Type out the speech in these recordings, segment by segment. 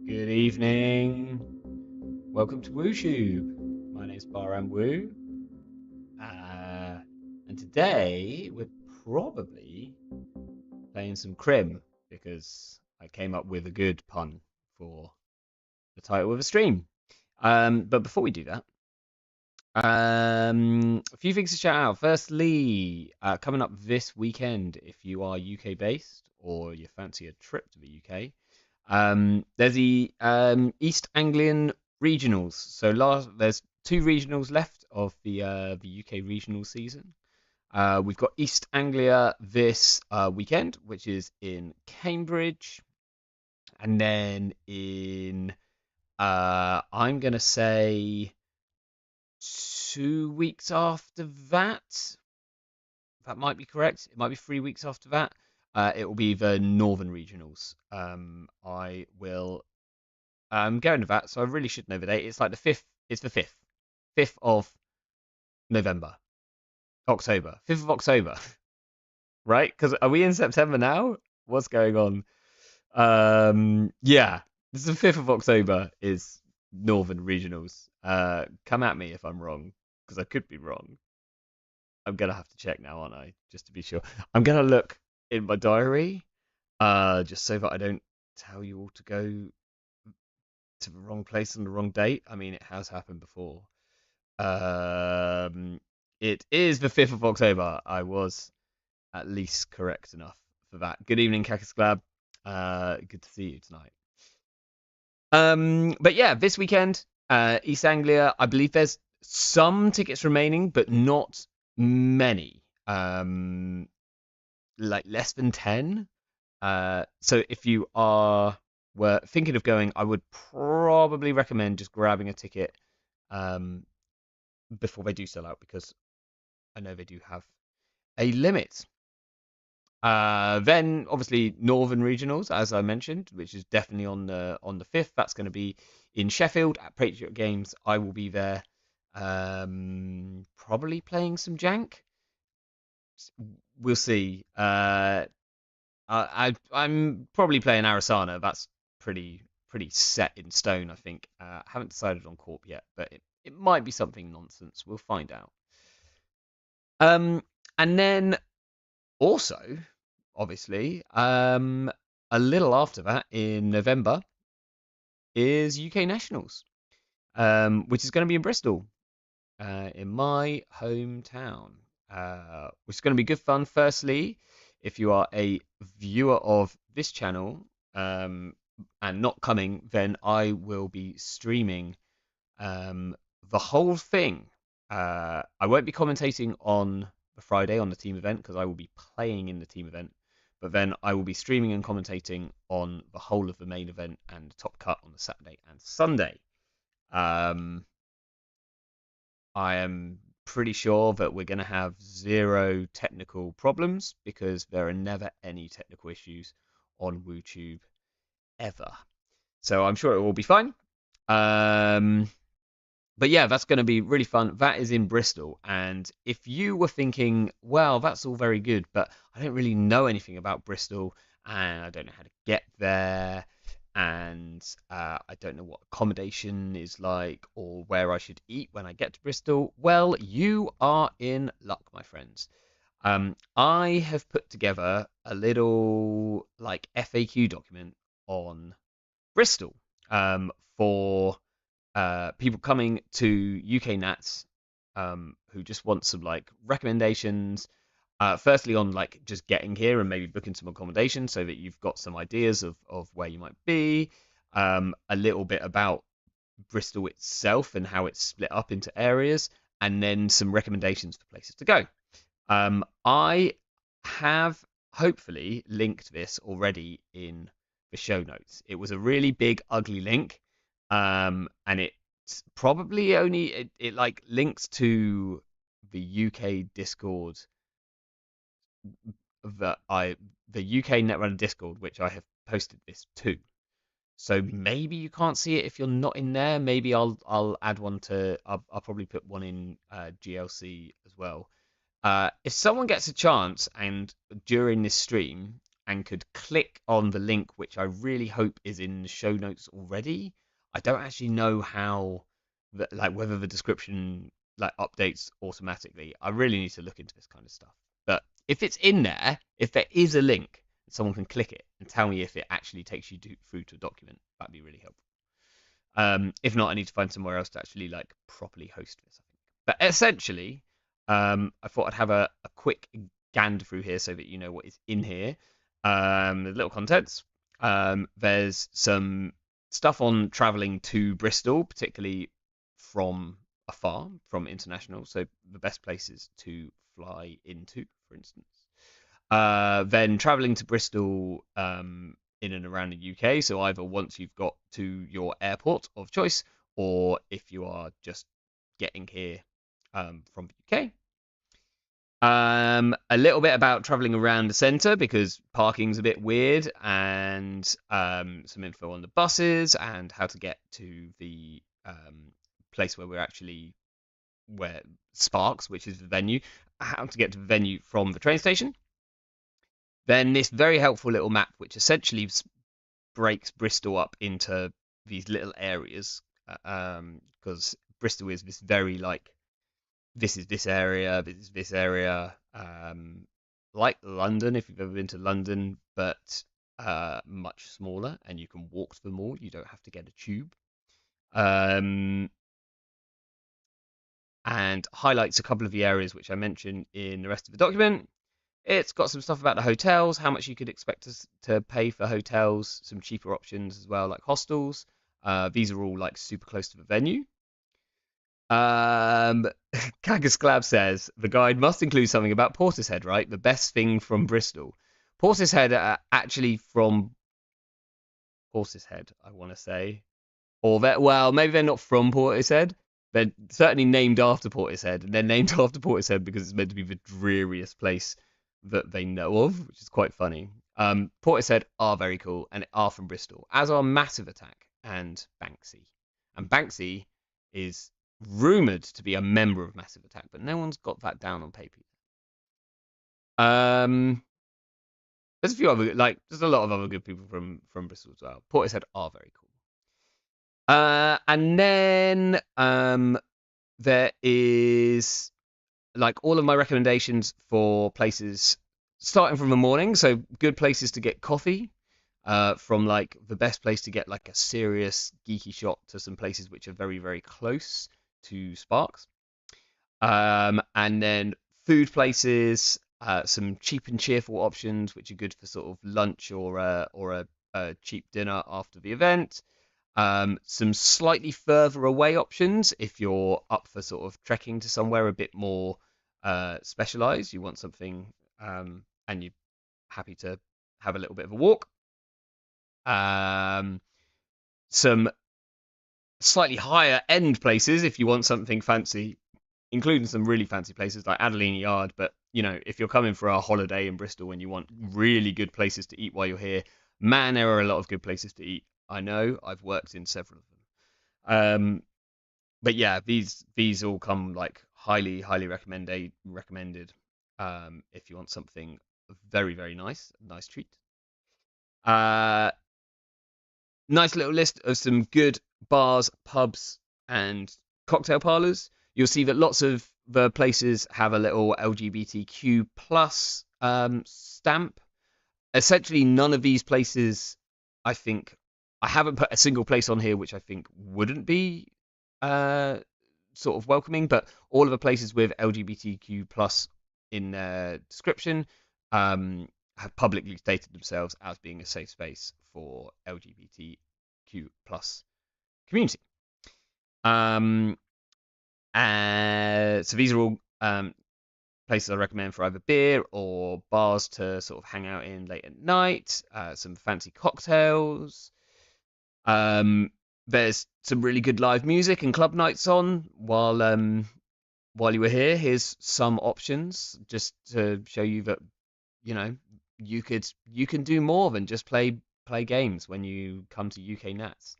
Good evening. Welcome to WooTube. My name's Baram Woo. And today we're probably playing some Crim because I came up with a good pun for the title of a stream. But before we do that, a few things to shout out. Firstly, coming up this weekend, if you are UK based or you fancy a trip to the UK, there's the East Anglian regionals. So there's 2 regionals left of the UK regional season. We've got East Anglia this weekend, which is in Cambridge, and then in I'm gonna say 2 weeks after that. That might be correct. It might be 3 weeks after that. It will be the Northern Regionals. I will go into that, so I really should know the date. It's like the 5th. It's the 5th of November, October, 5th of October, right? Because are we in September now? What's going on? Yeah, this is the 5th of October. Is Northern Regionals. Come at me if I'm wrong, because I could be wrong. I'm gonna have to check now, aren't I? Just to be sure. I'm gonna look in my diary, just so that I don't tell you all to go to the wrong place on the wrong date. I mean, it has happened before. It is the 5th of October. I was at least correct enough for that. Good evening, Cactus Club. Good to see you tonight. But yeah, this weekend, East Anglia. I believe there's some tickets remaining, but not many. Like less than 10. So if you were thinking of going, I would probably recommend just grabbing a ticket before they do sell out, because I know they do have a limit. Then obviously Northern Regionals, as I mentioned, which is definitely on the 5th. That's going to be in Sheffield at Patriot Games. I will be there, probably playing some Jank. We'll see. I'm probably playing Arasana. That's pretty set in stone, I think. Haven't decided on Corp yet, but it might be something nonsense. We'll find out. And then also, obviously, a little after that in November is UK Nationals, which is going to be in Bristol, in my hometown, which is going to be good fun. Firstly, if you are a viewer of this channel, and not coming, then I will be streaming um, the whole thing. I won't be commentating on the Friday on the team event because I will be playing in the team event. But then I will be streaming and commentating on the whole of the main event and Top Cut on the Saturday and Sunday. Um, I am pretty sure that we're going to have zero technical problems because there are never any technical issues on WooTube ever. So I'm sure it will be fine. But yeah, that's going to be really fun. That is in Bristol. And if you were thinking, well, that's all very good, but I don't really know anything about Bristol and I don't know how to get there and I don't know what accommodation is like or where I should eat when I get to Bristol, well, you are in luck, my friends. I have put together a little like FAQ document on Bristol for people coming to UK Nats who just want some like recommendations. Firstly, on like just getting here and maybe booking some accommodation so that you've got some ideas of where you might be. A little bit about Bristol itself and how it's split up into areas, and then some recommendations for places to go. I have hopefully linked this already in the show notes. It was a really big, ugly link, and it's probably only it like links to the UK Discord that I the UK Netrunner Discord, which I have posted this to. So maybe you can't see it if you're not in there. Maybe I'll add one to. I'll probably put one in GLC as well. If someone gets a chance and during this stream and could click on the link, which I really hope is in the show notes already, I don't actually know how, like whether the description like updates automatically. I really need to look into this kind of stuff. But if it's in there, if there is a link, someone can click it and tell me if it actually takes you through to a document. That'd be really helpful. If not, I need to find somewhere else to actually like properly host this, I think. But essentially, I thought I'd have a quick gander through here so that you know what is in here. The little contents. There's some stuff on traveling to Bristol, particularly from afar, from international. So the best places to fly into, for instance. Then traveling to Bristol in and around the UK. So either once you've got to your airport of choice, or if you are just getting here from the UK. A little bit about traveling around the centre because parking's a bit weird, and some info on the buses and how to get to the place where we're actually where Sparks, which is the venue, how to get to the venue from the train station. Then this very helpful little map, which essentially breaks Bristol up into these little areas, because Bristol is this very like this is this area, this is this area, like London if you've ever been to London, but much smaller, and you can walk to them all. You don't have to get a tube. And highlights a couple of the areas which I mentioned in the rest of the document. It's got some stuff about the hotels, how much you could expect to pay for hotels, some cheaper options as well, like hostels. These are all like super close to the venue. Kagasklab says the guide must include something about Portishead, right? The best thing from Bristol. Portishead are actually from Portishead, I want to say. Or that, well, maybe they're not from Portishead. They're certainly named after Portishead, and they're named after Portishead because it's meant to be the dreariest place that they know of, which is quite funny. Portishead are very cool and are from Bristol, as are Massive Attack and Banksy. And Banksy is rumored to be a member of Massive Attack, but no one's got that down on paper. There's a few other there's a lot of other good people from Bristol as well. Portishead are very cool. And then there is like all of my recommendations for places starting from the morning. So good places to get coffee, from like the best place to get like a serious geeky shot to some places which are very, very close to Sparks. And then food places, some cheap and cheerful options which are good for sort of lunch or a a cheap dinner after the event. Some slightly further away options if you're up for sort of trekking to somewhere a bit more specialized. You want something and you're happy to have a little bit of a walk. Um, some slightly higher end places if you want something fancy, including some really fancy places like Adeline Yard. But if you're coming for a holiday in Bristol and you want really good places to eat while you're here, man, there are a lot of good places to eat. I know, I've worked in several of them. But yeah, these all come like highly recommended. If you want something very very nice treat. Uh, Nice little list of some good bars, pubs, and cocktail parlors. You'll see that lots of the places have a little LGBTQ plus stamp. Essentially, none of these places, I think, I haven't put a single place on here which I think wouldn't be uh, sort of welcoming, but all of the places with LGBTQ plus in their description have publicly stated themselves as being a safe space for LGBTQ plus community. Um, so these are all places I recommend for either beer or bars to sort of hang out in late at night. Some fancy cocktails. Um, there's some really good live music and club nights on while you were here. Here's some options just to show you that you know you can do more than just play games when you come to UK Nats.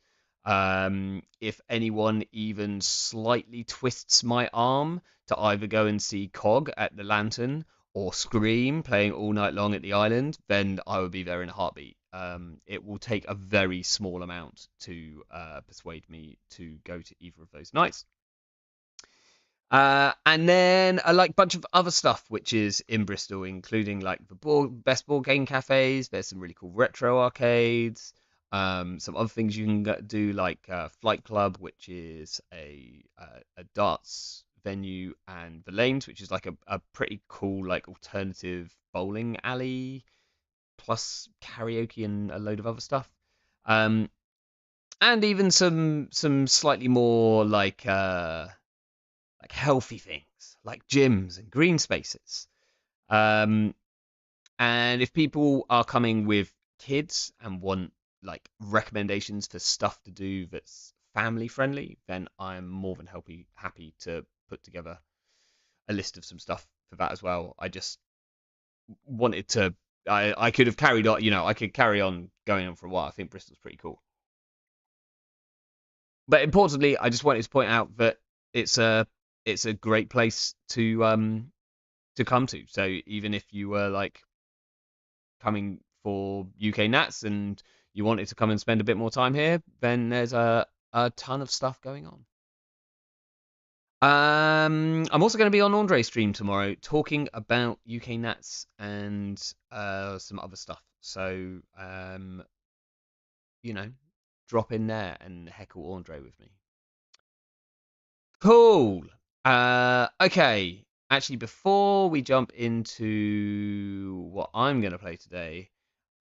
If anyone even slightly twists my arm to either go and see Cog at the Lantern or Scream playing all night long at the island, then I would be there in a heartbeat. It will take a very small amount to persuade me to go to either of those nights. And then a like bunch of other stuff which is in Bristol, including like the best board game cafes. There's some really cool retro arcades. Some other things you can do like Flight Club, which is a darts venue, and the Lanes, which is like a pretty cool like alternative bowling alley plus karaoke and a load of other stuff. Um, and even some slightly more like healthy things like gyms and green spaces. Um, and if people are coming with kids and want like recommendations for stuff to do that's family friendly, then I'm more than happy to put together a list of some stuff for that as well. I just wanted to. I could have carried on, I could carry on going on for a while. I think Bristol's pretty cool. But importantly, I just wanted to point out that it's a it's a great place to come to. So even if you were like coming for UK Nats and you wanted to come and spend a bit more time here, then there's a ton of stuff going on. I'm also going to be on Andre's stream tomorrow talking about UK Nats and some other stuff. So you know, drop in there and heckle Andre with me. Cool. Okay. Actually, before we jump into what I'm going to play today,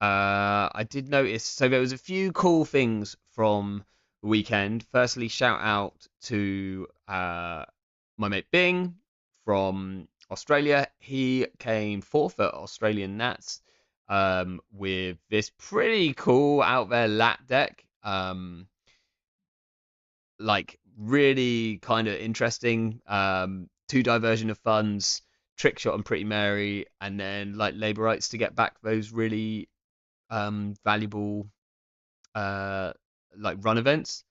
I did notice. So there was a few cool things from the weekend. Firstly, shout out to my mate Bing from Australia. He came fourth at Australian Nats with this pretty cool out there lat deck. Like really kind of interesting. Two diversion of funds, trick shot and Pretty Mary, and then like labor rights to get back those really valuable like run events.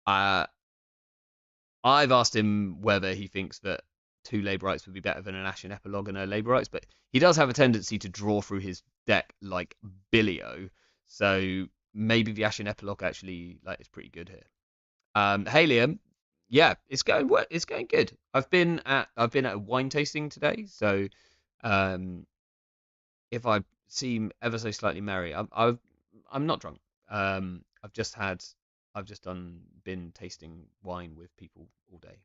Uh, I've asked him whether he thinks that two labor rights would be better than an Ashen Epilogue and a labor rights, but he does have a tendency to draw through his deck like Billio, so maybe the Ashen Epilogue actually like is pretty good here. Hey Liam, yeah, it's going good. I've been at a wine tasting today, so um, if I seem ever so slightly merry, I'm not drunk. I've just been tasting wine with people all day.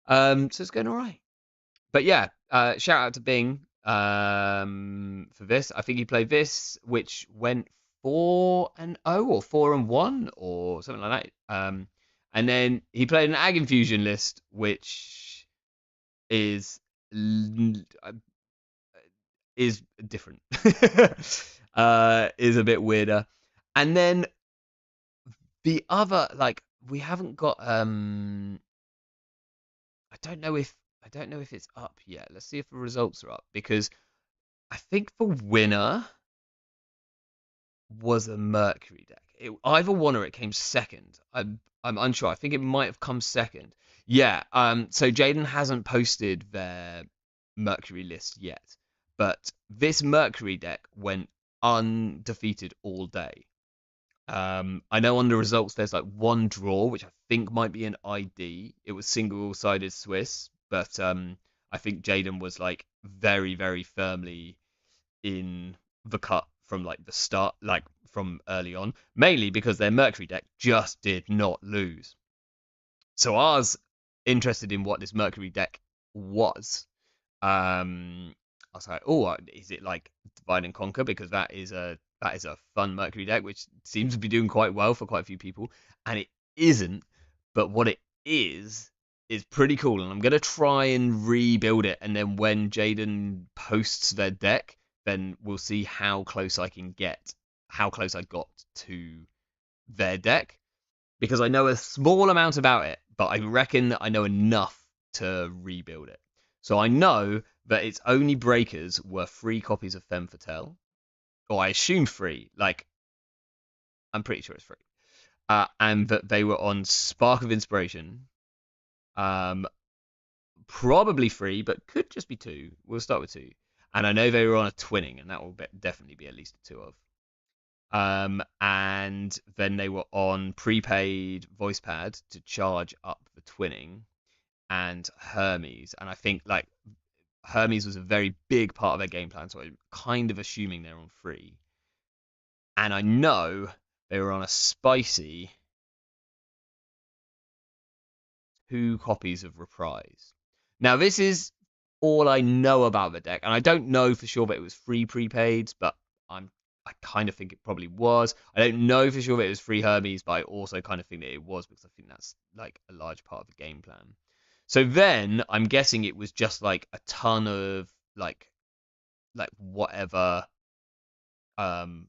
So it's going all right. But yeah, shout out to Bing for this. I think he played this, which went 4-0 or 4-1 or something like that. And then he played an Ag Infusion list, which is is different. Is a bit weirder. And then the other, like, we haven't got I don't know if it's up yet. Let's see if the results are up, because I think the winner was a Mercury deck. It either won or it came second. I'm unsure. I think it might have come second. Yeah. So Jaden hasn't posted their Mercury list yet, but this Mercury deck went undefeated all day. I know on the results there's like one draw, which I think might be an ID. It was single-sided Swiss, but I think Jaden was like very, very firmly in the cut from like the start, like from early on, mainly because their Mercury deck just did not lose. So I was interested in what this Mercury deck was. I was like, oh, is it like Divide and Conquer? Because that is a fun Mercury deck, which seems to be doing quite well for quite a few people. And it isn't, but what it is pretty cool. And I'm gonna try and rebuild it. And then when Jaden posts their deck, then we'll see how close I can get, how close I got to their deck, because I know a small amount about it, but I reckon that I know enough to rebuild it. So I know that its only breakers were 3 copies of Femme Fatale, or I assume 3. Like, I'm pretty sure it's 3. And that they were on Spark of Inspiration. Um, Probably 3, but could just be 2. We'll start with 2. And I know they were on a Twinning, and that will definitely be at least a 2 of. And then they were on prepaid voice pad to charge up the Twinning, and Hermes. And I think like Hermes was a very big part of their game plan, so I'm kind of assuming they're on free. And I know they were on a spicy 2 copies of Reprise. Now this is all I know about the deck, and I don't know for sure that it was free prepaids, but I kind of think it probably was. I don't know for sure that it was free Hermes, but I also kind of think that it was, because I think that's like a large part of the game plan. So then I'm guessing it was just like a ton of like whatever um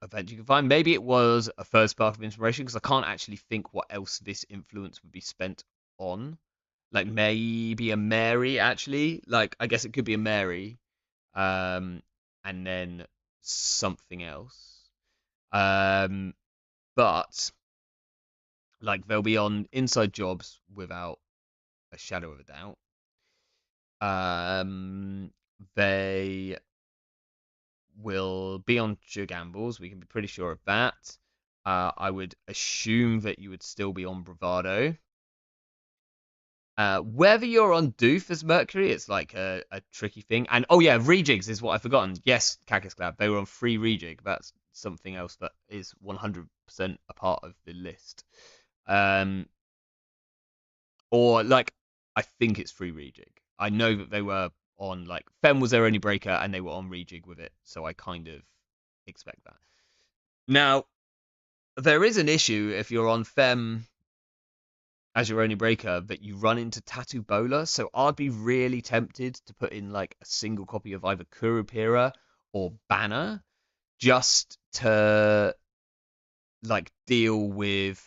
event you can find. Maybe it was a first spark of inspiration, because I can't actually think what else this influence would be spent on. Like maybe a Mary, actually. Like I guess it could be a Mary, um, and then something else. Um, but like they'll be on inside jobs without a shadow of a doubt. They will be on Gambles. We can be pretty sure of that. I would assume that you would still be on Bravado. Whether you're on Doof as Mercury, it's like a tricky thing. And oh yeah, rejigs is what I've forgotten. Yes, Cactus Club, they were on free rejig. That's something else that is 100% a part of the list. Or like, I think it's free rejig. I know that they were on like Fem was their only breaker, and they were on rejig with it, so I kind of expect that. Now, there is an issue if you're on Fem as your only breaker, that you run into Tattoo Bowler. So I'd be really tempted to put in like a single copy of either Kurupira or Banner, just to like deal with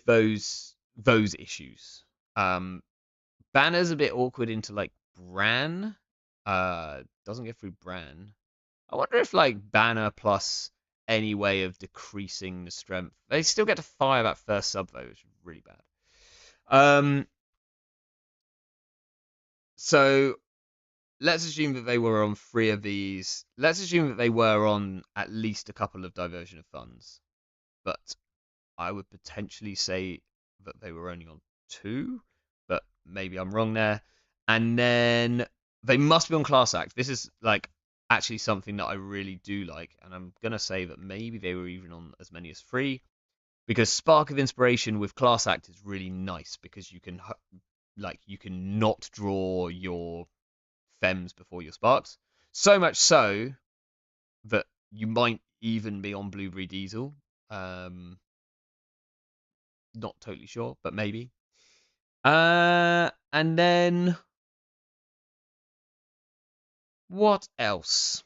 those issues. Banner's a bit awkward into like Bran. Doesn't get through Bran. I wonder if like Banner plus any way of decreasing the strength. They still get to fire that first sub though, which is really bad. So let's assume that they were on 3 of these. Let's assume that they were on at least a couple of diversion of funds. But I would potentially say that they were only on 2, but maybe I'm wrong there. And then they must be on class act. This is like actually something that I really do like, and I'm gonna say that maybe they were even on as many as 3, because Spark of Inspiration with class act is really nice, because you can not draw your Fems before your Sparks. So much so that you might even be on Blueberry Diesel. Not totally sure, but maybe. And then what else?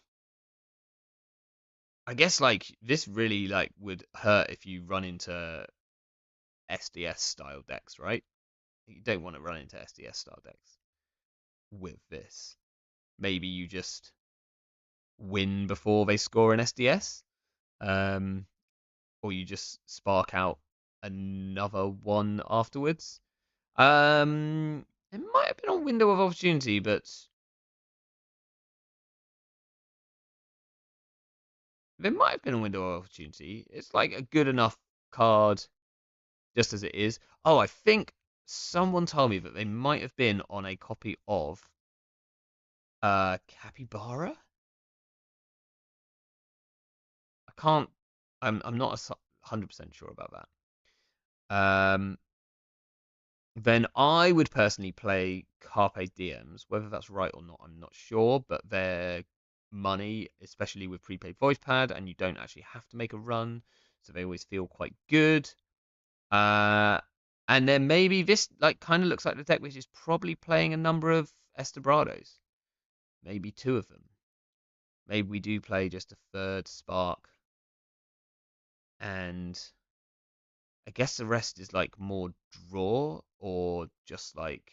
I guess like this really like would hurt if you run into SDS style decks, right? You don't want to run into SDS style decks with this. Maybe you just win before they score an SDS, um, or you just spark out another one afterwards. It might have been a window of opportunity, but there might have been a window of opportunity. It's like a good enough card just as it is. Oh, I think someone told me that they might have been on a copy of Capybara. I can't. I'm not 100% sure about that. Then I would personally play Carpe Diems. Whether that's right or not, I'm not sure. But they're money, especially with prepaid voice pad, and you don't actually have to make a run, so they always feel quite good. Uh, and then maybe this like kind of looks like the deck which is probably playing a number of Estebrados, maybe two of them. Maybe we do play just a third Spark, and I guess the rest is like more draw or just like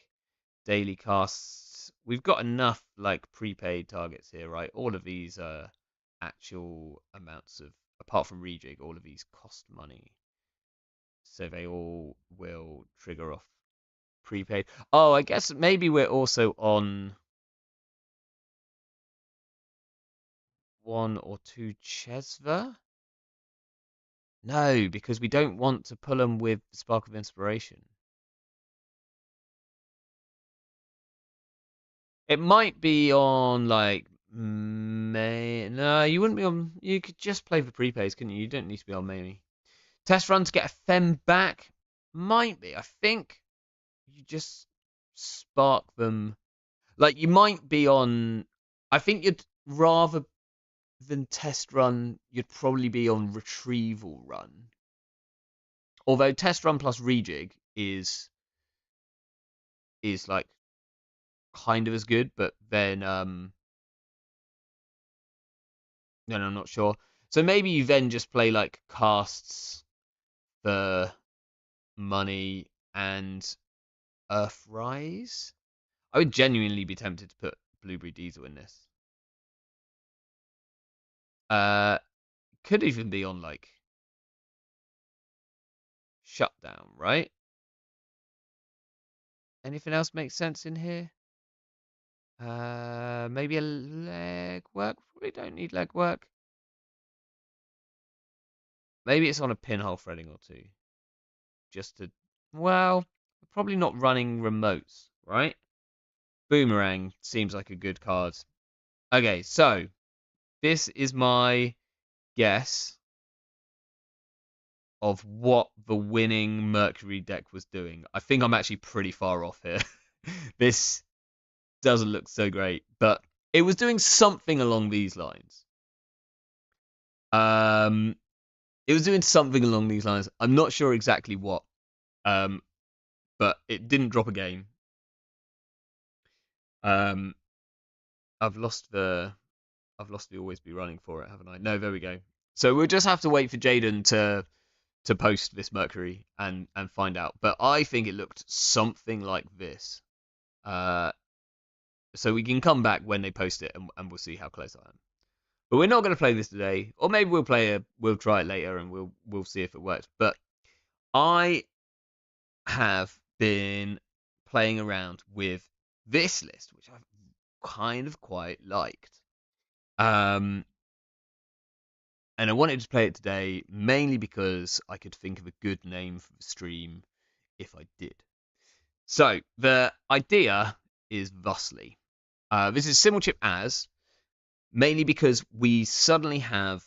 daily casts. We've got enough like prepaid targets here, right? All of these are actual amounts of, apart from rejig, all of these cost money. So they all will trigger off prepaid. Oh, I guess maybe we're also on one or two Chesva. No, because we don't want to pull them with Spark of Inspiration. It might be on like May. No, you wouldn't be on. You could just play for prepays, couldn't you? You don't need to be on Maybe. Test run to get a Fem back. Might be. I think you just spark them. Like you might be on. I think you'd rather than test run, you'd probably be on retrieval run. Although test run plus rejig is like kind of as good, but then I'm not sure. So maybe you then just play like casts for money and Earthrise. I would genuinely be tempted to put Blueberry Diesel in this. Uh, could even be on like Shutdown, right? Anything else make sense in here? Maybe a leg work. Probably don't need leg work. Maybe it's on a pinhole threading or two. Just to, well, probably not running remotes, right? Boomerang seems like a good card. Okay, so this is my guess of what the winning Mercury deck was doing. I think I'm actually pretty far off here. This doesn't look so great, but it was doing something along these lines. Um, it was doing something along these lines. I'm not sure exactly what. But it didn't drop a game. Um, I've lost the always be running for it, haven't I? No, there we go. So we'll just have to wait for Jaden to post this Mercury and find out. But I think it looked something like this. Uh, so we can come back when they post it and we'll see how close I am. But we're not going to play this today, or maybe we'll try it later and we'll see if it works. But I have been playing around with this list, which I've kind of quite liked. Um, and I wanted to play it today mainly because I could think of a good name for the stream if I did. So the idea is thusly. This is Crimulchip as, mainly because we suddenly have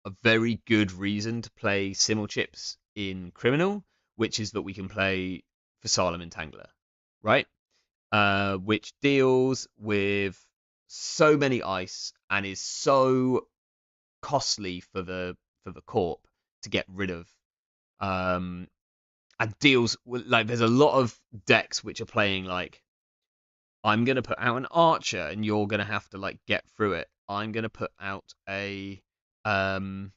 a very good reason to play Crimulchips in Criminal, which is that we can play for Salem Entangler, right? Which deals with so many ice and is so costly for the corp to get rid of. Um, and deals with, like, there's a lot of decks which are playing like, I'm gonna put out an archer and you're gonna have to like get through it. I'm gonna put out um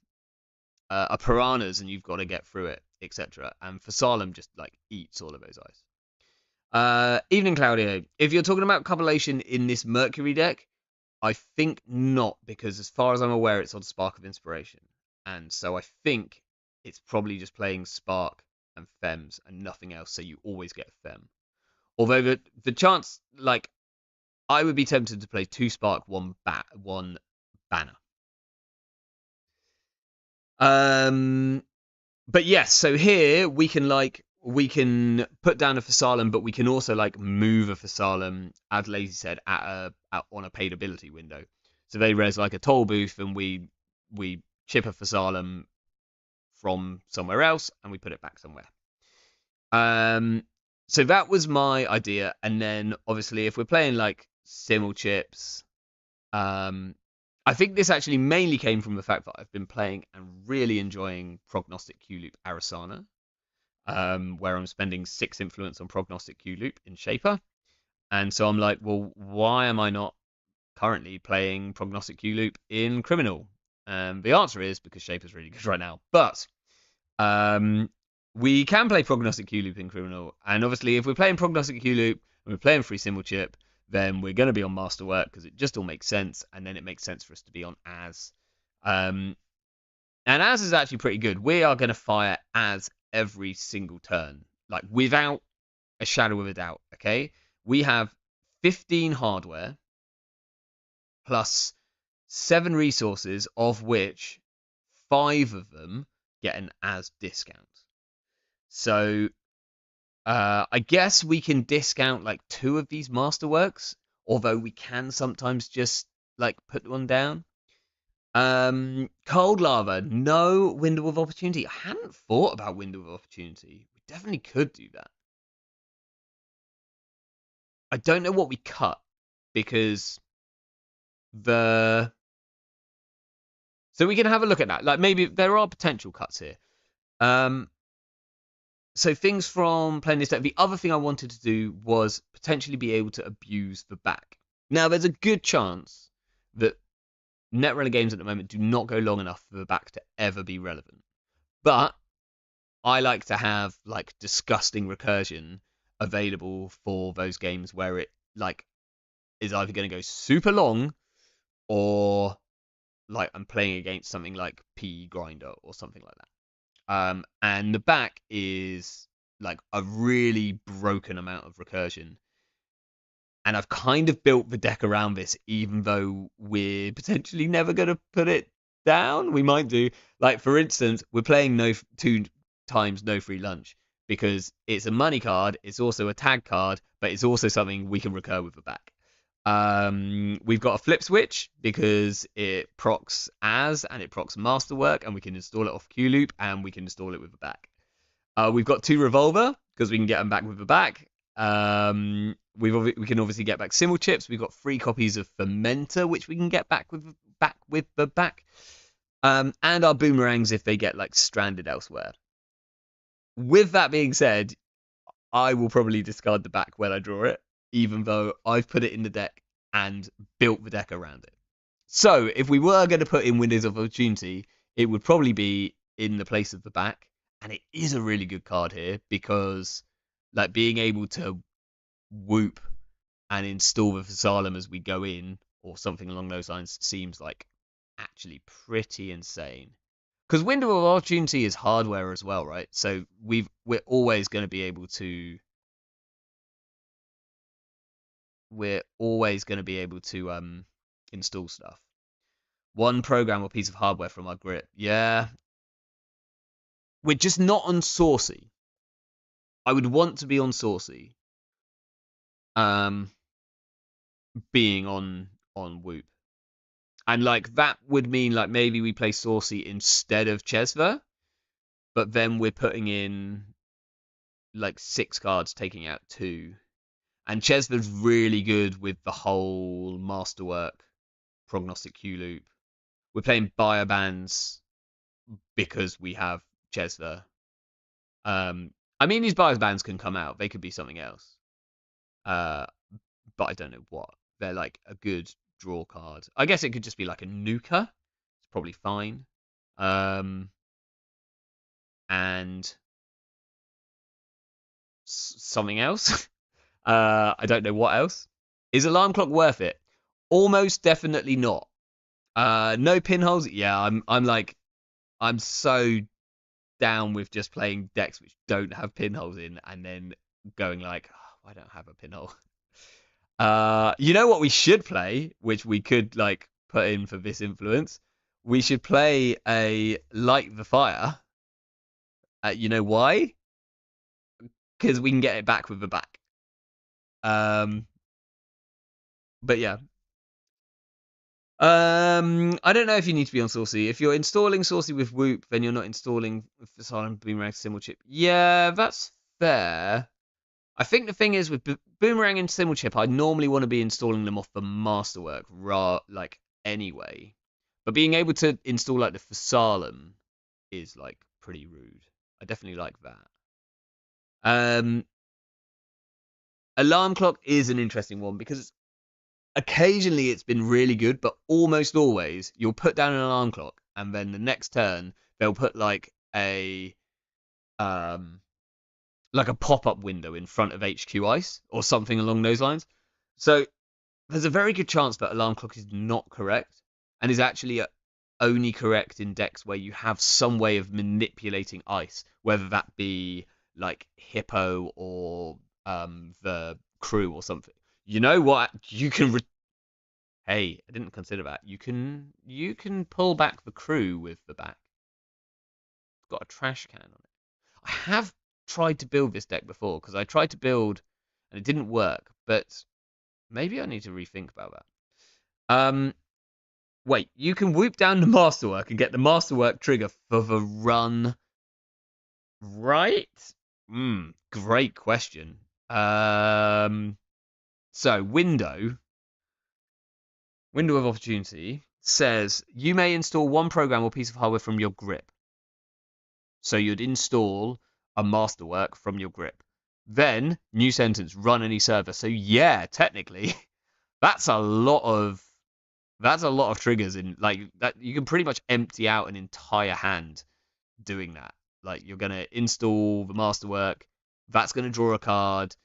a piranhas and you've got to get through it, etc. And for Salem just like eats all of those ice. Evening Claudio. If you're talking about copulation in this Mercury deck, I think not, because as far as I'm aware, it's on Spark of Inspiration, and so I think it's probably just playing Spark and Fems and nothing else. So you always get a Fem. Although the chance, like, I would be tempted to play 2 Spark, 1 Banner. But yes, so here we can put down a Fasalem, but we can also like move a Fasalem, as Lazy said, on a paid ability window. So they res like a toll booth, and we chip a Fasalem from somewhere else, and we put it back somewhere. So that was my idea, and then obviously if we're playing like Crimulchips, I think this actually mainly came from the fact that I've been playing and really enjoying Prognostic Q-Loop Arasana, where I'm spending 6 influence on Prognostic Q-Loop in Shaper. And so I'm like, well, why am I not currently playing Prognostic Q-Loop in Criminal? The answer is because Shaper's really good right now. But we can play Prognostic Q-Loop in Criminal. And obviously, if we're playing Prognostic Q-Loop and we're playing Free Crimulchip, then we're going to be on Masterwork because it just all makes sense. And then it makes sense for us to be on As. And As is actually pretty good. We are going to fire As every single turn, like without a shadow of a doubt. Okay, we have 15 hardware plus 7 resources, of which 5 of them get an As discount. So I guess we can discount like 2 of these masterworks, although we can sometimes just like put one down. Cold lava, no window of opportunity. I hadn't thought about window of opportunity. We definitely could do that. I don't know what we cut, because the so we can have a look at that. Like, maybe there are potential cuts here. So things from playing this deck. The other thing I wanted to do was potentially be able to abuse the back. Now, there's a good chance that Netrunner games at the moment do not go long enough for the back to ever be relevant. But I like to have like disgusting recursion available for those games where it like is either going to go super long, or like I'm playing against something like PE Grinder or something like that. And the back is like a really broken amount of recursion. And I've kind of built the deck around this, even though we're potentially never going to put it down. We might do. Like, for instance, we're playing 2 times no free lunch because it's a money card, it's also a tag card, but it's also something we can recur with the back. We've got a flip switch because it procs As and it procs Masterwork, and we can install it off Q-Loop and we can install it with the back. We've got 2 Revolver because we can get them back with the back. We can obviously get back Crimulchips. We've got 3 copies of Fermenter, which we can get back with the back. And our boomerangs if they get like stranded elsewhere. With that being said, I will probably discard the back when I draw it, even though I've put it in the deck and built the deck around it. So if we were going to put in Windows of Opportunity, it would probably be in the place of the back. And it is a really good card here because like being able to whoop and install the Fasalem as we go in, or something along those lines, seems like actually pretty insane. Because Window of Opportunity is hardware as well, right? So we're always going to be able to install stuff. 1 program or piece of hardware from our grip. Yeah. We're just not on Saucy. I would want to be on Saucy. Being on Whoop. And like that would mean like maybe we play Saucy instead of Chesva, but then we're putting in like 6 cards, taking out 2. And Chesler's really good with the whole masterwork prognostic Q loop. We're playing biobands because we have Chesler. I mean, these biobands can come out. They could be something else. Uh, but I don't know what. They're like a good draw card. I guess it could just be like a nuker. It's probably fine. And something else. I don't know what else. Is Alarm Clock worth it? Almost definitely not. No pinholes. Yeah, I'm so down with just playing decks which don't have pinholes in, and then going like, oh, I don't have a pinhole. You know what we should play, which we could like put in for this influence. We should play a Light the Fire. You know why? Because we can get it back with the back. Um, but yeah. I don't know if you need to be on Saucy. If you're installing Saucy with Whoop, then you're not installing Silent Boomerang Crimulchip. Yeah, that's fair. I think the thing is with Boomerang and Crimulchip, I normally want to be installing them off the Masterwork, like anyway. But being able to install like the Fasalem is like pretty rude. I definitely like that. Alarm Clock is an interesting one because occasionally it's been really good, but almost always you'll put down an alarm clock and then the next turn they'll put um like a pop-up window in front of HQ Ice or something along those lines. So there's a very good chance that alarm clock is not correct and is actually only correct in decks where you have some way of manipulating ice, whether that be like Hippo or the crew or something. You know what? You can hey, I didn't consider that. You can pull back the crew with the back. It's got a trash can on it. I have tried to build this deck before because I tried to build and it didn't work, but maybe I need to rethink about that. Wait, you can whoop down the masterwork and get the masterwork trigger for the run, right? Great question. So window of opportunity says you may install one program or piece of hardware from your grip. So you'd install a masterwork from your grip. Then, new sentence, run any server. So yeah, technically, that's a lot of triggers in like that. You can pretty much empty out an entire hand doing that. Like you're gonna install the masterwork, that's gonna draw a card.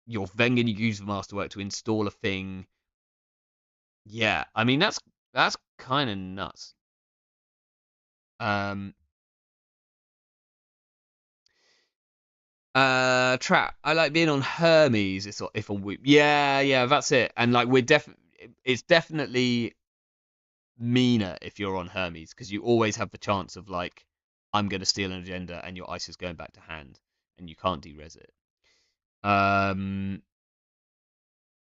You're then gonna use the masterwork to install a thing. Yeah, I mean that's kind of nuts. Um, Trap. I like being on Hermes. If on Whoop. Yeah, yeah, that's it. And like it's definitely meaner if you're on Hermes because you always have the chance of like I'm gonna steal an agenda and your ice is going back to hand and you can't de-res it. Um,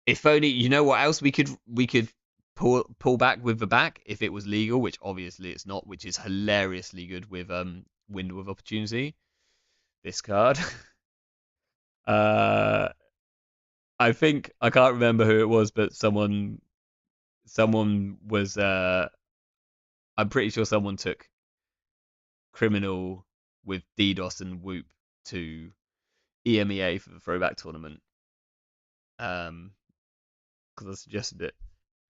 if only you know what else we could pull back with the back if it was legal, which obviously it's not, which is hilariously good with window of opportunity. This card. uh I think I can't remember who it was, but someone was I'm pretty sure someone took Criminal with DDoS and Whoop to EMEA for the throwback tournament. Because I suggested it.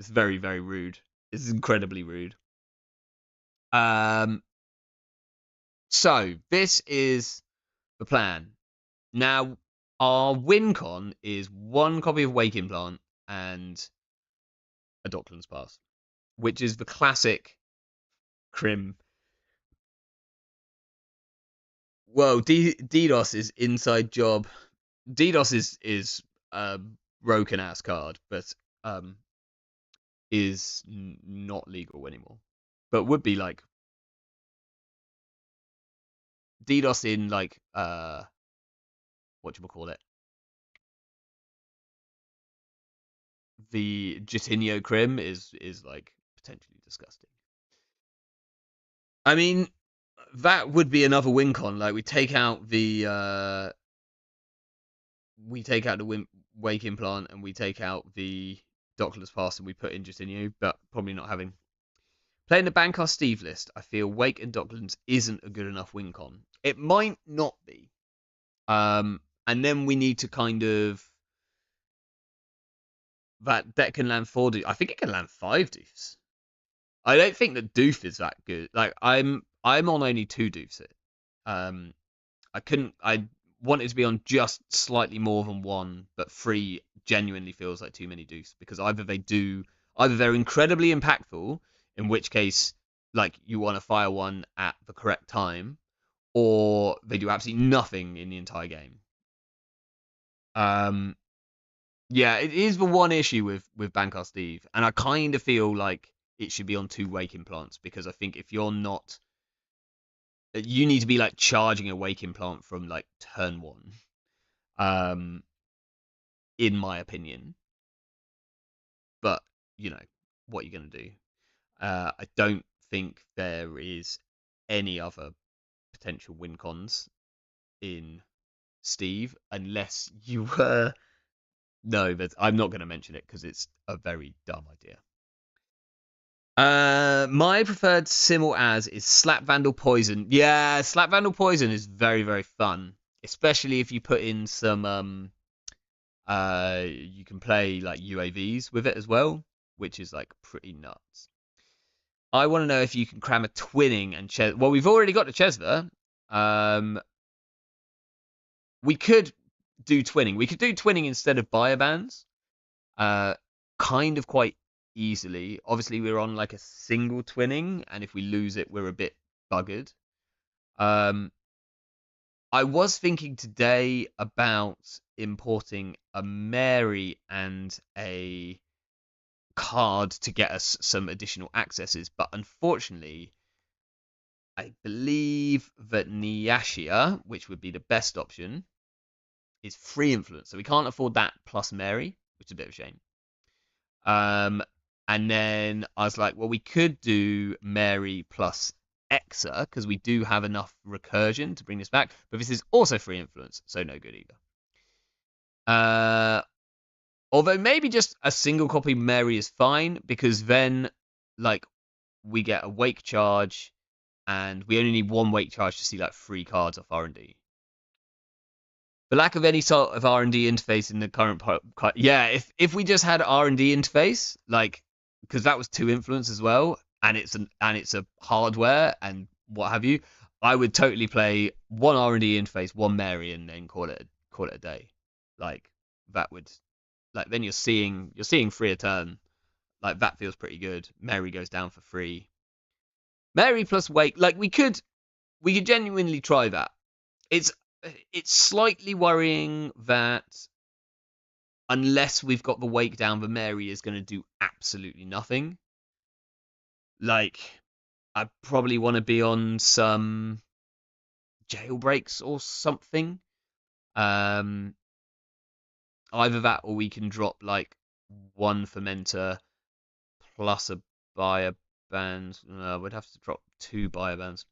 It's very, very rude. It's incredibly rude. Um so this is the plan. Now our win con is one copy of Waking Plant and a Docklands Pass, which is the classic Crim. Well, DDoS is inside job. DDoS is a broken ass card, but um is not legal anymore. But would be like DDoS in like what do you call it? The Jitinho Crim is like potentially disgusting. I mean, that would be another win con. Like we take out we take out the wake implant and we take out the Dockless Pass and we put in Justinio, but probably not having. Playing the Bankar Steve list, I feel Wake and Docklands isn't a good enough win con. It might not be. And then we need to kind of that deck can land 4 doof. I think it can land 5 doofs. I don't think that doof is that good. Like I'm on only 2 doofs here. I wanted to be on just slightly more than 1, but 3 genuinely feels like too many doofs because either they're incredibly impactful, in which case like you want to fire one at the correct time, or they do absolutely nothing in the entire game. Yeah, it is the one issue with Bankar Steve, and I kind of feel like it should be on 2 wake implants because I think if you're not, you need to be like charging a wake implant from like turn 1. In my opinion, but you know what you're gonna do. I don't think there is any other potential win cons in Steve unless you were. No, but I'm not going to mention it because it's a very dumb idea. My preferred Simmel as is Slap Vandal Poison. Yeah, Slap Vandal Poison is very, very fun, especially if you put in some you can play like UAVs with it as well, which is like pretty nuts. I want to know if you can cram a twinning and well, we've already got the Chesva. We could do twinning. We could do twinning instead of biobands. Kind of quite easily. Obviously, we're on like a single twinning, and if we lose it, we're a bit buggered. I was thinking today about importing a Mary and a card to get us some additional accesses, but unfortunately, I believe that Nyashia, which would be the best option, is free influence, so we can't afford that plus Mary, which is a bit of a shame. And then I was like, well, we could do Mary plus Exa because we do have enough recursion to bring this back, but this is also free influence, so no good either. Although maybe just a single copy Mary is fine because then, like, we get a wake charge, and we only need 1 wake charge to see like 3 cards off R&D. The lack of any sort of R&D interface in the current yeah, if we just had R&D interface, like, because that was 2 influence as well, and it's a hardware and what have you, I would totally play 1 R&D interface, 1 Mary, and then call it a day. Like that would, like, then you're seeing 3 a turn. Like that feels pretty good. Mary goes down for 3. Mary plus wake, like we could genuinely try that. It's slightly worrying that unless we've got the wake down, the Mary is going to do absolutely nothing. Like, I probably want to be on some jailbreaks or something. Either that or we can drop like 1 fermenter plus a bioband. We'd have to drop 2 biobands.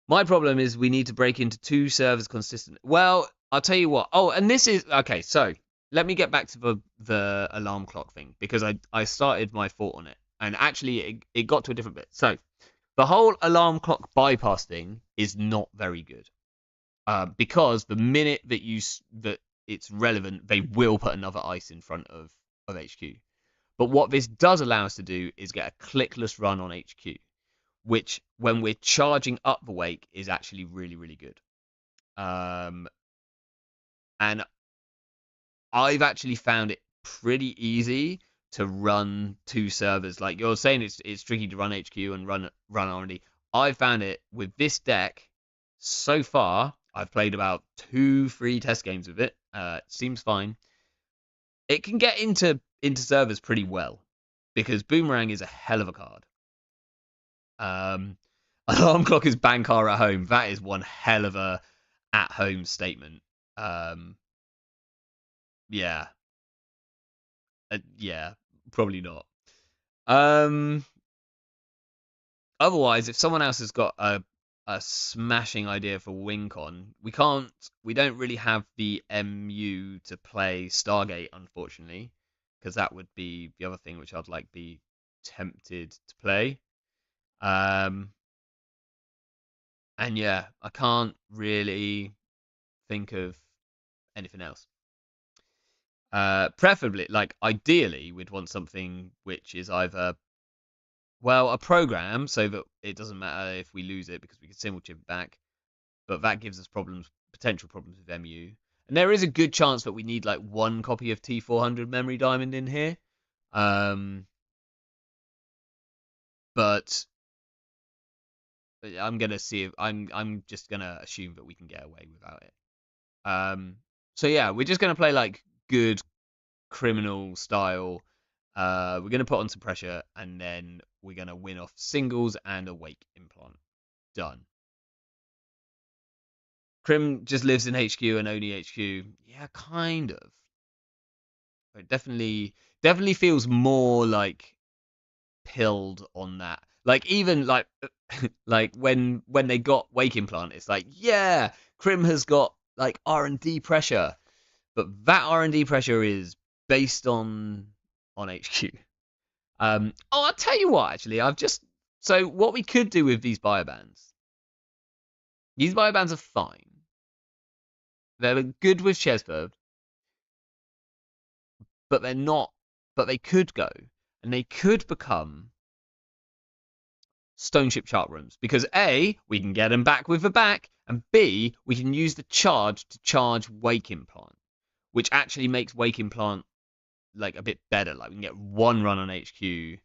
My problem is we need to break into 2 servers consistently. Well, I'll tell you what. Oh, and this is okay. So let me get back to the alarm clock thing because I started my thought on it, and actually it got to a different bit. So the whole alarm clock bypass thing is not very good because the minute that it's relevant, they will put another ice in front of HQ. But what this does allow us to do is get a clickless run on HQ, which when we're charging up the wake is actually really, really good. And I've actually found it pretty easy to run 2 servers. Like you're saying, it's tricky to run HQ and run R&D. I found it with this deck so far. I've played about 2-3 test games with it. Seems fine. It can get into servers pretty well because Boomerang is a hell of a card. Alarm clock is Bankar at home. That is one hell of a at home statement. Yeah. Yeah, probably not. Otherwise, if someone else has got a a smashing idea for WinCon. We don't really have the MU to play Stargate, unfortunately, because that would be the other thing which I'd like be tempted to play. Um, and yeah, I can't really think of anything else. Preferably, like ideally, we'd want something which is either a program so that it doesn't matter if we lose it because we can Crimulchip it back, but that gives us potential problems with MU. And there is a good chance that we need like one copy of T400 Memory Diamond in here. Um, but I'm gonna see if I'm just gonna assume that we can get away without it. So yeah, we're just gonna play like good criminal style. We're gonna put on some pressure, and then we're gonna win off singles and a wake implant. Done. Crim just lives in HQ and only HQ. Yeah, kind of. It definitely feels more like pilled on that. Like even like like when they got wake implant, it's like yeah, Crim has got like R&D pressure, but that R&D pressure is based on HQ. I'll tell you what. Actually, so what we could do with these biobands. These biobands are fine. They're good with Chesverb, but they're not. But they could go, and they could become Stoneship chart rooms because A, we can get them back with the back, and B, we can use the charge to charge Wake Implant, which actually makes Wake Implant like a bit better. Like we can get one run on HQ,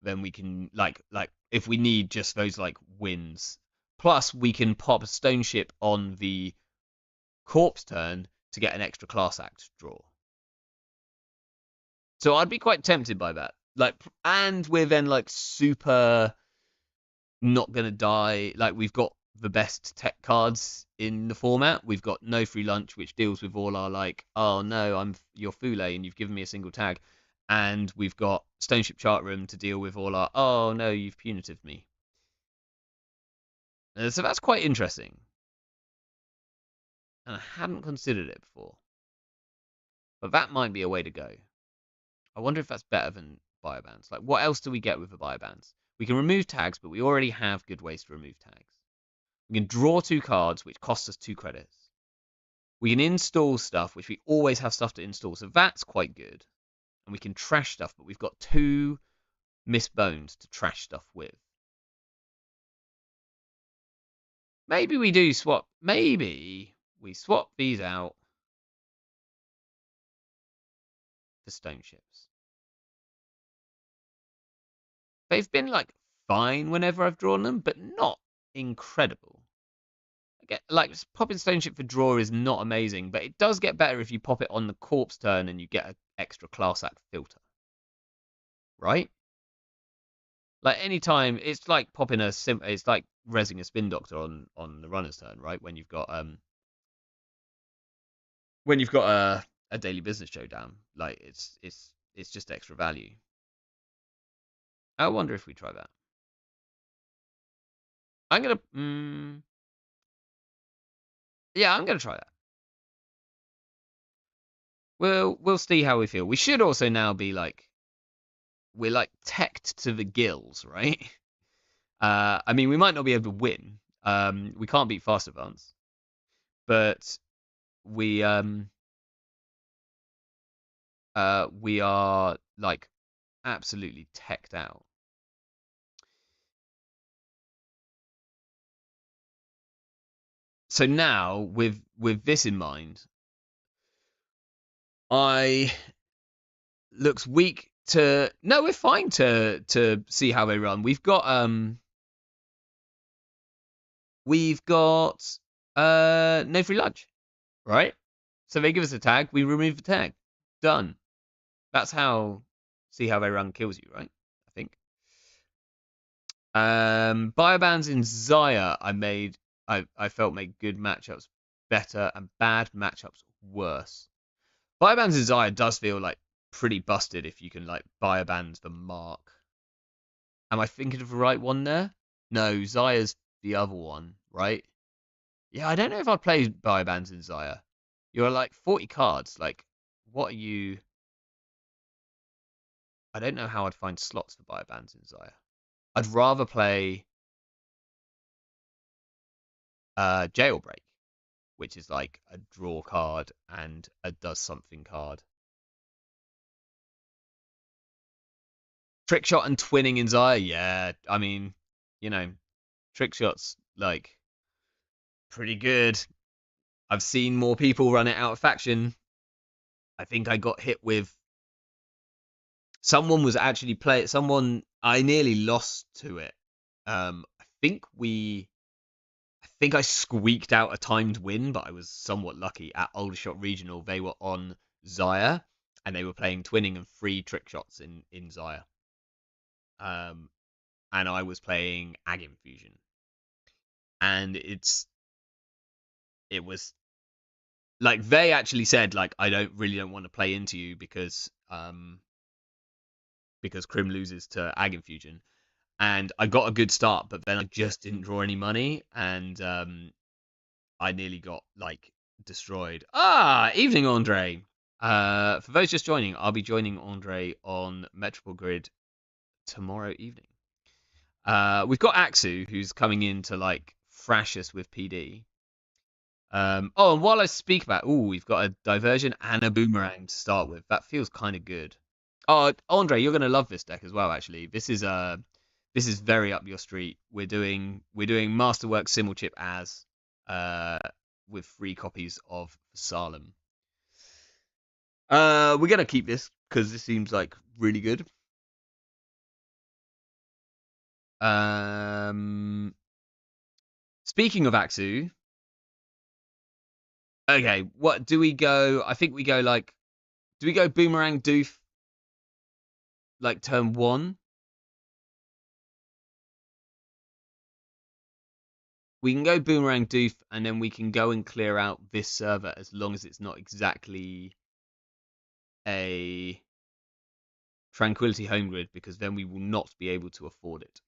then we can like if we need just those like wins. Plus, we can pop a Stoneship on the corpse turn to get an extra class act draw. So I'd be quite tempted by that. Like, and we're then like super not gonna die. Like we've got the best tech cards in the format. We've got no free lunch, which deals with all our like, oh no, I'm your Fule and you've given me a single tag. And we've got Stoneship Chart Room to deal with all our, oh no, you've punitive me. So that's quite interesting. And I hadn't considered it before. But that might be a way to go. I wonder if that's better than biobands. Like, what else do we get with the biobands? We can remove tags, but we already have good ways to remove tags. We can draw 2 cards, which costs us 2 credits. We can install stuff, which we always have stuff to install, so that's quite good. And we can trash stuff, but we've got 2 missed bones to trash stuff with. Maybe we do swap. Maybe we swap these out for stone ships. They've been like fine whenever I've drawn them, but not incredible. Like popping stone ship for draw is not amazing, but it does get better if you pop it on the corpse turn and you get an extra class act filter, right? Like anytime, it's like popping it's like resing a spin doctor on the runner's turn, right? When you've got a daily business showdown, like it's just extra value. I wonder if we try that. I'm gonna, yeah, I'm gonna try that. We'll see how we feel. We should also now be like, we're like teched to the gills, right? I mean, we might not be able to win. We can't beat fast advance, but we we are like absolutely teched out. So now with this in mind, I looks weak to no, we're fine to see how they run. We've got no free lunch, right? So they give us a tag, we remove the tag. Done. That's how see how they run kills you, right? I think. Biobands in Zaya I felt made good matchups better and bad matchups worse. Biobands in Zaya does feel like pretty busted if you can like Bioband the mark. Am I thinking of the right one there? No, Zaya's the other one, right? Yeah, I don't know if I'd play Biobands in Zaya. You're like 40 cards. Like, what are you? I don't know how I'd find slots for Biobands in Zaya. I'd rather play Jailbreak, which is like a draw card and a does something card. Trick shot and twinning in Zaya, yeah. I mean, you know, trick shots like pretty good. I've seen more people run it out of faction. I think I got hit with someone was actually play someone I nearly lost to it. I think I squeaked out a timed win, but I was somewhat lucky at Aldershot Regional. They were on Zaya and they were playing twinning and free trick shots in Zaya. And I was playing Ag Infusion. And it was like they actually said like I don't want to play into you because Crim loses to Ag Infusion. And I got a good start, but then I just didn't draw any money, and I nearly got like destroyed. Evening, Andre. For those just joining, I'll be joining Andre on Metropole Grid tomorrow evening. We've got Axu, who's coming in to like thrash us with PD. And while I speak about, we've got a diversion and a boomerang to start with. That feels kind of good. Oh, Andre, you're gonna love this deck as well. Actually, this is very up your street. We're doing Masterwork Crimulchip as with 3 copies of Salem. We're gonna keep this because this seems like really good. Speaking of Axu, okay, what do we go? I think we go like, do we go Boomerang Doof like turn 1? We can go Boomerang Doof, and then we can go and clear out this server as long as it's not exactly a Tranquility home grid, because then we will not be able to afford it.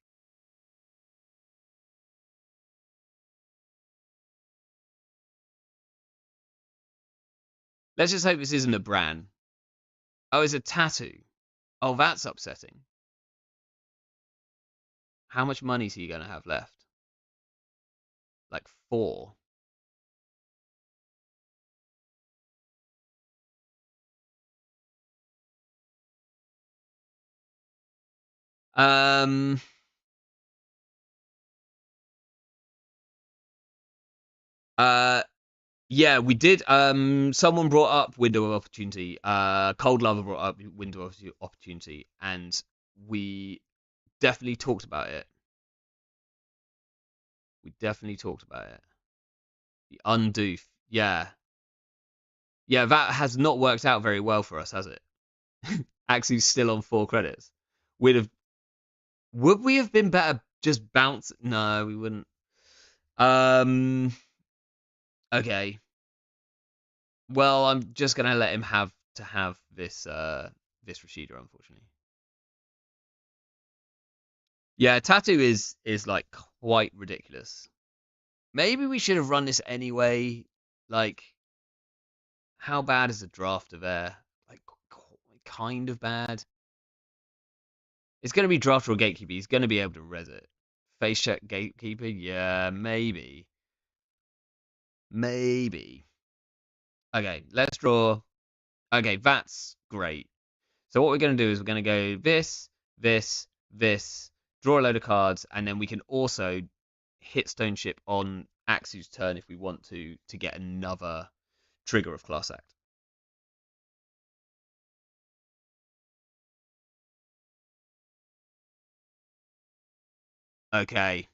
Let's just hope this isn't a Bran. Oh, it's a tattoo. Oh, that's upsetting. How much money is he going to have left? Like 4. Um, yeah, we did. Someone brought up window of opportunity. Cold Lava brought up window of opportunity, and we definitely talked about it. We definitely talked about it. The undo, yeah, yeah, that has not worked out very well for us, has it? Axie's still on 4 credits. Would we have been better just bounce? No, we wouldn't. Okay. Well, I'm just gonna let him have this this Rashida, unfortunately. Yeah, tattoo is like quite ridiculous. Maybe we should have run this anyway. Like, how bad is the draft of air? Like, kind of bad. It's gonna be draft or gatekeeper. He's gonna be able to res it. Face check gatekeeper. Yeah, maybe. Maybe. Okay, let's draw. Okay, that's great. So what we're going to do is we're going to go this, this, draw a load of cards, and then we can also hit Stone Ship on Axu's turn if we want to get another trigger of Class Act. Okay.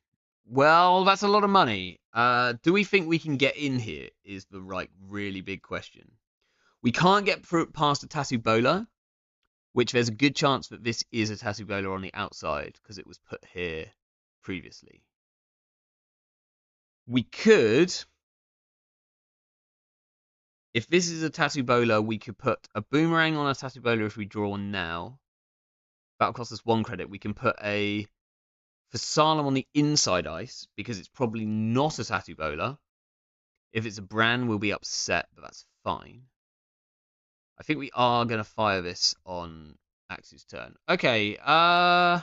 Well, that's a lot of money. Do we think we can get in here is the really big question. We can't get past a Tattoo Bowler, which there's a good chance that this is a Tattoo Bowler on the outside because it was put here previously. We could, if this is a Tattoo Bowler, we could put a Boomerang on a Tattoo Bowler if we draw one now. That'll cost us 1 credit. We can put a For Salem on the inside ice, because it's probably not a Tattoo Bowler. If it's a Bran, we'll be upset, but that's fine. I think we are going to fire this on Axe's turn. Okay, oh,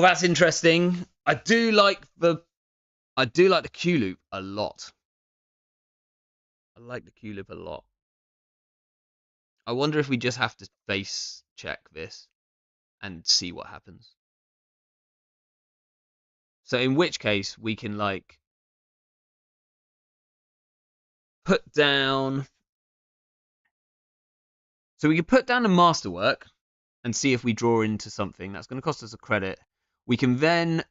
that's interesting. I do like the Q loop a lot. I like the Q loop a lot. I wonder if we just have to face check this and see what happens. So in which case we can like put down. So we can put down the masterwork and see if we draw into something. That's going to cost us a credit. We can then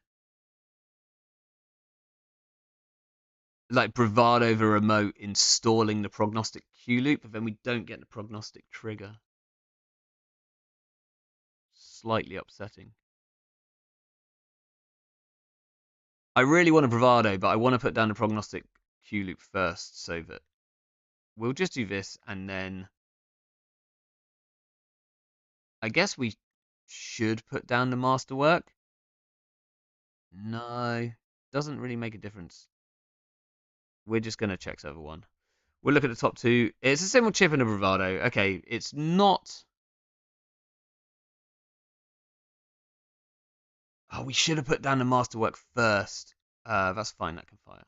like bravado the remote installing the prognostic Q loop, but then we don't get the prognostic trigger. Slightly upsetting. I really want a bravado, but I want to put down the prognostic Q loop first, so that we'll just do this, and then I guess we should put down the masterwork. No, doesn't really make a difference. We're just going to check server 1. We'll look at the top 2. It's a simple chip and a bravado. Okay, it's not. Oh, we should have put down the masterwork first. That's fine, that can fire.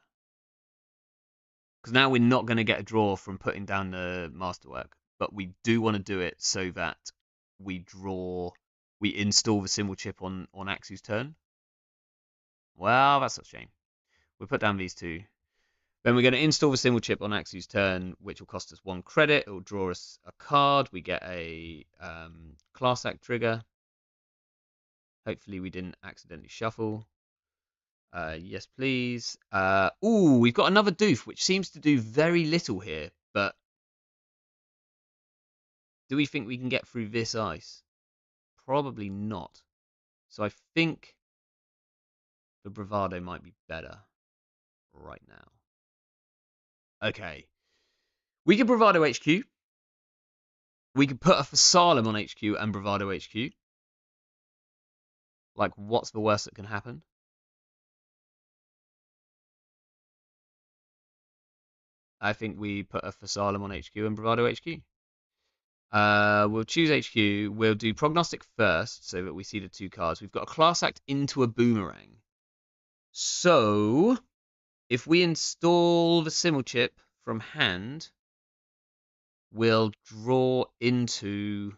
Because now we're not going to get a draw from putting down the masterwork. But we do want to do it so that we install the symbol chip on Axu's turn. Well, that's a shame. We'll put down these 2. Then we're going to install the symbol chip on Axu's turn, which will cost us 1 credit. It will draw us a card. We get a class act trigger. Hopefully we didn't accidentally shuffle. Yes, please. Ooh, we've got another doof, which seems to do very little here. But do we think we can get through this ice? Probably not. So I think the bravado might be better right now. Okay. We could bravado HQ. We could put a Fasalem on HQ and bravado HQ. Like, what's the worst that can happen? I think we put a Fasalem on HQ and bravado HQ. We'll choose HQ. We'll do prognostic first so that we see the 2 cards. We've got a class act into a boomerang. So if we install the symbol chip from hand, we'll draw into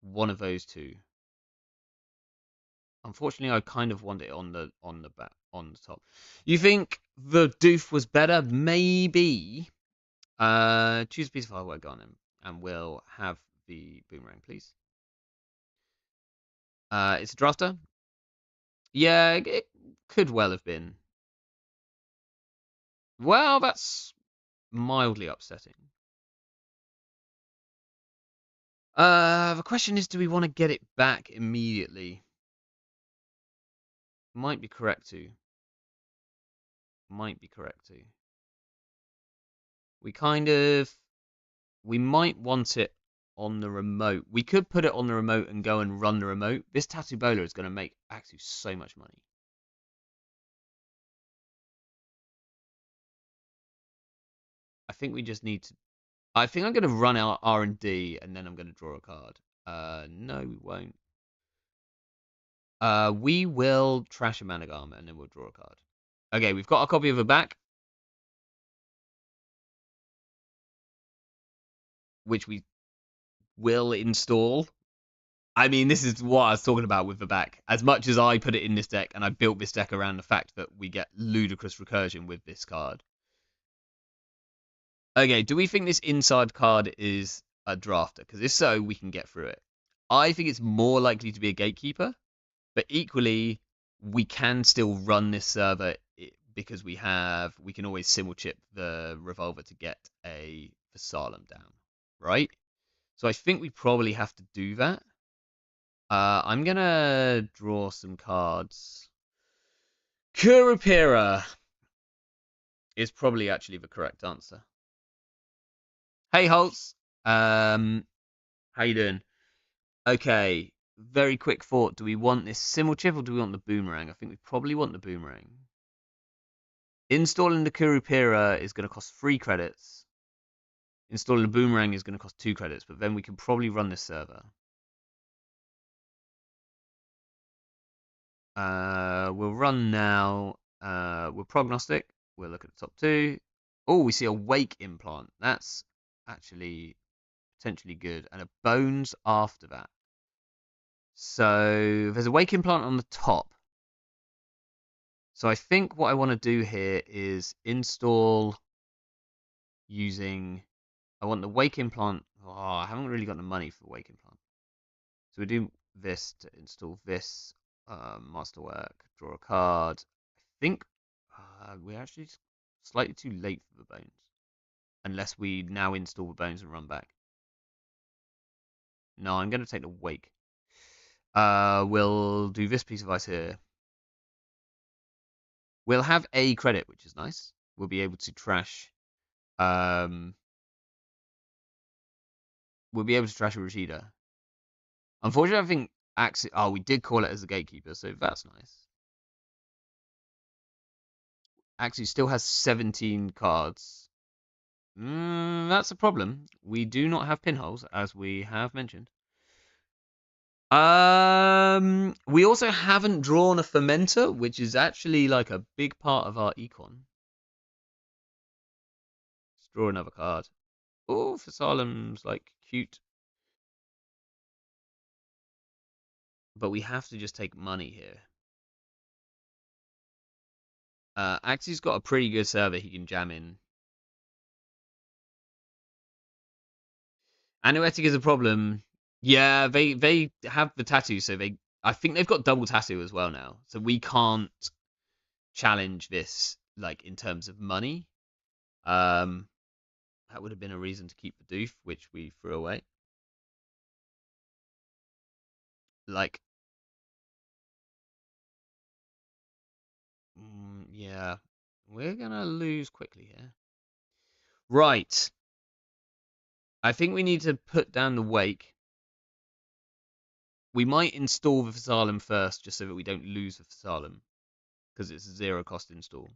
one of those 2. Unfortunately, I kind of want it on the top. You think the doof was better? Maybe. Choose a piece of hardware on him, and we'll have the boomerang, please. It's a drafter. Yeah, it could well have been. Well, that's mildly upsetting. The question is, do we want to get it back immediately? Might be correct to. Might be correct to. We might want it on the remote. We could put it on the remote and go and run the remote. This Tattoo Bowler is going to make Axu so much money. I think we just need to. I think I'm going to run our R&D and then I'm going to draw a card. No, we won't. We will trash a Managama and then we'll draw a card. Okay, we've got a copy of it back, which we will install. I mean, this is what I was talking about with the back. As much as I put it in this deck, and I built this deck around the fact that we get ludicrous recursion with this card. Okay, do we think this inside card is a drafter? Because if so, we can get through it. I think it's more likely to be a gatekeeper, but equally, we can still run this server because we can always symbol chip the revolver to get a Fasalem down, right? So I think we probably have to do that. I'm gonna draw some cards. Kurapira is probably actually the correct answer. Hey Holtz, how you doing? Okay, very quick thought. Do we want this Crimulchip or do we want the boomerang? I think we probably want the boomerang. Installing the Kurupira is going to cost 3 credits. Installing the boomerang is going to cost 2 credits, but then we can probably run this server. We'll run now. We'll prognostic. We'll look at the top 2. Oh, we see a wake implant. That's actually potentially good. And a bones after that. So there's a wake implant on the top. So I think what I want to do here is install using. I want the wake implant. Oh, I haven't really got the money for the wake implant. So we do this to install this masterwork, draw a card. I think we're actually slightly too late for the bones. Unless we now install the bones and run back. No, I'm going to take the wake. We'll do this piece of ice here. We'll have a credit, which is nice. We'll be able to trash. We'll be able to trash a Rashida. Unfortunately, I think Axie. Oh, we did call it as a gatekeeper, so that's nice. Axie still has 17 cards. That's a problem. We do not have pinholes, as we have mentioned. We also haven't drawn a fermenter, which is actually like a big part of our econ. Let's draw another card. Oh, Fasalem's like cute. But we have to just take money here. Axie's got a pretty good server he can jam in. Anoetic is a problem. Yeah, they have the tattoo, so I think they've got double tattoo as well now. So we can't challenge this like in terms of money. That would have been a reason to keep the doof, which we threw away. Like, yeah, we're gonna lose quickly here. Right. I think we need to put down the wake. We might install the Fasalem first, just so that we don't lose the Fasalem, because it's a 0 cost install.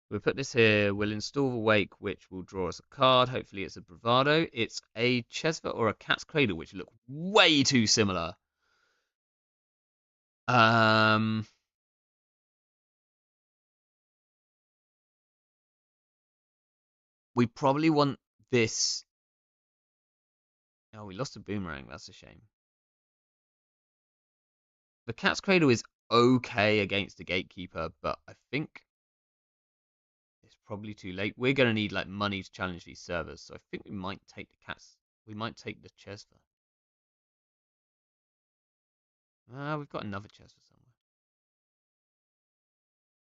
We'll put this here. We'll install the wake, which will draw us a card. Hopefully it's a Bravado. It's a Chesva or a Cat's Cradle, which look way too similar. We probably want this. Oh, we lost a boomerang. That's a shame. The Cat's Cradle is okay against the Gatekeeper, but I think it's probably too late. We're going to need like money to challenge these servers, so I think we might take the Cats. We might take the Chesva. We've got another Chesva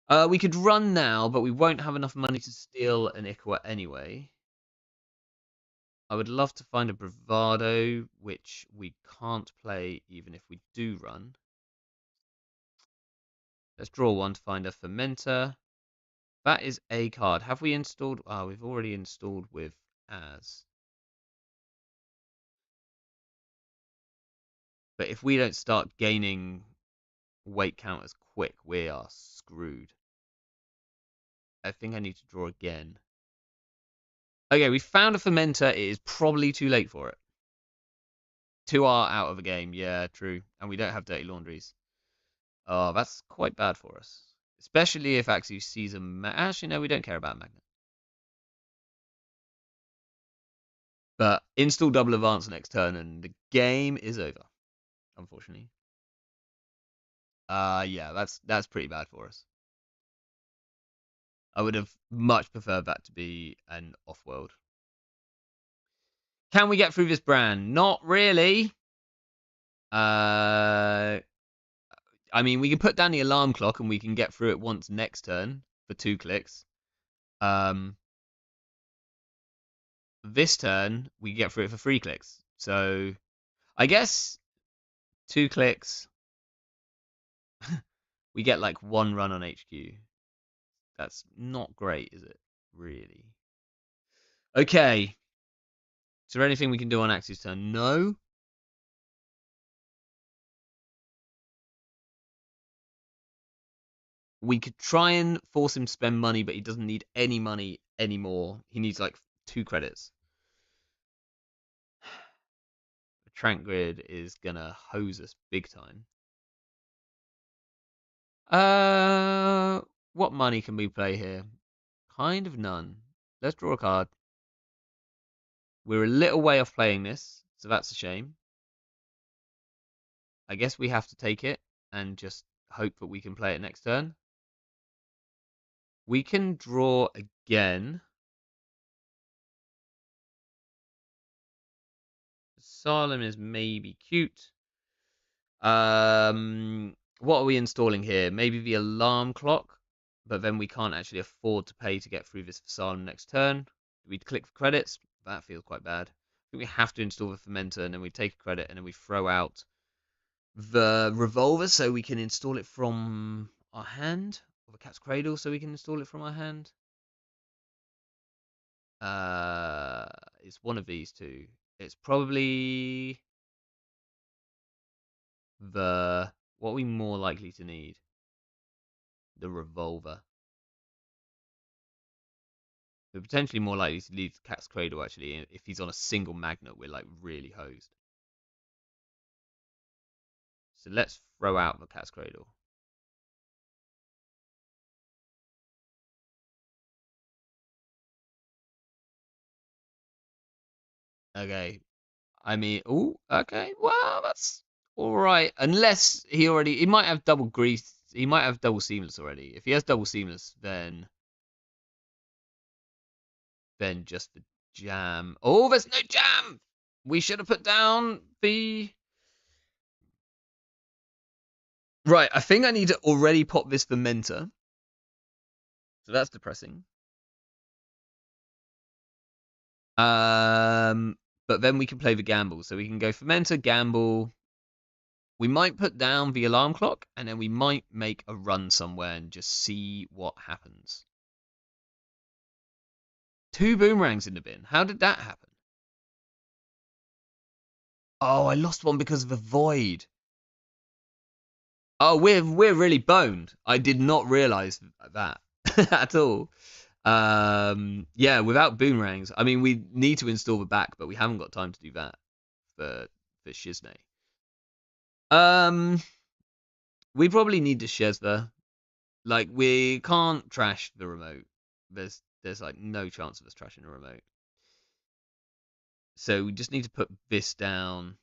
somewhere. We could run now, but we won't have enough money to steal an Ikwa anyway. I would love to find a Bravado, which we can't play even if we do run. Let's draw one to find a Fermenter. That is a card. Have we installed? Oh, we've already installed with as. But if we don't start gaining weight counters quick, we are screwed. I think I need to draw again. Okay, we found a Fermenter. It is probably too late for it. 2 are out of the game. Yeah, true. And we don't have Dirty Laundries. Oh, that's quite bad for us. Especially if actually sees a... Actually, no, we don't care about Magnet. But install double advance next turn and the game is over. Unfortunately. Yeah, that's pretty bad for us. I would have much preferred that to be an off-world. Can we get through this brand? Not really. I mean, we can put down the alarm clock and we can get through it once next turn for 2 clicks. This turn, we get through it for 3 clicks. So, I guess 2 clicks. We get like 1 run on HQ. That's not great, is it? Really? Okay. Is there anything we can do on Axie's turn? No. We could try and force him to spend money, but he doesn't need any money anymore. He needs like 2 credits. Trank Grid is gonna hose us big time. Uh, what money can we play here? Kind of none. Let's draw a card. We're a little way off playing this, so that's a shame. I guess we have to take it and just hope that we can play it next turn. We can draw again. Asylum is maybe cute. What are we installing here? Maybe the alarm clock, but then we can't actually afford to pay to get through this asylum next turn. Do we click for credits? That feels quite bad. I think we have to install the fermenter, and then we take a credit, and then we throw out the revolver so we can install it from our hand, or the cat's cradle so we can install it from our hand. It's one of these two. It's probably the what are we more likely to need? The revolver. We're potentially more likely to leave the cat's cradle actually. If he's on a single magnet, we're like really hosed. So let's throw out the cat's cradle. Okay. I mean, oh, okay. Well, that's all right. Unless he might have double grease. He might have double seamless already. If he has double seamless, then just the jam. Oh, there's no jam. We should have put down the. Right, I think I need to already pop this fermenter. So that's depressing. But then we can play the gamble. So we can go fermenter, gamble. We might put down the alarm clock, and then we might make a run somewhere and just see what happens. 2 boomerangs in the bin. How did that happen? Oh, I lost one because of a void. Oh, we're really boned. I did not realize that at all. Yeah, without boomerangs, I mean, we need to install the back, but we haven't got time to do that for Shiznay. We probably need to Shezza. Like, we can't trash the remote. There's like no chance of us trashing the remote. So we just need to put this down.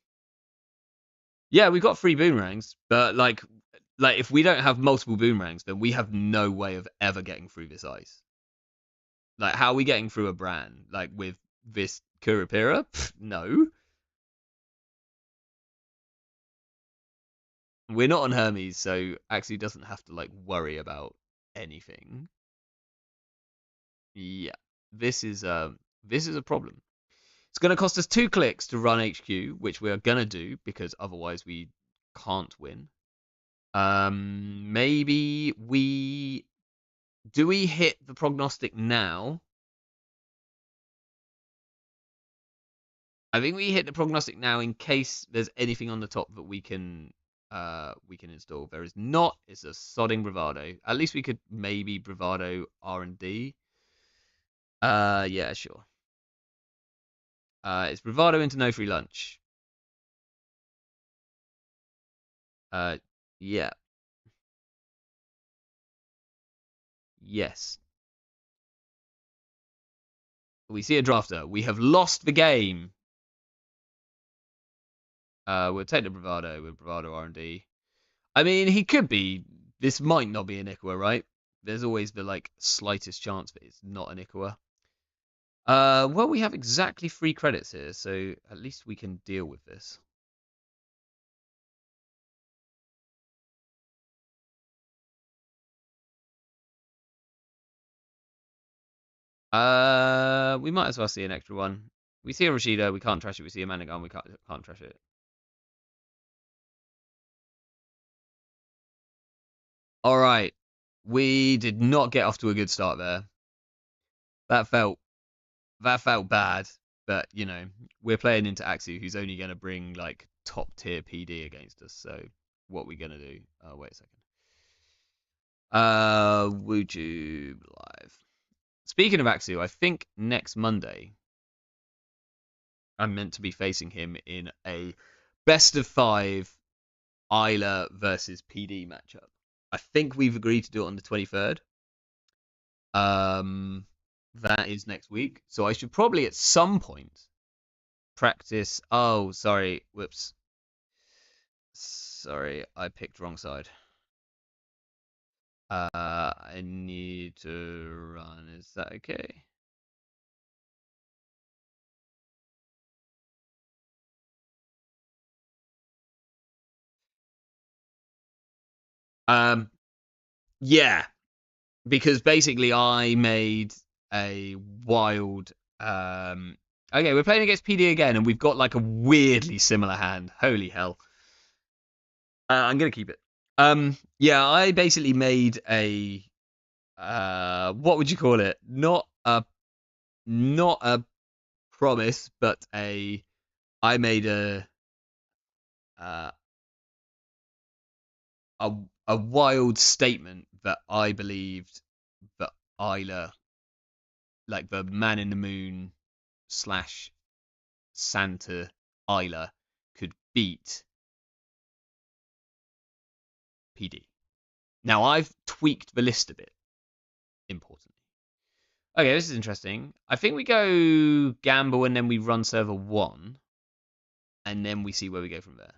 Yeah, we've got 3 boomerangs, but like if we don't have multiple boomerangs, then we have no way of ever getting through this ice. Like, how are we getting through a brand? Like, with this Kurapira? No. We're not on Hermes, so actually doesn't have to, like, worry about anything. Yeah. This is a problem. It's going to cost us 2 clicks to run HQ, which we are going to do, because otherwise we can't win. Maybe we... Do we hit the prognostic now? I think we hit the prognostic now in case there's anything on the top that we can install. There is not. It's a sodding bravado. At least we could maybe bravado R&D. Yeah, sure. It's bravado into no free lunch. Yeah. Yes. We see a drafter. We have lost the game. We'll take the bravado with bravado R&D. I mean, he could be. This might not be an Iqua, right? There's always the like slightest chance that it's not an Iqua. Well, we have exactly 3 credits here, so at least we can deal with this. We might as well see an extra one. We see a Rashida, we can't trash it. We see a Managan, we can't trash it. All right, we did not get off to a good start there. That felt bad, but you know we're playing into Axu, who's only going to bring like top tier PD against us. So what are we gonna do? Oh, wait a second. WooTube Live. Speaking of Axu, I think next Monday I'm meant to be facing him in a best of five Isla versus PD matchup. I think we've agreed to do it on the 23rd. Um, that is next week. So I should probably at some point practice. Oh, sorry. Whoops. Sorry, I picked wrong side. I need to run. Is that okay? Um, yeah, because basically I made a wild. Okay, we're playing against PD again, and we've got like a weirdly similar hand. Holy hell! I'm gonna keep it. Yeah, I basically made a. What would you call it? Not a promise, but a. I made uh, a a wild statement that I believed that Isla, like the Man in the Moon slash Santa Isla, could beat PD. Now I've tweaked the list a bit, importantly. Okay, this is interesting. I think we go gamble and then we run server one, and then we see where we go from there.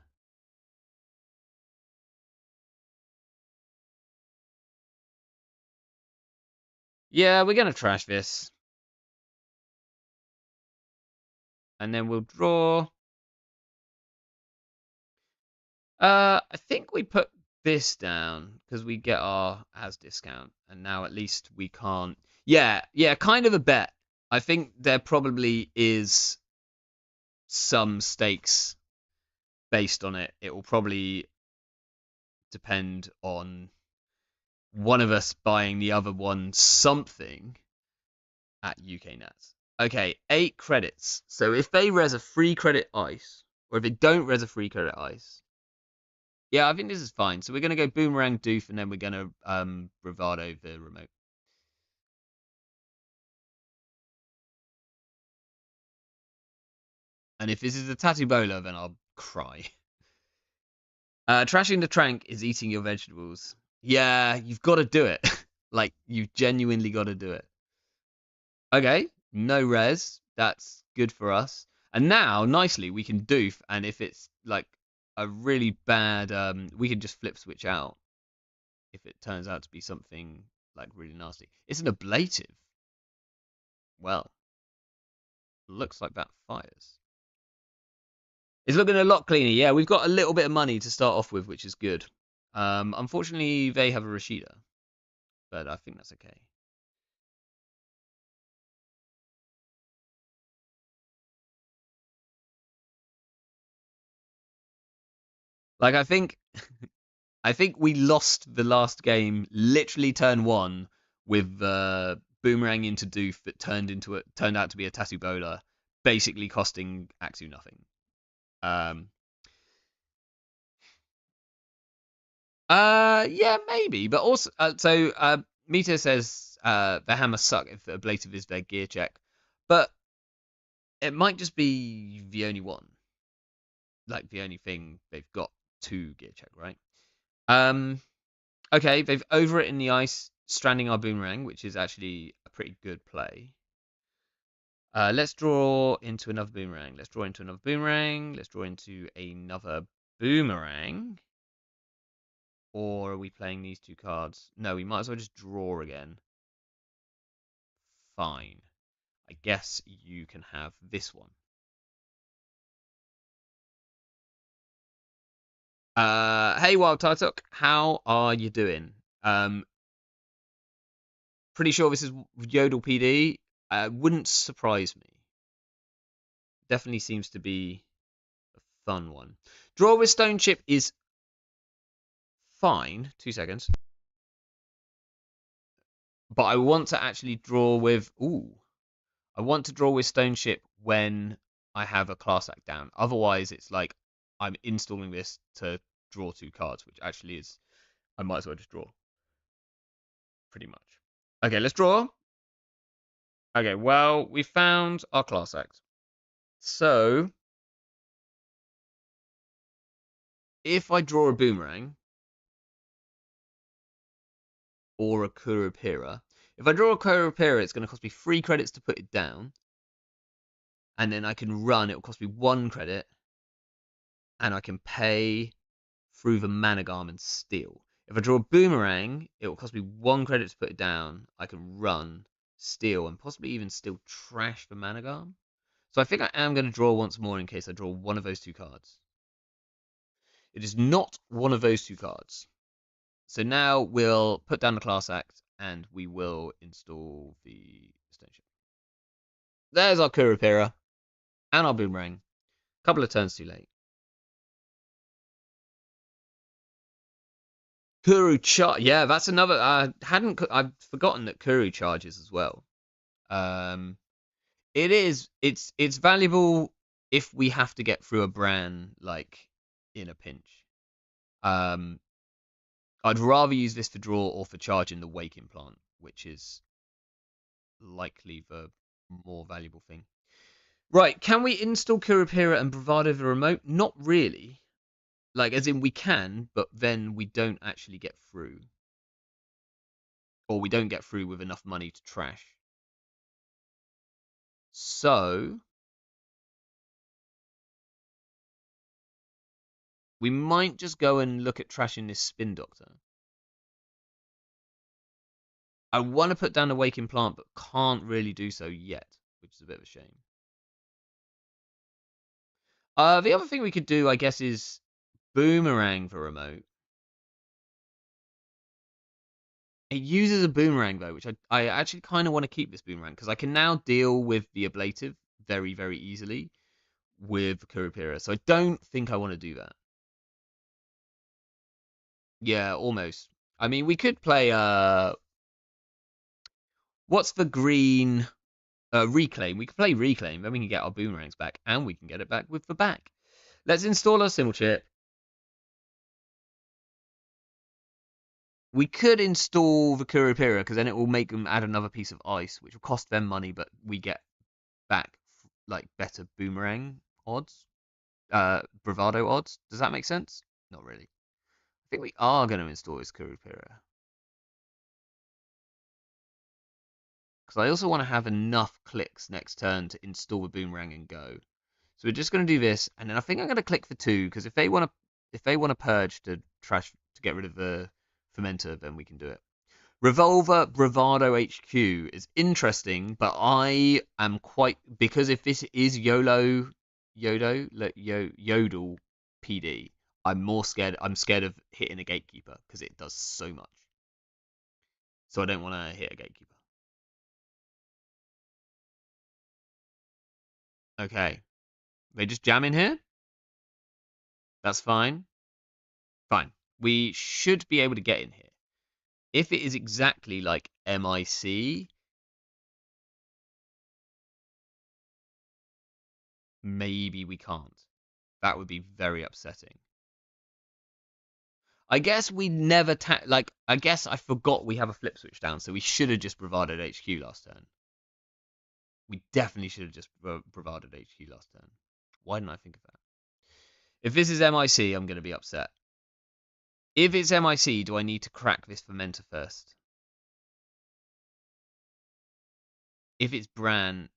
Yeah, we're gonna trash this, and then we'll draw. I think we put this down because we get our as discount, and now at least we can't. Yeah, kind of a bet. I think there probably is some stakes based on it. It will probably depend on one of us buying the other one something at UK Nat. Okay, 8 credits. So if they res a free credit ice, or if they don't res a free credit ice, yeah, I think this is fine. So we're gonna go boomerang doof, and then we're gonna bravado the remote. And if this is a tattoo bowler, then I'll cry. Trashing the trank is eating your vegetables. Yeah, you've got to do it. Like you've genuinely got to do it. Okay, no res. That's good for us. And now, nicely, we can doof, and if it's like a really bad, we can just flip switch out if it turns out to be something like really nasty. It's an ablative. Well, looks like that fires. It's looking a lot cleaner. Yeah, we've got a little bit of money to start off with, which is good. Unfortunately, they have a Rashida, but I think that's okay. Like I think we lost the last game literally turn one with boomerang into doof that turned out to be a tattoo bowler, basically costing Axu nothing. Um, yeah, maybe, but also Mita says the hammer suck if the ablative is their gear check, but it might just be the only one, like the only thing they've got to gear check, right? Um, okay, they've over it in the ice, stranding our boomerang, which is actually a pretty good play. Let's draw into another boomerang. Let's draw into another boomerang. Let's draw into another boomerang. Or are we playing these two cards? No, we might as well just draw again. Fine. I guess you can have this one. Hey Wild Tartuk, how are you doing? Pretty sure this is Yodel PD. Wouldn't surprise me. Definitely seems to be a fun one. Draw with Stone Chip is fine. 2 seconds. But I want to actually draw with. Ooh. I want to draw with Stone Chip when I have a class act down. Otherwise, it's like I'm installing this to draw 2 cards, which actually is. I might as well just draw. pretty much. Okay, let's draw. Okay, well, we found our class act. So, if I draw a boomerang or a Kurapira, if I draw a Kurapira, it's going to cost me 3 credits to put it down. And then I can run, it will cost me 1 credit. And I can pay through the Managarm and steal. If I draw a boomerang, it will cost me 1 credit to put it down. I can run, steal, and possibly even still trash the Managarm. So I think I am going to draw once more in case I draw one of those 2 cards. It is not one of those 2 cards. So now we'll put down the class act and we will install the extension. There's our Kurapira and our boomerang. Couple of turns too late. Kuru charge. Yeah, that's another. I've forgotten that Kuru charges as well. Um, it is. It's valuable if we have to get through a Bran like in a pinch. Um, I'd rather use this for draw or for charging the Wake Implant, which is likely the more valuable thing. Right, can we install Kurapira and Bravado the remote? Not really. Like, as in we can, but then we don't actually get through. Or we don't get through with enough money to trash. So, we might just go and look at trashing this Spin Doctor. I want to put down a Waking Plant, but can't really do so yet, which is a bit of a shame. The other thing we could do, I guess, is Boomerang for remote. It uses a boomerang though, which I actually kind of want to keep this boomerang because I can now deal with the ablative very, very easily with Kurapira. So I don't think I want to do that. Yeah, almost. I mean, we could play what's the green Reclaim? We could play Reclaim, then we can get our boomerangs back, and we can get it back with the back. Let's install our Crimulchip. We could install the Kurapira because then it will make them add another piece of ice, which will cost them money, but we get back like better boomerang odds, bravado odds. Does that make sense? Not really. I think we are going to install this Kurapira because I also want to have enough clicks next turn to install the boomerang and go. So we're just going to do this, and then I think I'm going to click for 2 because if they want to purge to trash to get rid of the fermenter, then we can do it. Revolver Bravado HQ is interesting, but I am quite because if this is Yodel PD, I'm more scared. I'm scared of hitting a gatekeeper because it does so much. So I don't want to hit a gatekeeper. Okay, they just jam in here. That's fine. Fine. We should be able to get in here. If it is exactly like MIC, maybe we can't. That would be very upsetting. I guess we never I guess I forgot we have a flip switch down, so we should have just bravadoed HQ last turn. We definitely should have just bravadoed HQ last turn. Why didn't I think of that? If this is MIC, I'm going to be upset. If it's MIC, do I need to crack this fermenter first? If it's Bran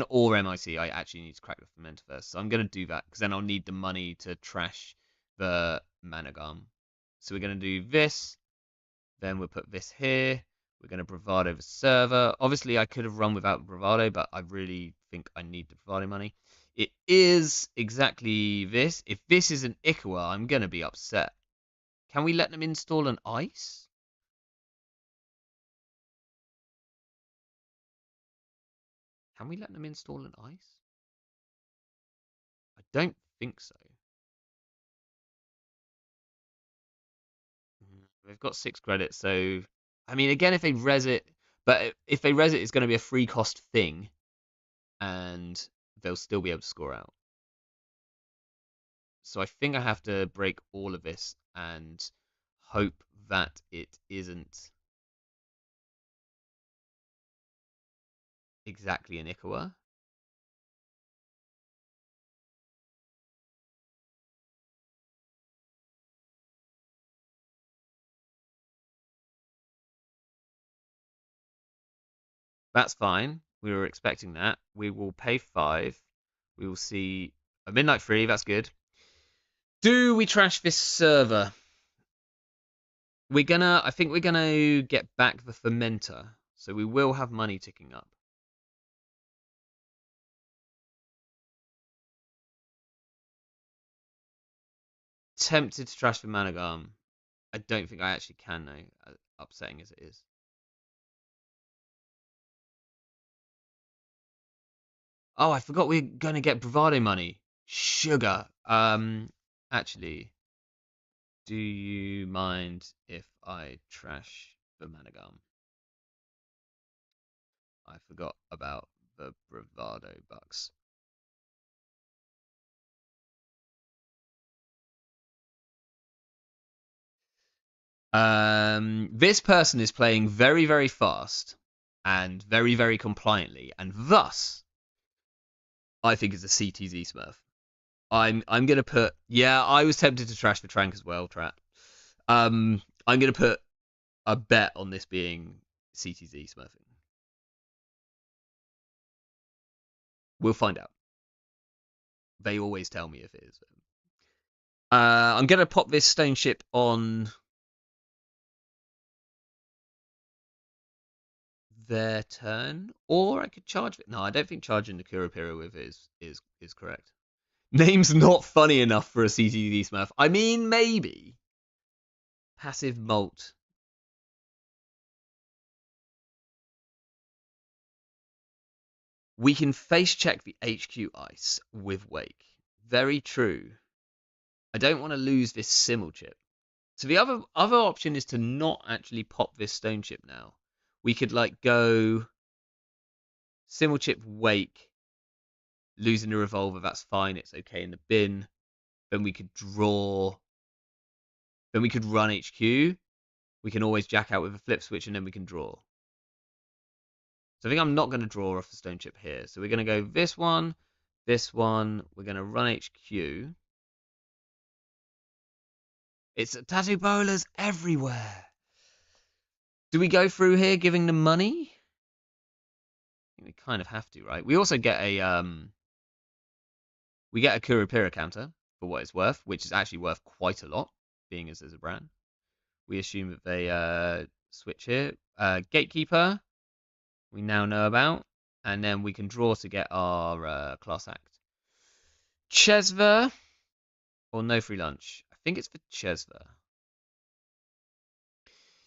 or MIC, I actually need to crack the fermenter first. So I'm going to do that because then I'll need the money to trash the Managarm. So we're going to do this. Then we'll put this here. We're going to bravado the server. Obviously, I could have run without bravado, but I really think I need the bravado money. It is exactly this. If this is an Ikawa, I'm going to be upset. Can we let them install an ice? Can we let them install an ice? I don't think so. They've got 6 credits, so I mean, again, if they res it, but if they res it, it's going to be a free cost thing, and they'll still be able to score out. So I think I have to break all of this and hope that it isn't exactly an Ikawa. That's fine. We were expecting that. We will pay 5. We will see a midnight free. That's good. Do we trash this server? I think we're gonna get back the fermenter, so we will have money ticking up. Tempted to trash the Managam. I don't think I actually can though, upsetting as it is. Oh, I forgot we're gonna get bravado money. Sugar. Actually, do you mind if I trash the Managam? I forgot about the bravado bucks. This person is playing very, very fast and very, very compliantly, and thus I think it's a CTZ Smurf. I'm gonna put yeah. I was tempted to trash the Trank as well, Trat. I'm gonna put a bet on this being CTZ Smurfing. We'll find out. They always tell me if it is. I'm gonna pop this stone ship on their turn, or I could charge it. No, I don't think charging the Kurapira with it is correct. Name's not funny enough for a CTD Smurf. I mean, maybe. Passive Molt. We can face check the HQ ice with Wake. Very true. I don't want to lose this Crimulchip. So the other option is to not actually pop this stone chip now. We could like go Crimulchip Wake, losing the revolver, that's fine, it's okay in the bin. Then we could draw. Then we could run HQ. We can always jack out with a flip switch and then we can draw. So I think I'm not going to draw off the stone chip here. So we're going to go this one, this one. We're going to run HQ. It's tattoo bowlers everywhere. Do we go through here giving them money? I think we kind of have to, right? We also get a Kurapira counter for what it's worth, which is actually worth quite a lot, being as there's a brand. We assume that they switch here. Gatekeeper, we now know about, and then we can draw to get our class act. Chesver or no free lunch? I think it's for Chesver.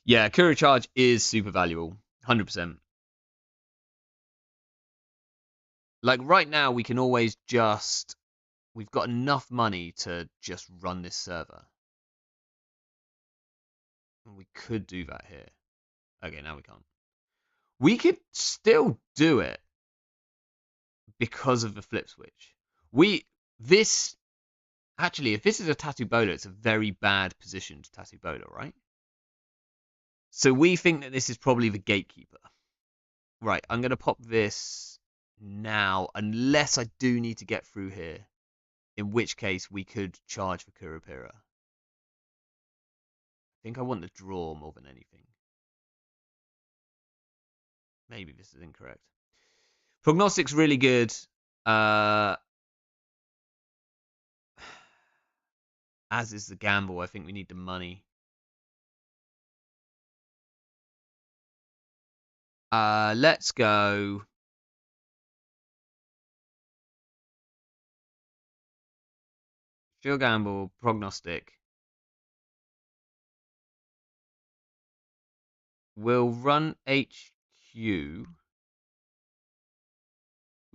Yeah, Courier Charge is super valuable. 100%. Like right now, we can always just... We've got enough money to just run this server. We could do that here. Okay, now we can't. We could still do it because of the flip switch. Actually, if this is a tattoo bowler, it's a very bad position to tattoo bowler, right? So we think that this is probably the gatekeeper. Right, I'm going to pop this now, unless I do need to get through here, in which case we could charge for Kurapira. I think I want the draw more than anything. Maybe this is incorrect. Prognostic's really good. As is the gamble. I think we need the money. Let's go. Sheer gamble, prognostic. We'll run HQ. We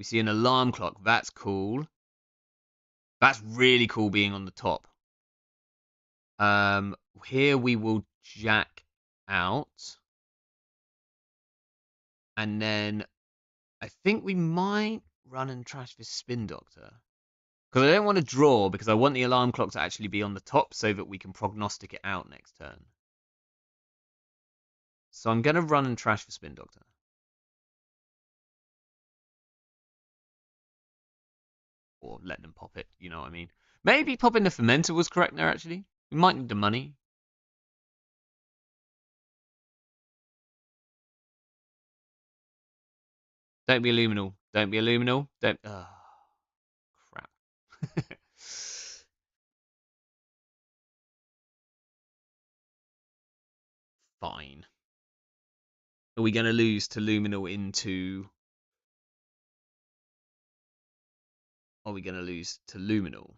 see an alarm clock. That's cool. That's really cool being on the top. Here we will jack out. And then I think we might run and trash this spin doctor. Because I don't want to draw, because I want the alarm clock to actually be on the top so that we can prognostic it out next turn. So I'm going to run and trash the spin doctor. before letting them pop it. You know what I mean? Maybe popping the fermenter was correct there. Actually, we might need the money. Don't be a luminal. Don't be a luminal. Don't. Oh, crap. Fine. Are we going to lose to luminal into? Are we going to lose to luminal?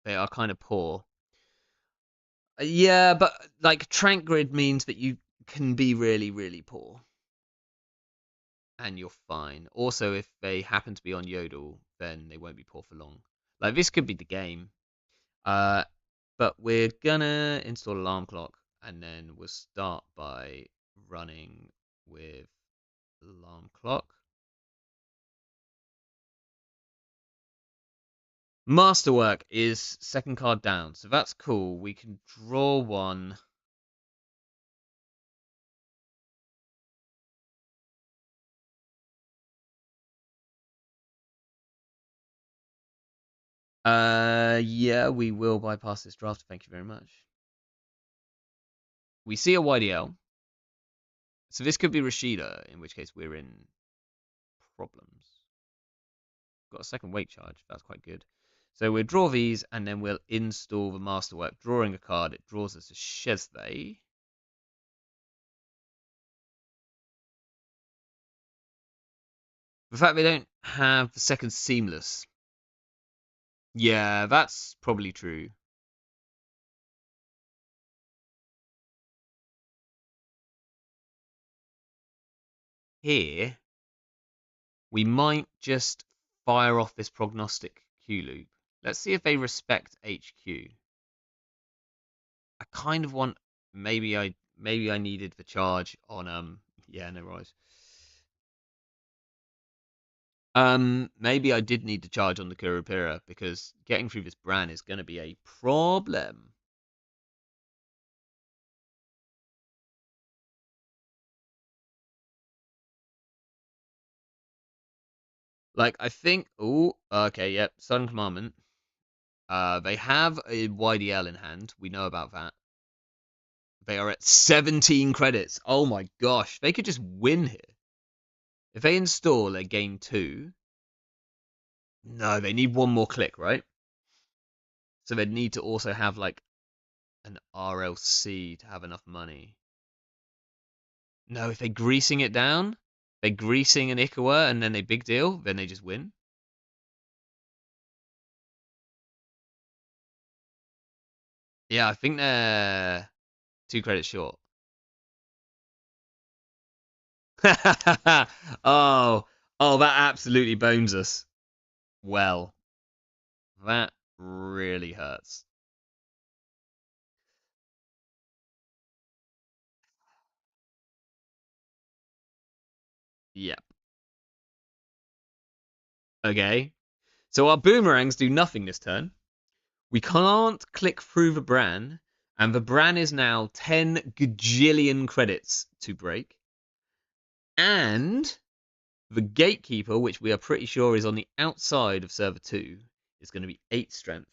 They are kind of poor. Yeah, but like Trank Grid means that you can be really, really poor. And you're fine. Also, if they happen to be on Yodel, then they won't be poor for long. Like this could be the game. Uh, but we're gonna install alarm clock, and then we'll start by running with alarm clock. Masterwork is second card down, so that's cool. We can draw one. Yeah, we will bypass this draft. Thank you very much. We see a YDL. So this could be Rashida, in which case we're in problems. Got a second wake charge. That's quite good. So we'll draw these, and then we'll install the Masterwork. Drawing a card, it draws us a Shezday. The fact they don't have the second Seamless. Yeah, that's probably true. Here, we might just fire off this prognostic Q loop. Let's see if they respect HQ. I kind of want maybe I needed the charge on yeah, no rise. Maybe I did need to charge on the Kurapira because getting through this Bran is going to be a problem. Like, I think. Oh, okay, yep. Sudden Commandment. They have a YDL in hand. We know about that. They are at 17 credits. Oh my gosh, they could just win here. If they install, they gain 2. No, they need one more click, right? So they'd need to also have like an RLC to have enough money. No, if they're greasing it down, they're greasing an Ikawa and then they big deal, then they just win. Yeah, I think they're 2 credits short. Oh, that absolutely bones us. Well, that really hurts. Yep. Okay. So our boomerangs do nothing this turn. We can't click through the Bran, and the Bran is now 10 gajillion credits to break. And the Gatekeeper, which we are pretty sure is on the outside of server 2, is going to be 8 strength.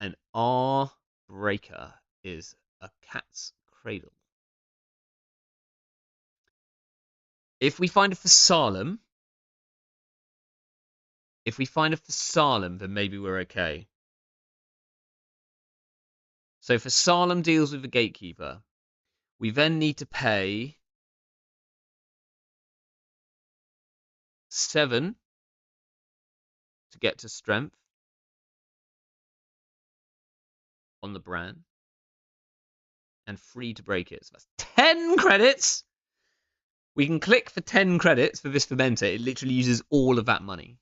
And our breaker is a Cat's Cradle. If we find a Thessalem, then maybe we're okay. So Thessalem deals with the Gatekeeper. We then need to pay 7 to get to strength on the Bran, and 3 to break it. So that's 10 credits. We can click for 10 credits for this fermenter. It literally uses all of that money.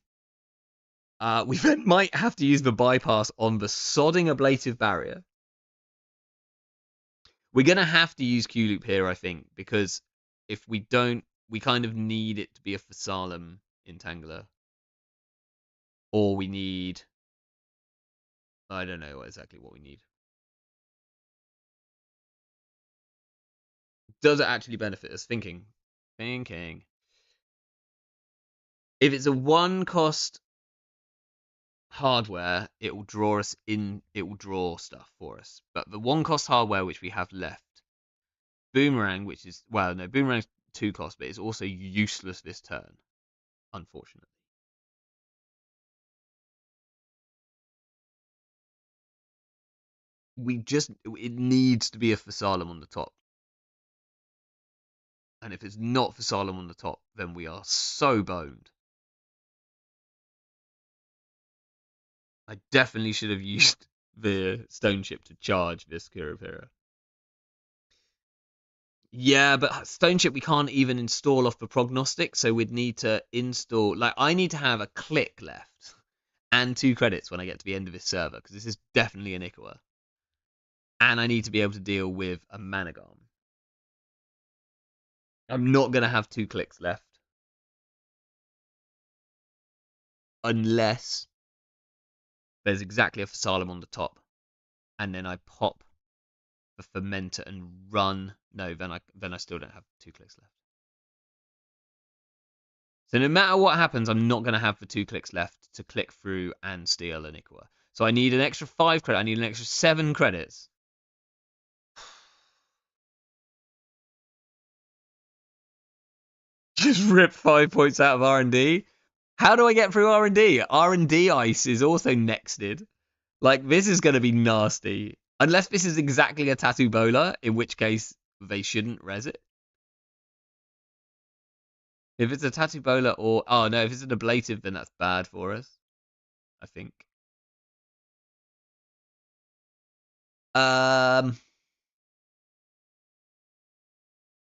We then might have to use the bypass on the sodding ablative barrier. We're going to have to use Q-loop here, I think, because if we don't, we kind of need it to be a Thessalem entangler. Or we need... I don't know exactly what we need. Does it actually benefit us? Thinking. If it's a one cost hardware, it will draw us in. It will draw stuff for us. But the one cost hardware which we have left, Boomerang, which is no, Boomerang's two cost, but it's also useless this turn, unfortunately. It needs to be a Fasalem on the top. And if it's not Fasalem on the top, then we are so boned. I definitely should have used the Stone Chip to charge this Kurapira. Yeah, but Stone Chip we can't even install off the prognostic, so we'd need to install. Like, I need to have a click left and 2 credits when I get to the end of this server, because this is definitely an Icawa. And I need to be able to deal with a Managarm. I'm not going to have 2 clicks left. Unless there's exactly a Fasalem on the top. And then I pop the Fermenter and run. No, then I still don't have 2 clicks left. So no matter what happens, I'm not going to have the 2 clicks left to click through and steal an Icawa. So I need an extra 5 credits. I need an extra 7 credits. Just rip 5 points out of R&D. How do I get through R&D? R&D ice is also nexted. Like, this is going to be nasty. Unless this is exactly a Tattoo Bowler, in which case they shouldn't res it. If it's a Tattoo Bowler or... Oh, no, if it's an Ablative, then that's bad for us. I think.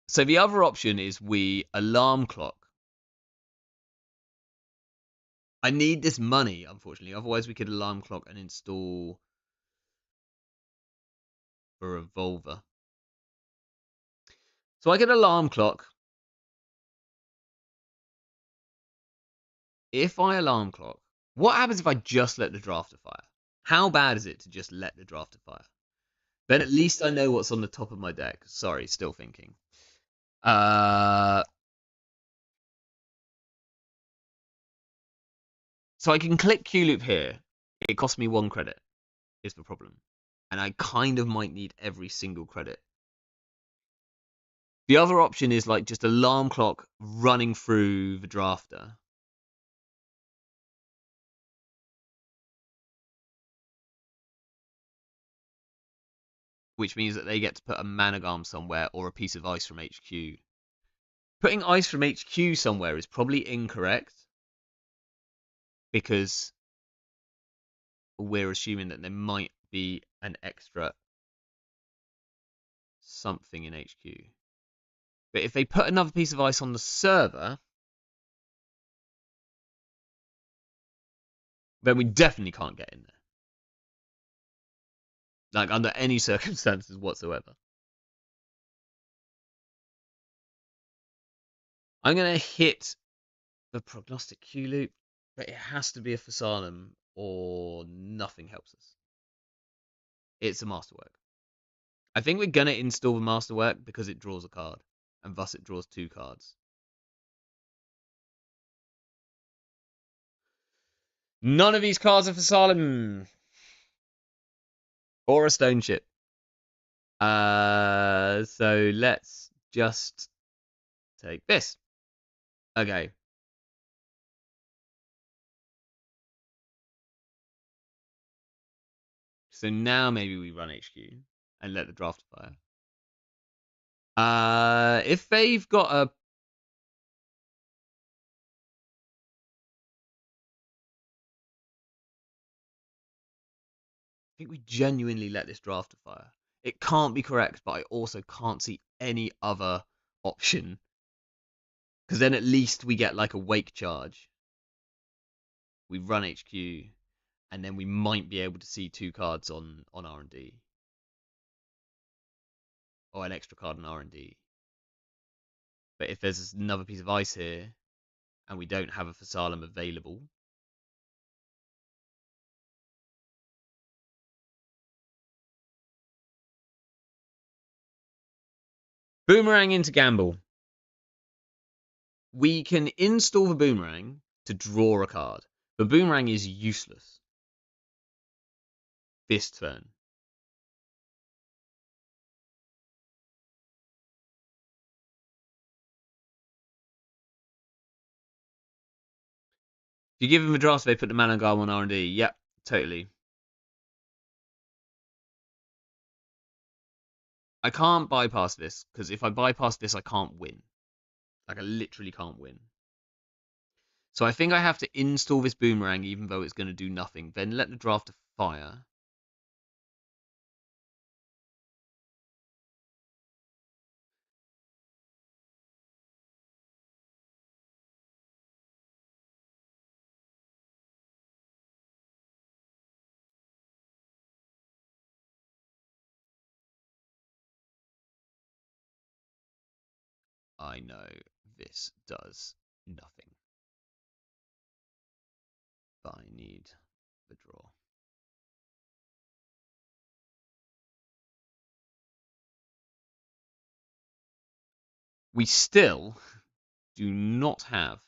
So the other option is we alarm clock. I need this money, unfortunately. Otherwise, we could alarm clock and install a revolver. So I get alarm clock. If I alarm clock, what happens if I just let the drafter fire? How bad is it to just let the drafter fire? Then at least I know what's on the top of my deck. Sorry, still thinking. So I can click Q loop here. It costs me 1 credit, is the problem. And I kind of might need every single credit. The other option is like just alarm clock running through the drafter. Which means that they get to put a Managarm somewhere or a piece of ice from HQ. Putting ice from HQ somewhere is probably incorrect. Because we're assuming that there might be an extra something in HQ. But if they put another piece of ice on the server, then we definitely can't get in there. Like, under any circumstances whatsoever. I'm going to hit the prognostic Q loop, but it has to be a Fasalem or nothing helps us. It's a Masterwork. I think we're going to install the Masterwork because it draws a card, and thus it draws 2 cards. None of these cards are Fasalem. Or a Stone Chip. So let's just take this. Okay. So now maybe we run HQ and let the draft fire. If they've got a... I think we genuinely let this draft fire. It can't be correct, but I also can't see any other option. Because then at least we get like a wake charge. We run HQ, and then we might be able to see 2 cards on R&D. Or an extra card on R&D. But if there's another piece of ice here, and we don't have a Fasalem available... Boomerang into gamble. We can install the boomerang to draw a card. The boomerang is useless this turn. If you give him a draft, they put the mana guard on R&D. Yep, totally. I can't bypass this, because if I bypass this, I can't win. Like, I literally can't win. So I think I have to install this boomerang, even though it's going to do nothing. Then let the draft fire. I know this does nothing. But I need the draw. We still do not have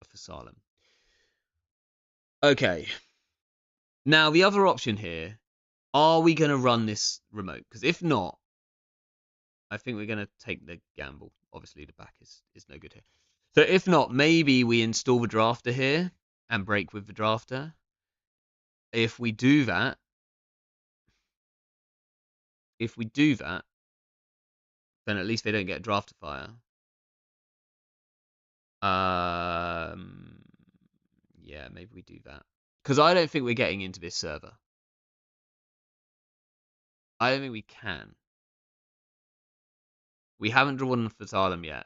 a Fasalem. Okay. Now, the other option here, are we going to run this remote? Because if not, I think we're going to take the gamble. Obviously, the back is no good here. So if not, maybe we install the drafter here and break with the drafter. If we do that, then at least they don't get drafter fire. Yeah, maybe we do that. Because I don't think we're getting into this server. I don't think we can. We haven't drawn for Salem yet.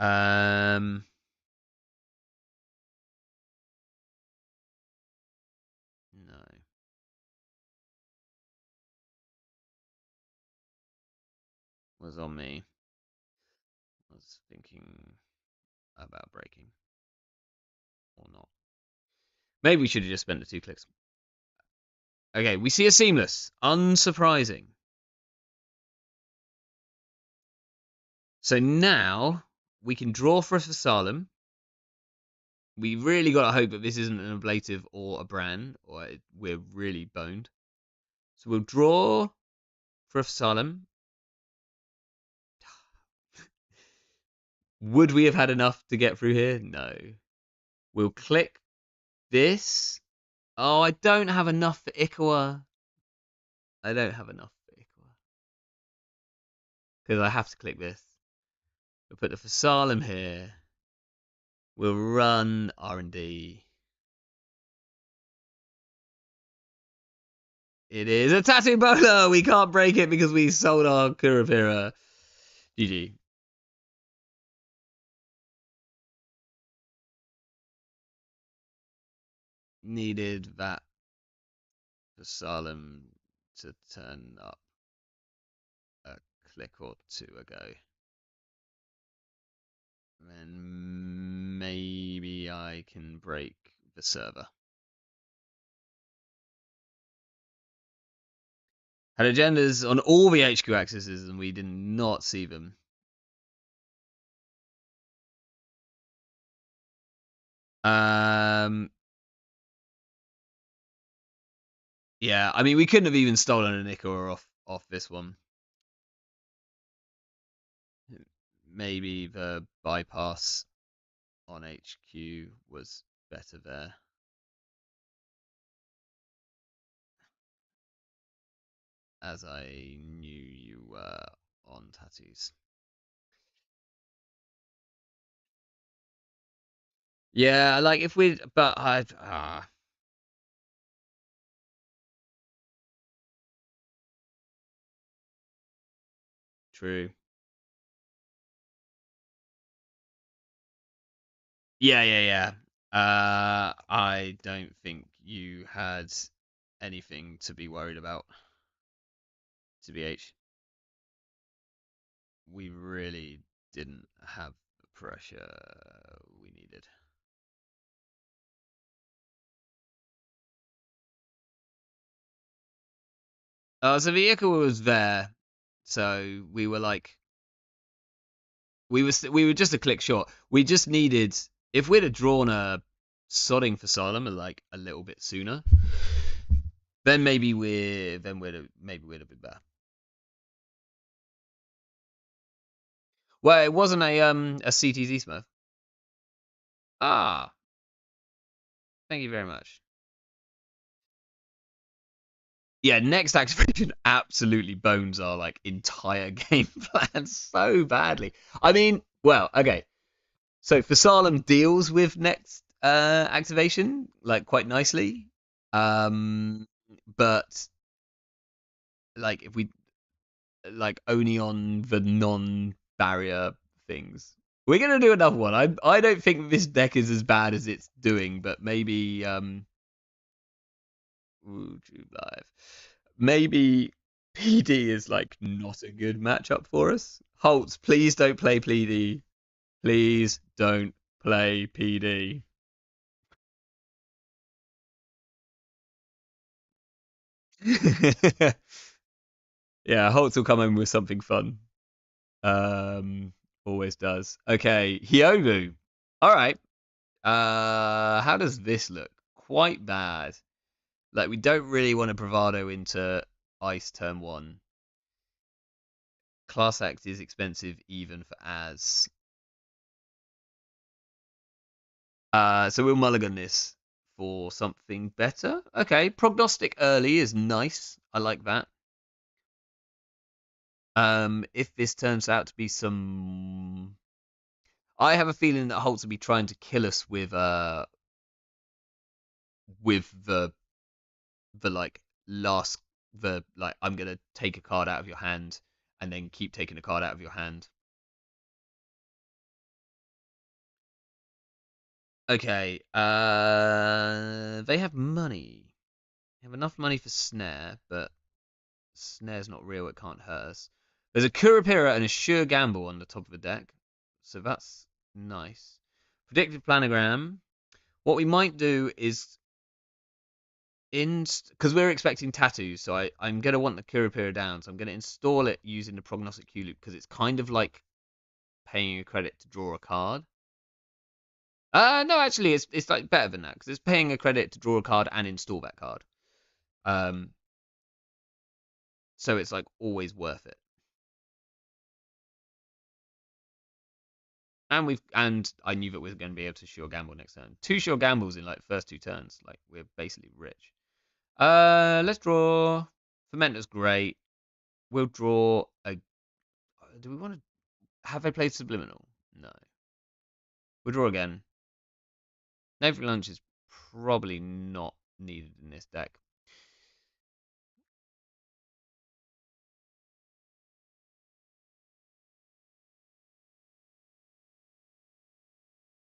No. Was on me. I was thinking about breaking. Or not. Maybe we should have just spent the 2 clicks. Okay, we see a seamless. Unsurprising. So now we can draw for us for Salem. We really got to hope that this isn't an ablative or a brand, or we're really boned. So we'll draw for Salem. Would we have had enough to get through here? No. We'll click this. Oh, I don't have enough for Ikawa. I don't have enough for Ikawa. Because I have to click this. We'll put the Fasalem here. We'll run R&D. It is a tattoo bowler. We can't break it because we sold our Kurapira. GG. Needed that Fasalem to turn up a click or two ago. Then maybe I can break the server. Had agendas on all the HQ accesses and we did not see them. Yeah, I mean we couldn't have even stolen a Ikawa off this one. Maybe the bypass on HQ was better there. As I knew you were on tattoos. Yeah, like if we, but true. Yeah. I don't think you had anything to be worried about, to BH. We really didn't have the pressure we needed. So the vehicle was there, so we were like, we were just a click short. We just needed, if we'd have drawn a sodding for Salem like a little bit sooner, then maybe we'd have been better. Well, it wasn't a CTZ Smurf. Ah, thank you very much. Yeah, next activation absolutely bones our like entire game plan so badly. I mean, well, okay. So for Salem deals with next activation like quite nicely. Um but like if we like only on the non-barrier things. We're gonna do another one. I don't think this deck is as bad as it's doing, but maybe YouTube Live. Maybe PD is like not a good matchup for us. Holtz, please don't play PD. Please don't play PD. Yeah, Holtz will come in with something fun. Um, always does. Okay, Hyobu. All right. How does this look? Quite bad. Like we don't really want a bravado into ice turn one. Class Act is expensive even for as. So we'll mulligan this for something better. Okay, prognostic early is nice. I like that. If this turns out to be some, I have a feeling that Holtz will be trying to kill us with the like last the like I'm gonna take a card out of your hand and then keep taking a card out of your hand. Okay, they have money. They have enough money for snare, but snare's not real. It can't hurt us. There's a Kurapira and a Sure Gamble on the top of the deck, so that's nice. Predictive planogram. What we might do is because we're expecting tattoos, so I'm gonna want the Kurapira down, so I'm gonna install it using the prognostic Q loop because it's kind of like paying a credit to draw a card. No, actually, it's like better than that because it's paying a credit to draw a card and install that card. Um, so it's like always worth it. And I knew that we were going to be able to sure gamble next turn. Two sure gambles in like the first two turns. Like we're basically rich. Let's draw. Fermentor's great. We'll draw a. Do we want to have they played Subliminal? No. We'll draw again. Naval Lunch is probably not needed in this deck.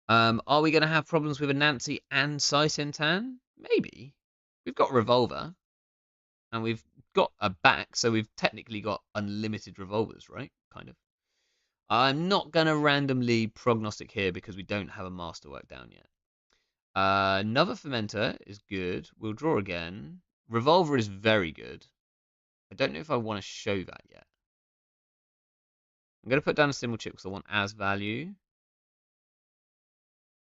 Are we going to have problems with a Nancy and Saisentan? Maybe. We've got Revolver, and we've got a back, so we've technically got unlimited revolvers, right? Kind of. I'm not going to randomly prognostic here because we don't have a masterwork down yet. Another Fermenter is good. We'll draw again. Revolver is very good. I don't know if I want to show that yet. I'm going to put down a Crimulchip because I want as value.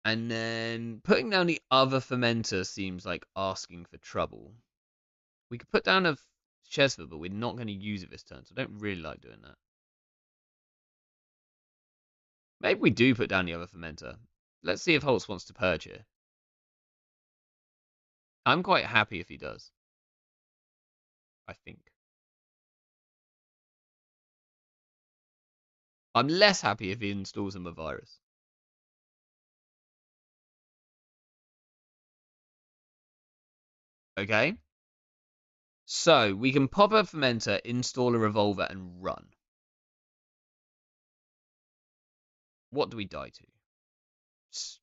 And then putting down the other fermenter seems like asking for trouble. We could put down a Chesva, but we're not going to use it this turn, so I don't really like doing that. Maybe we do put down the other fermenter. Let's see if Holtz wants to purge here. I'm quite happy if he does. I think. I'm less happy if he installs him a virus. Okay? So, we can pop a fermenter, install a revolver, and run. What do we die to?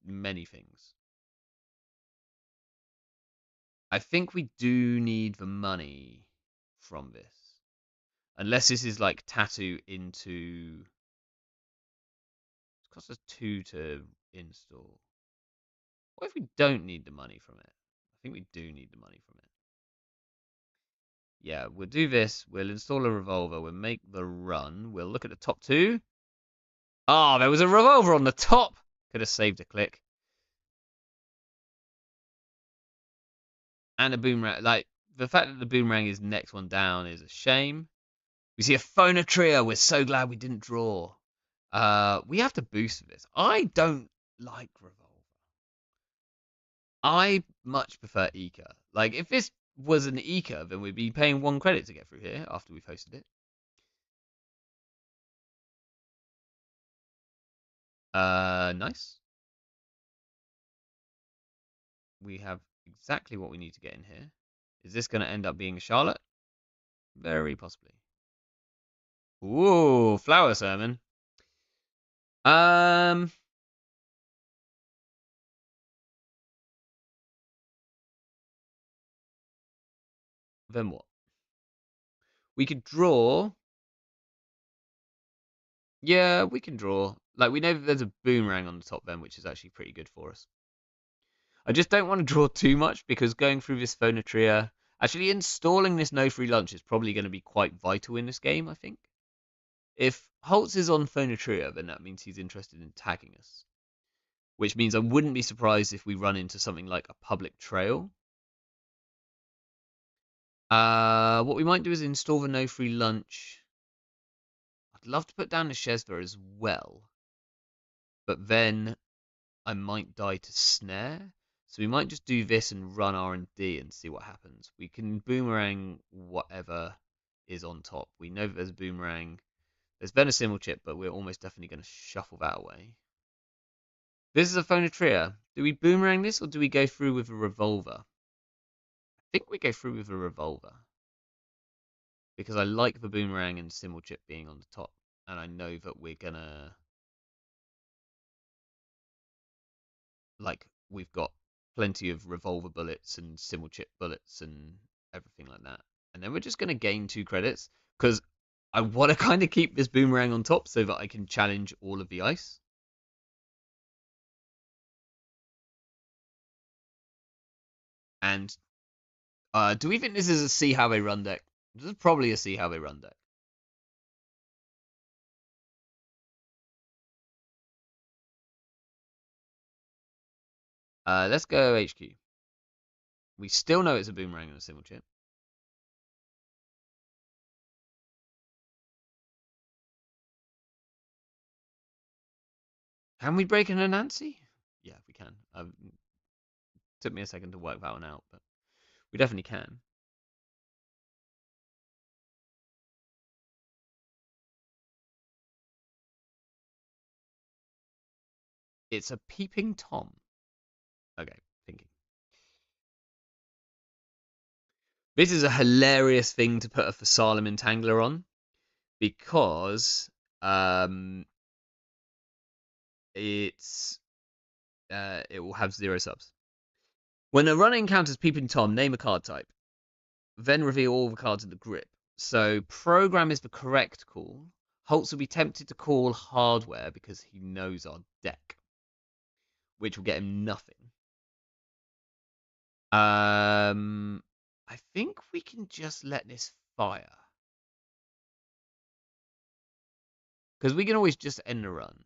Many things. I think we do need the money from this. Unless this is like tattoo into. It costs us 2 to install. What if we don't need the money from it? I think we do need the money from it. Yeah, we'll do this. We'll install a revolver. We'll make the run. We'll look at the top two. Ah, there was a revolver on the top. Could have saved a click. And a boomerang. Like, the fact that the boomerang is next one down is a shame. We see a phonotria. We're so glad we didn't draw. We have to boost this. I don't like revolver. I much prefer Eka. Like, if this was an Eka, then we'd be paying 1 credit to get through here after we've hosted it. Nice. We have exactly what we need to get in here. Is this going to end up being a Charlotte? Very possibly. Ooh, flower sermon. Um, then what? We could draw. Yeah, we can draw. Like, we know that there's a boomerang on the top then, which is actually pretty good for us. I just don't want to draw too much because going through this phonotria, actually installing this no free lunch is probably going to be quite vital in this game, I think. If Holtz is on phonotria, then that means he's interested in tagging us, which means I wouldn't be surprised if we run into something like a public trail. What we might do is install the no free lunch. I'd love to put down the Shezva as well, but then I might die to snare. So we might just do this and run R&D and see what happens. We can boomerang whatever is on top. We know that there's a boomerang. There's then a Crimulchip, but we're almost definitely going to shuffle that away. This is a Phonotria. Do we boomerang this or do we go through with a revolver? I think we go through with a revolver. Because I like the boomerang and Crimulchip being on the top. And I know that we're gonna like we've got plenty of revolver bullets and Crimulchip bullets and everything like that. And then we're just gonna gain 2 credits because I want to kind of keep this boomerang on top so that I can challenge all of the ice. And do we think this is a see how they run deck? This is probably a see how they run deck. Let's go HQ. We still know it's a boomerang and a Crimulchip. Can we break an Anansi? Yeah, we can. Took me a second to work that one out, but we definitely can. It's a peeping Tom. Okay, thinking. This is a hilarious thing to put a Phasalum Entangler on because it's it will have 0 subs. When a runner encounters Peeping Tom, name a card type. Then reveal all the cards in the grip. So program is the correct call. Holtz will be tempted to call hardware because he knows our deck, which will get him nothing. I think we can just let this fire. Because we can always just end the run.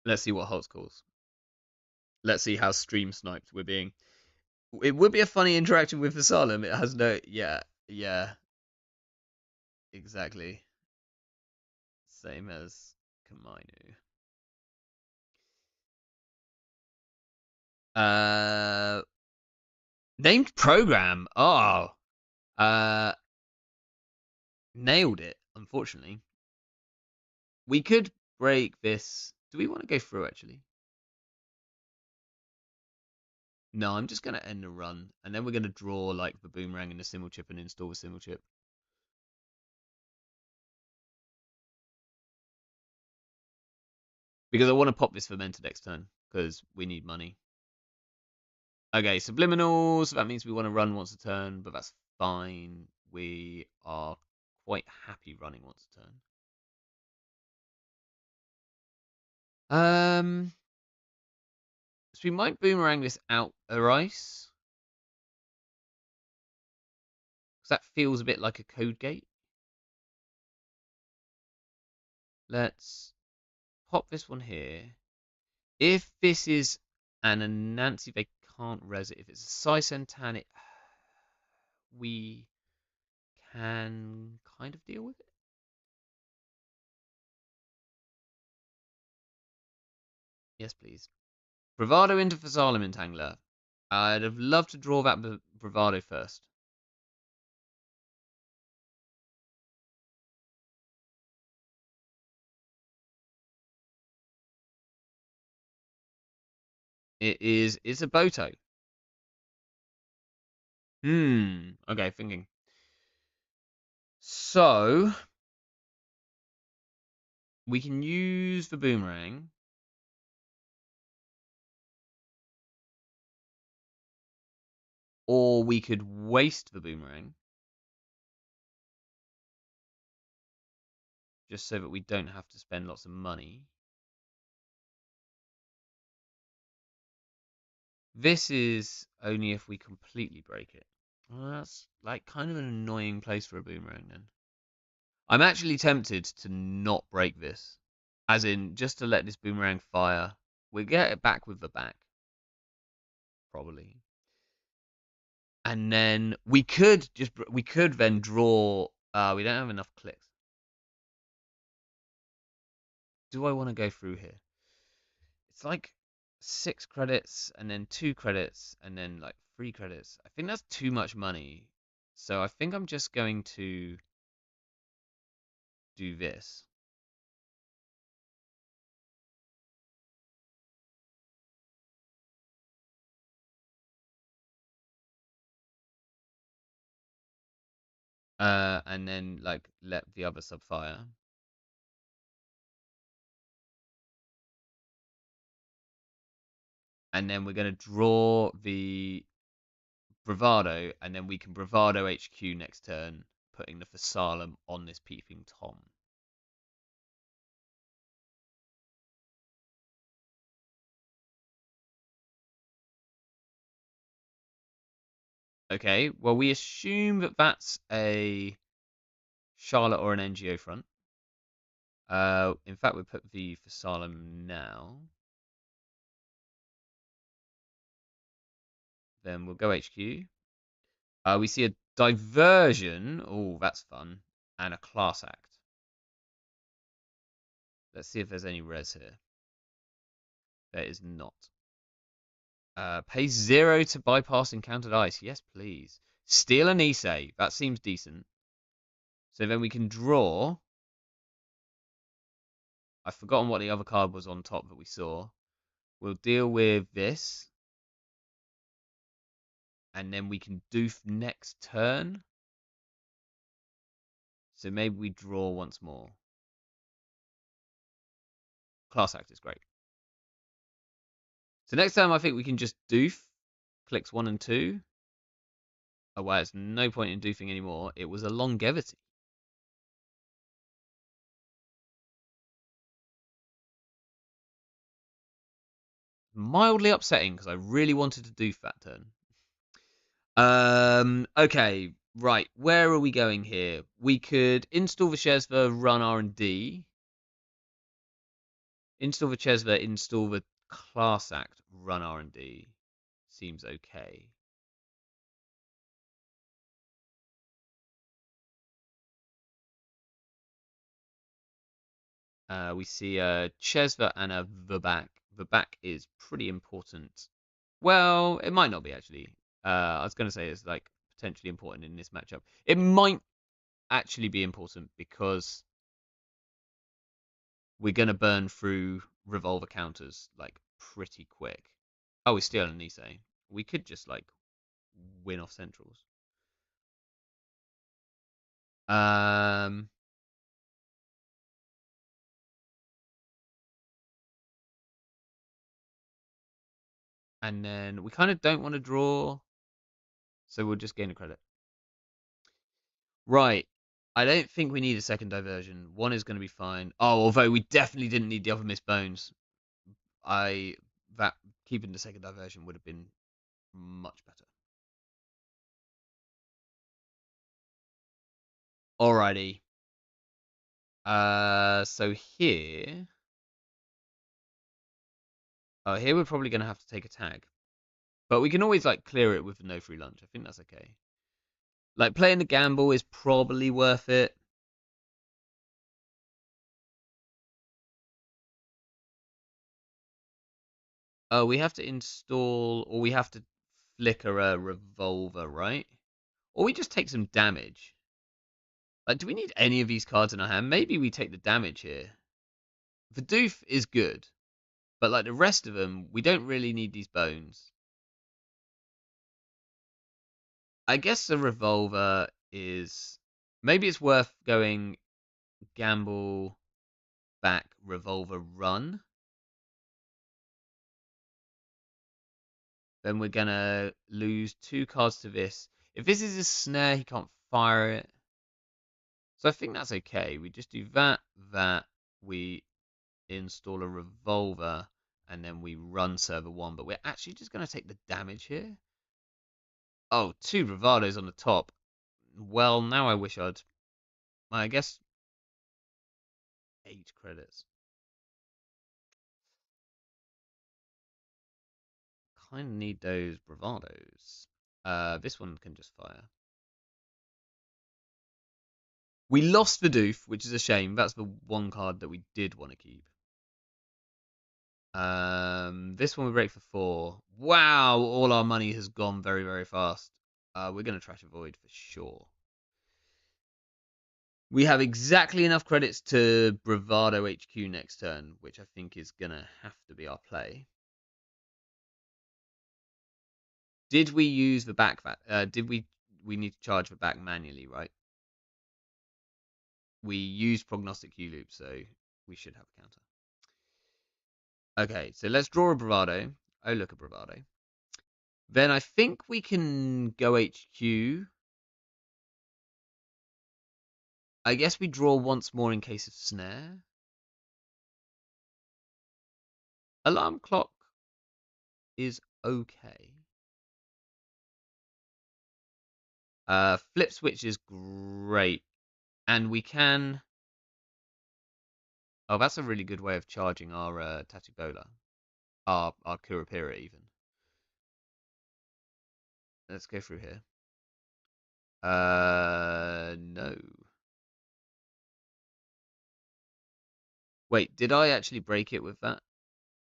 Let's see what Holtz calls. Let's see how stream sniped we're being. It would be a funny interaction with Vasalem. It has no... Yeah, exactly. Same as Kamainu. Named program. Oh. Nailed it, unfortunately. We could break this. Do we want to go through, actually? No, I'm just going to end the run. And then we're going to draw, like, the boomerang and the Crimulchip and install the Crimulchip. Because I want to pop this Fermented next turn. Because we need money. Okay, subliminals. That means we want to run once a turn, but that's fine. We are quite happy running once a turn. So we might boomerang this out a ice. Because that feels a bit like a code gate. Let's pop this one here. If this is an Anansi, they can't res it. If it's a Sai-Sentan, we can kind of deal with it. Yes, please. Bravado into Physalim Entangler. I'd have loved to draw that Bravado first. It's a Boto. Okay, thinking. So we can use the boomerang. Or we could waste the boomerang. Just so that we don't have to spend lots of money. This is only if we completely break it. Well, that's like kind of an annoying place for a boomerang then. I'm actually tempted to not break this. As in, just to let this boomerang fire. We'll get it back with the back. Probably. And then we could then draw. We don't have enough clicks. Do I want to go through here? It's like 6 credits and then 2 credits and then like 3 credits. I think that's too much money. So I think I'm just going to do this. And then like let the other sub fire. And then we're gonna draw the Bravado, and then we can Bravado HQ next turn, putting the Physalim on this Peeping Tom. Okay, well we assume that that's a Charlotte or an NGO front. In fact, we put the Physalim now. Then we'll go HQ. We see a diversion. Oh, that's fun. And a class act. Let's see if there's any res here. There is not. Pay 0 to bypass encountered ice. Yes, please. Steal an Issei. That seems decent. So then we can draw. I've forgotten what the other card was on top that we saw. We'll deal with this. And then we can doof next turn. So maybe we draw once more. Class act is great. So next time I think we can just doof. Clicks 1 and 2. Oh, wow, there's no point in doofing anymore. It was a longevity. Mildly upsetting because I really wanted to doof that turn. Okay, right. Where are we going here? We could install the Chesva, run R&D. Install the Chesva, install the Class Act, run R&D. Seems okay. We see a Chesva and a Verbak. Verbak is pretty important. Well, it might not be actually. I was going to say it's like potentially important in this matchup. It might actually be important because we're going to burn through revolver counters like pretty quick. Oh, we're still an Nisei. We could just like win off centrals. Um, And then we kind of don't want to draw, so we'll just gain a credit. Right. I don't think we need a second diversion. One is going to be fine. Oh, although we definitely didn't need the other missed bones. I that keeping the second diversion would have been much better. Alrighty. So here, here we're probably going to have to take a tag, but we can always like clear it with no free lunch. I think that's okay. Like playing the gamble is probably worth it. Oh, we have to install, or we have to flicker a revolver, right? Or we just take some damage. Like, do we need any of these cards in our hand? Maybe we take the damage here. The doof is good, but like the rest of them, we don't really need these bones. I guess the revolver is maybe it's worth going gamble back revolver run. Then we're gonna lose 2 cards to this. If this is a snare, he can't fire it. So I think that's okay. We just do that. We install a revolver, and then we run server 1. But we're actually just gonna take the damage here. Oh, 2 bravados on the top. Well, now I wish I'd. I guess 8 credits. Kind of need those bravados. This one can just fire. We lost the doof, which is a shame. That's the one card that we did want to keep. This one we break for 4. Wow, all our money has gone very, very fast. We're gonna trash a void for sure. We have exactly enough credits to Bravado HQ next turn, which I think is gonna have to be our play. Did we use the back? Did we? We need to charge the back manually, right? We used prognostic Q loop, so we should have a counter. Okay, so let's draw a bravado. Oh, look, a bravado. Then I think we can go HQ. I guess we draw once more in case of snare. Alarm clock is okay. Flip switch is great. And we can... Oh, that's a really good way of charging our Tatubola. Our Kurapira, even. Let's go through here. No. Wait, did I actually break it with that?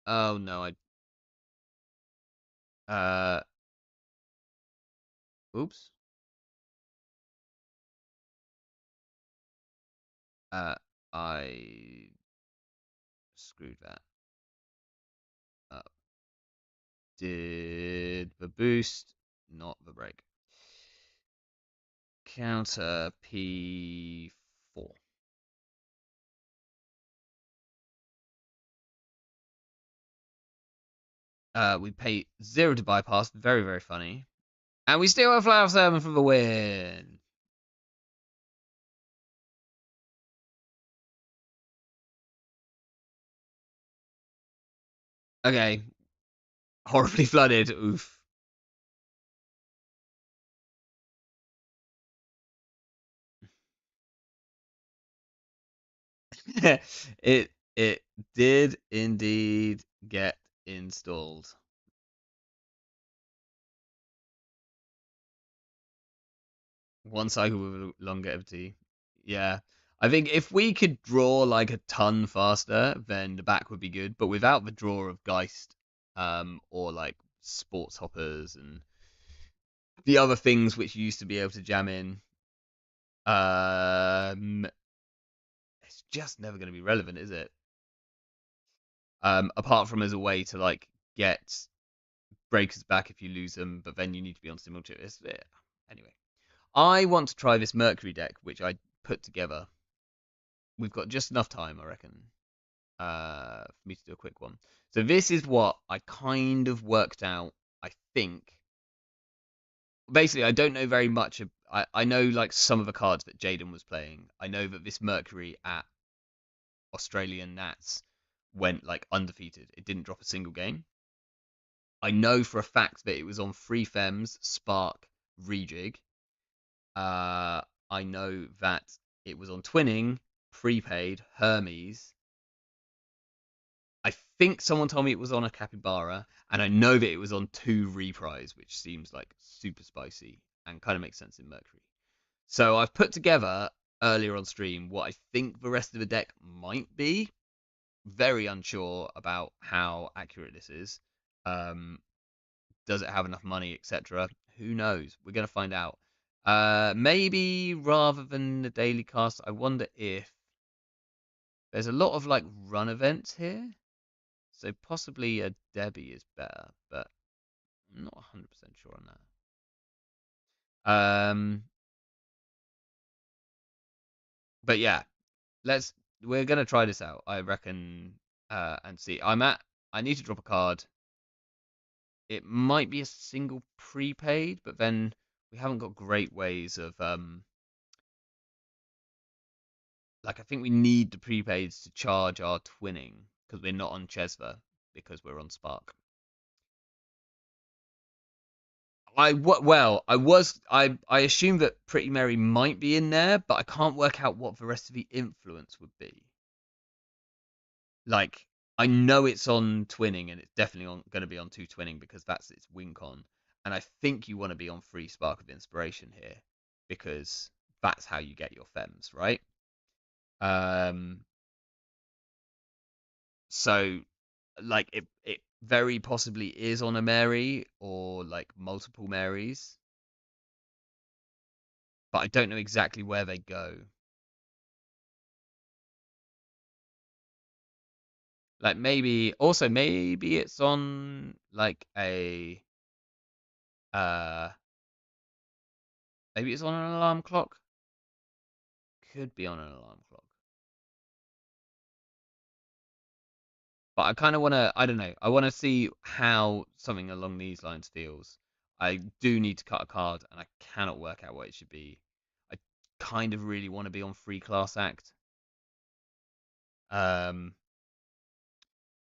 Oh, no, oops. Uh, I screwed that up. Did the boost, not the break. Counter P4. We pay 0 to bypass. Very, very funny. And we still have Flower Sermon for the win. Okay. Horribly flooded. Oof. it did indeed get installed. One cycle with longevity. Yeah. I think if we could draw like a ton faster, then the back would be good. But without the draw of Geist, or like sports hoppers and the other things which you used to be able to jam in, it's just never going to be relevant, is it? Apart from as a way to like get breakers back if you lose them, but then you need to be on Crimulchip. Anyway, I want to try this Mercury deck, which I put together. We've got just enough time, I reckon, for me to do a quick one. So this is what I kind of worked out. I think basically I don't know very much. I know like some of the cards that Jaden was playing. I know that this Mercury at Australian Nats went like undefeated. It didn't drop a single game. I know for a fact that it was on Free Fems, Spark, Rejig. Uh, I know that it was on Twinning, Prepaid, Hermes. I think someone told me it was on a Capybara, and I know that it was on 2 Reprise, which seems like super spicy and kind of makes sense in Mercury. So I've put together earlier on stream what I think the rest of the deck might be. Very unsure about how accurate this is. Um, does it have enough money, etc.? Who knows? We're gonna find out. Maybe rather than the daily cast, I wonder if there's a lot of like run events here, so possibly a Debbie is better, but I'm not 100% sure on that. But yeah, we're gonna try this out, I reckon, and see. I need to drop a card. It might be a single prepaid, but then we haven't got great ways of like I think we need the prepaids to charge our twinning because we're not on Chesva because we're on Spark. I assume that Pretty Mary might be in there, but I can't work out what the rest of the influence would be. Like I know it's on twinning and it's definitely going to be on 2 twinning because that's its win con, and I think you want to be on 3 Spark of Inspiration here because that's how you get your fems, right? Um, so like it very possibly is on a Mary or like multiple Marys, but I don't know exactly where they go. Like maybe it's on like a uh maybe it's on an alarm clock. Could be on an alarm clock. But I kind of want to, I don't know, I want to see how something along these lines feels. I do need to cut a card and I cannot work out what it should be. I kind of really want to be on free class act. Um,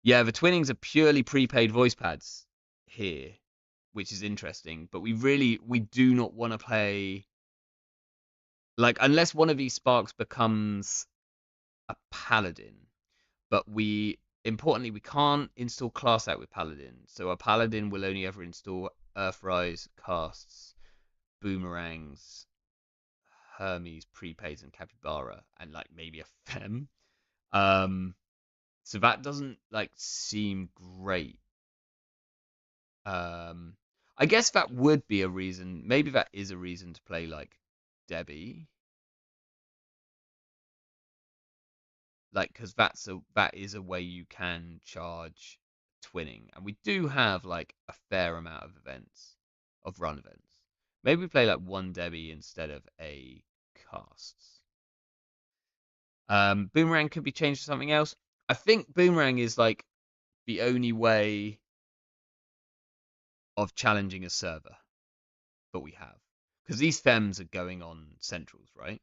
yeah, the twinnings are purely prepaid voice pads here, which is interesting. But we do not want to play like unless one of these sparks becomes a paladin. But importantly we can't install class act with paladin. So a paladin will only ever install Earthrise, casts, boomerangs, Hermes, prepaids, and capybara, and like maybe a fem. Um, so that doesn't like seem great. Um, I guess that would be a reason. Maybe that is a reason to play like Debbie, like because that is a way you can charge twinning, and we do have like a fair amount of events, of run events. Maybe we play like one Debbie instead of a casts. Boomerang could be changed to something else. I think boomerang is like the only way of challenging a server that we have because these fems are going on centrals, right?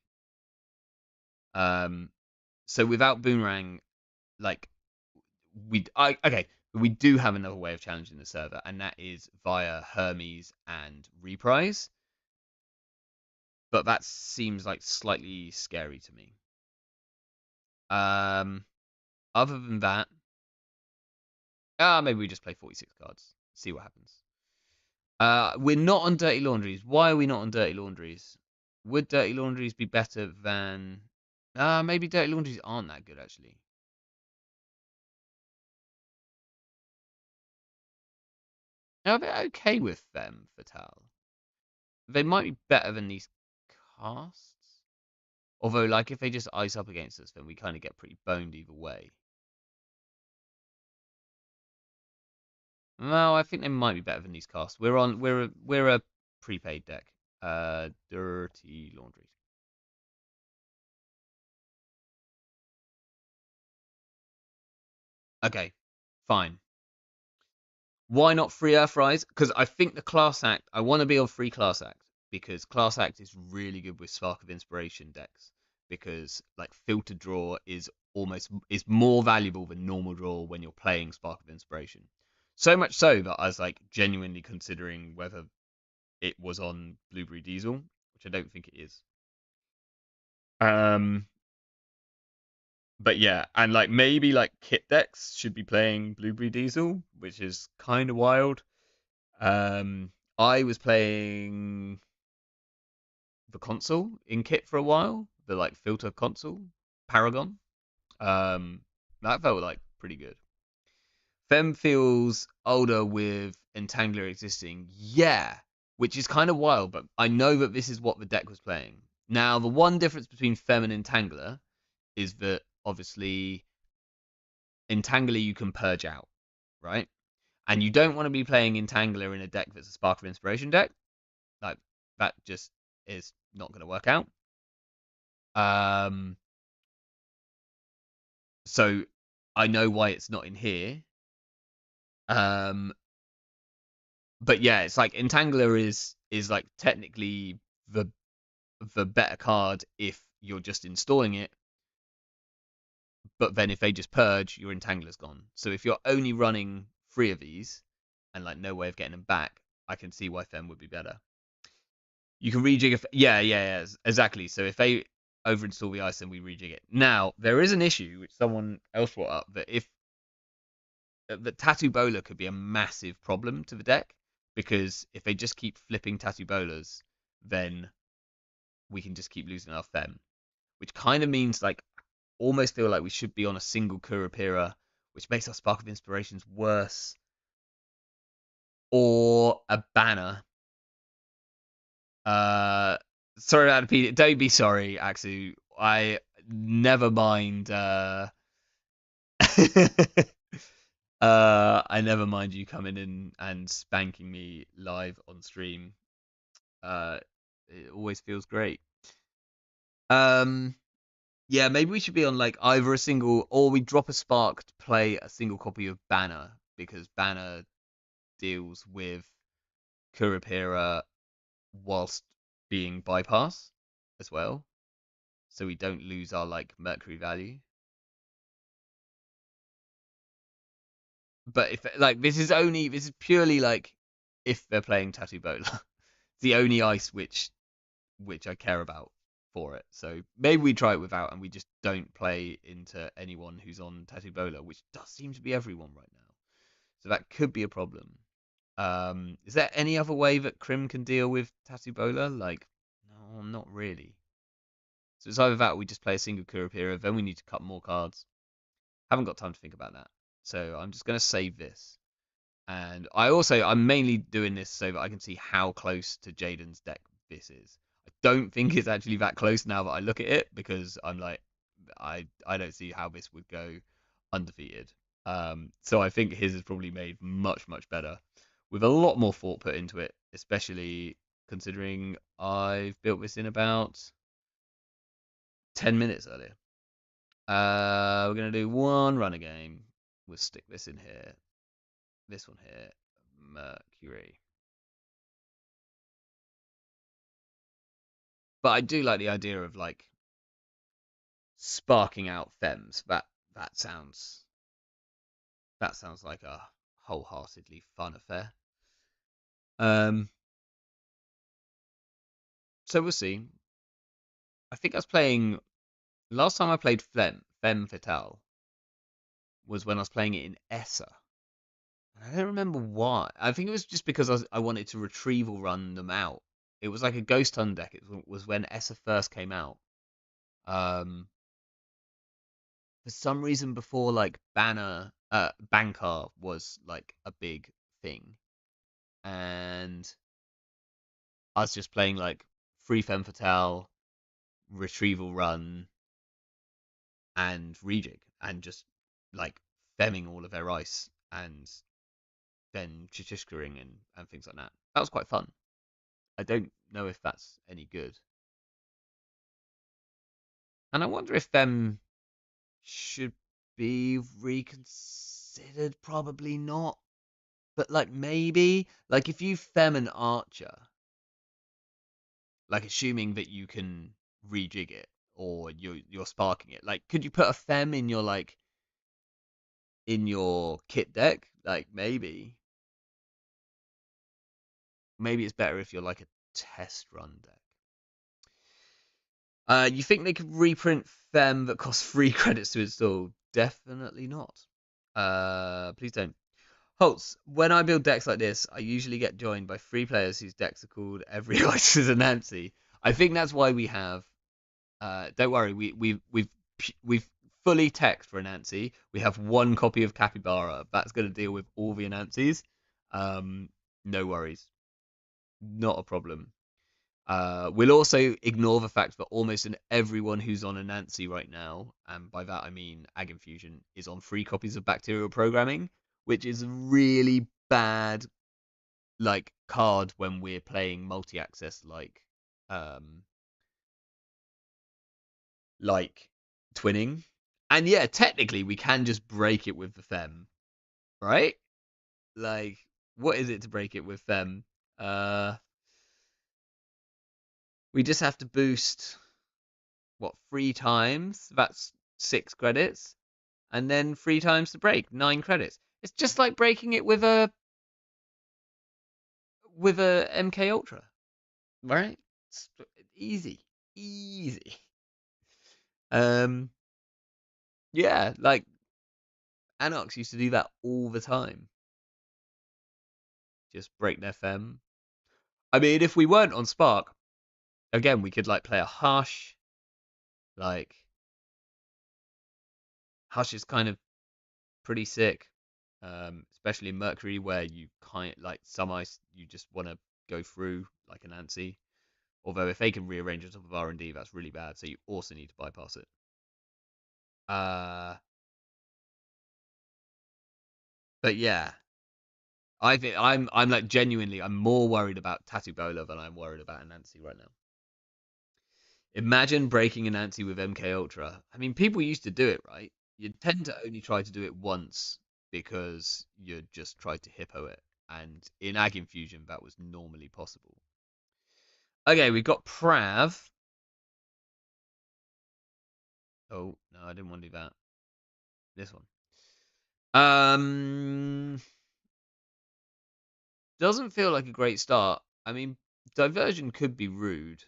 Um, so without boomerang, like okay, we do have another way of challenging the server, and that is via Hermes and Reprise. But that seems like slightly scary to me. Um, other than that, maybe we just play 46 cards, see what happens. We're not on Dirty Laundries. Why are we not on Dirty Laundries? Would Dirty Laundries be better than? Maybe Dirty Laundries aren't that good actually. No, they're okay with them, Fatal. They might be better than these casts. Although, like, if they just ice up against us, then we kind of get pretty boned either way. No, I think they might be better than these casts. We're a prepaid deck. Dirty Laundries. Okay, fine. Why not free Earthrise? Because I think the class act, I want to be on free class act because class act is really good with Spark of Inspiration decks because like filtered draw is more valuable than normal draw when you're playing Spark of Inspiration. So much so that I was like genuinely considering whether it was on Blueberry Diesel, which I don't think it is. Um, but yeah, and like maybe like kit decks should be playing Blueberry Diesel, which is kind of wild. Um, I was playing the console in kit for a while, the like filter console, Paragon. Um, that felt like pretty good. Fem feels older with Entangler existing, yeah, which is kind of wild, but I know that this is what the deck was playing. Now, the one difference between Fem and Entangler is that obviously Entangler you can purge out, right? And you don't want to be playing Entangler in a deck that's a Spark of Inspiration deck. Like that just is not going to work out. Um, so I know why it's not in here. Um, but yeah, it's like Entangler is like technically the the better card if you're just installing it. But then if they just purge, your Entangler's gone. So if you're only running three of these and like no way of getting them back, I can see why Fem would be better. You can rejig if yeah, exactly. So if they overinstall the ice, then we rejig it. Now there is an issue which someone else brought up that if that Tattoo Bowler could be a massive problem to the deck because if they just keep flipping Tattoo Bowlers, then we can just keep losing our Fem, which kind of means like almost feel like we should be on a single Kurapira, which makes our Spark of Inspirations worse, or a banner. Uh, sorry about the don't be sorry, Axu. I never mind. I never mind you coming in and spanking me live on stream. Uh, it always feels great. Um, yeah, maybe we should be on like either a single or we drop a spark to play a single copy of Banner because Banner deals with Kurapira whilst being bypass as well, so we don't lose our like Mercury value. But if like this is purely like if they're playing Tattoo Bowler, it's the only ice which I care about for it. So maybe we try it without, and we just don't play into anyone who's on Tattoo Bowler, which does seem to be everyone right now. So that could be a problem. Is there any other way that Crim can deal with Tattoo Bowler? Like, no, not really. So it's either that or we just play a single Kurapira, then we need to cut more cards. Haven't got time to think about that. So I'm just going to save this. And I'm mainly doing this so that I can see how close to Jaden's deck this is. I don't think it's actually that close now that I look at it because I'm like, I don't see how this would go undefeated. So I think his is probably made much better with a lot more thought put into it, especially considering I've built this in about 10 minutes earlier. We're gonna do one runner game. We'll stick this in here. This one here, Mercury. But I do like the idea of like sparking out Fems. That sounds that sounds like a wholeheartedly fun affair. Um, so we'll see. I think I was playing last time I played Femme Fatale was when I was playing it in Essa. I don't remember why. I think it was just because I wanted to retrieval run them out. It was like a ghost hunt deck. It was when Essa first came out. Um, for some reason before like Bankar was like a big thing, and I was just playing like free femme fatale, retrieval run, and rejig, and just like femming all of their ice, and then chishishkering and things like that. That was quite fun. I don't know if that's any good, and I wonder if them should be reconsidered. Probably not. But like maybe like if you fem an archer, like assuming that you can rejig it or you're sparking it, like could you put a fem in your like in your kit deck? Like maybe it's better if you're like a test run deck. You think they could reprint Fem that costs 3 credits to install? Definitely not. Please don't. Holtz, when I build decks like this, I usually get joined by 3 players whose decks are called Every Ice is a Nancy. I think that's why we have. Don't worry, we've fully teched for Anansi. We have 1 copy of Capybara. That's going to deal with all the Anansis. Um, no worries, not a problem. We'll also ignore the fact that almost everyone who's on Anansi right now, and by that I mean Ag Infusion, is on 3 copies of Bacterial Programming, which is really bad like card when we're playing multi-access um like twinning. And yeah, technically we can just break it with the Fem, right? Like, what is it to break it with Fem? Uh, we just have to boost what 3 times? That's 6 credits, and then 3 times to break 9 credits. It's just like breaking it with a MK Ultra, right? It's easy, easy. Um, yeah, like Anox used to do that all the time. Just break their Fem. I mean, if we weren't on Spark, again, we could like play a Hush. Like Hush is kind of pretty sick, especially in Mercury, where you kind like some ice, you just want to go through like an Nancy. Although if they can rearrange on top of R&D, that's really bad. So you also need to bypass it. Uh, but yeah, I think I'm like genuinely I'm more worried about Tattoo Bola than I'm worried about Nancy right now. Imagine breaking an Nancy with MK Ultra. I mean, people used to do it, right? You tend to only try to do it once because you just tried to hippo it. And in Ag Infusion, that was normally possible. Okay, we've got Prav. Oh, no, I didn't want to do that. This one. Um, doesn't feel like a great start. I mean, Diversion could be rude.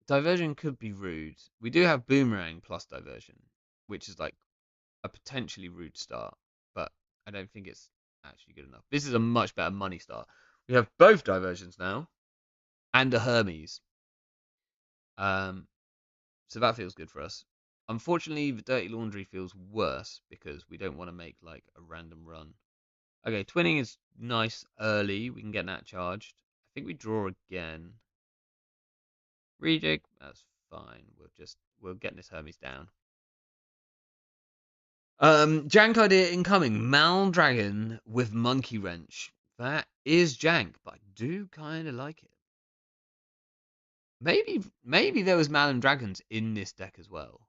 Diversion could be rude. We do have Boomerang plus Diversion, which is like a potentially rude start, but I don't think it's actually good enough. This is a much better money start. We have both Diversions now and a Hermes. Um, so that feels good for us. Unfortunately, the Dirty Laundry feels worse because we don't want to make like a random run. Okay, twinning is nice early. We can get that charged. I think we draw again. Rejig, that's fine. We'll get this Hermes down. Jank idea incoming. Mal Dragon with Monkey Wrench. That is jank, but I do kind of like it. Maybe there was Mal Dragons in this deck as well.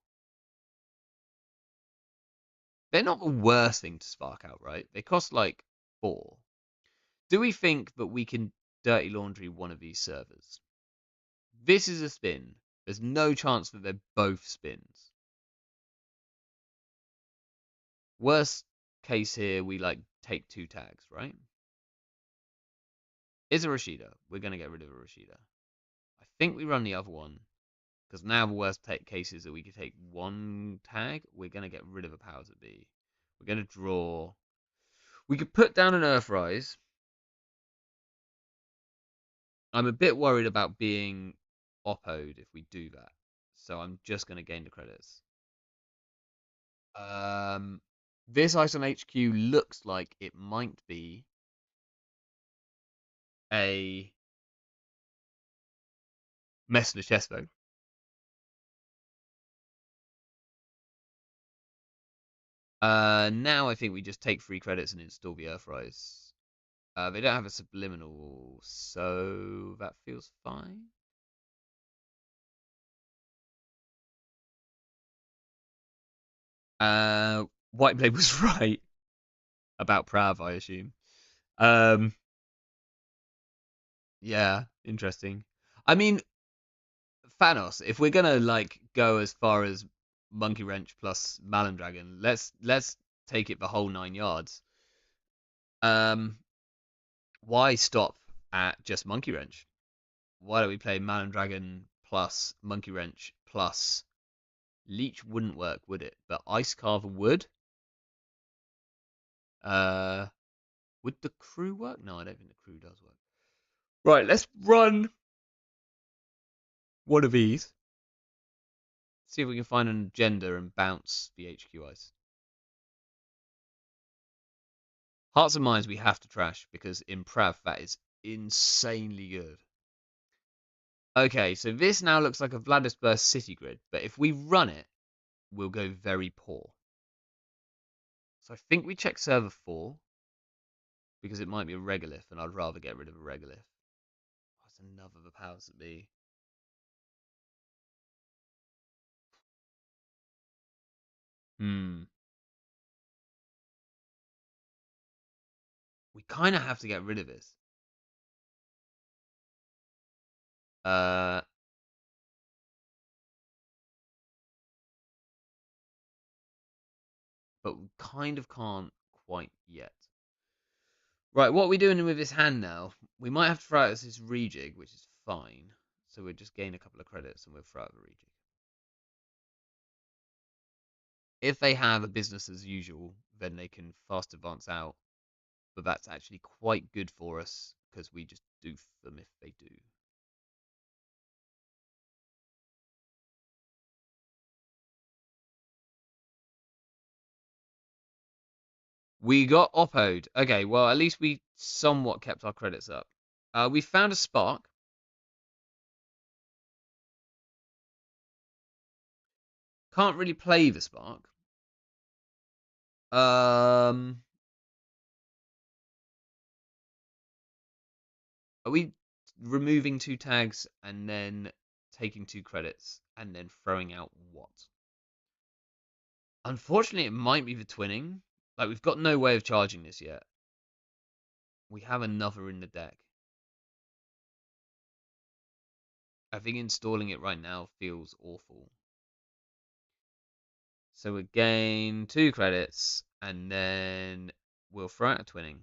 They're not the worst thing to spark out, right? They cost like 4. Do we think that we can dirty laundry one of these servers? This is a spin. There's no chance that they're both spins. Worst case here, we like take 2 tags, right? Is a Rashida. We're gonna get rid of a Rashida. I think we run the other one because now the worst case is that we could take 1 tag. We're gonna get rid of a powers that be. We're gonna draw. We could put down an Earthrise. I'm a bit worried about being oppoed if we do that, so I'm just gonna gain the credits. Um, this ice on HQ looks like it might be a Messner Chespo. Now I think we just take 3 credits and install the Earthrise. They don't have a subliminal, so that feels fine. White Blade was right about Prav, I assume. Um, yeah, interesting. I mean, Thanos, if we're gonna like go as far as Monkey Wrench plus Malin Dragon, let's take it the whole 9 yards. Um, why stop at just Monkey Wrench? Why don't we play Malin Dragon plus Monkey Wrench plus Leech wouldn't work, would it? But Ice Carver would. Uh, would the crew work? No, I don't think the crew does work. Right, let's run one of these. See if we can find an agenda and bounce the HQ ice. Hearts and Minds we have to trash because in Prav that is insanely good. Okay, so this now looks like a Vladisburg city grid, but if we run it, we'll go very poor. So I think we check server 4 because it might be a regolith and I'd rather get rid of a regolith. What's another of the powers that be? Hmm. We kind of have to get rid of this. Uh, but we kind of can't quite yet. Right, what are we doing with this hand now? We might have to throw out this rejig, which is fine. So we'll just gain a couple of credits and we'll throw out the rejig. If they have a business as usual, then they can fast advance out. But that's actually quite good for us because we just doof them if they do. We got oppoed. Okay, well, at least we somewhat kept our credits up. We found a spark. Can't really play the spark. Um, are we removing 2 tags and then taking 2 credits and then throwing out what? Unfortunately, it might be the twinning. Like, we've got no way of charging this yet. We have another in the deck. I think installing it right now feels awful. So we gain 2 credits, and then we'll throw out a twinning.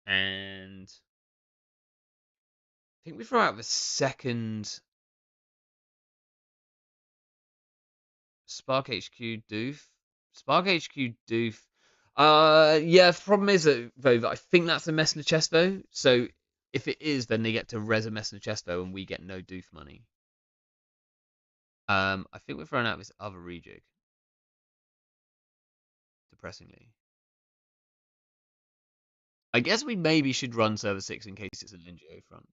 And I think we throw out the second Spark HQ Doof. Spark HQ Doof. Yeah, the problem is though that I think that's a Messner Chesto. So if it is, then they get to res a Messner Chesto and we get no Doof money. I think we're throwing out this other rejig. Depressingly. I guess we maybe should run server 6 in case it's a Lingio front.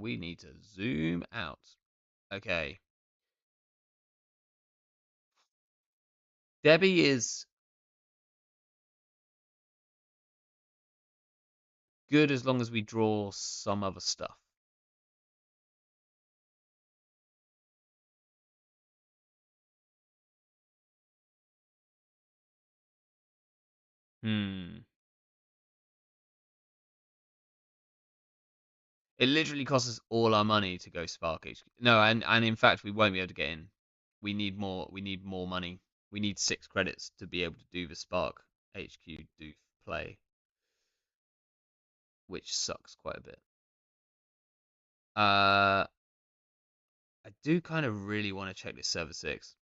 We need to zoom out. Okay. Debbie is good as long as we draw some other stuff. Hmm. It literally costs us all our money to go Spark HQ. No, and in fact we won't be able to get in. We need more money. We need 6 credits to be able to do the Spark HQ do play, which sucks quite a bit. I do kind of really want to check this server 6.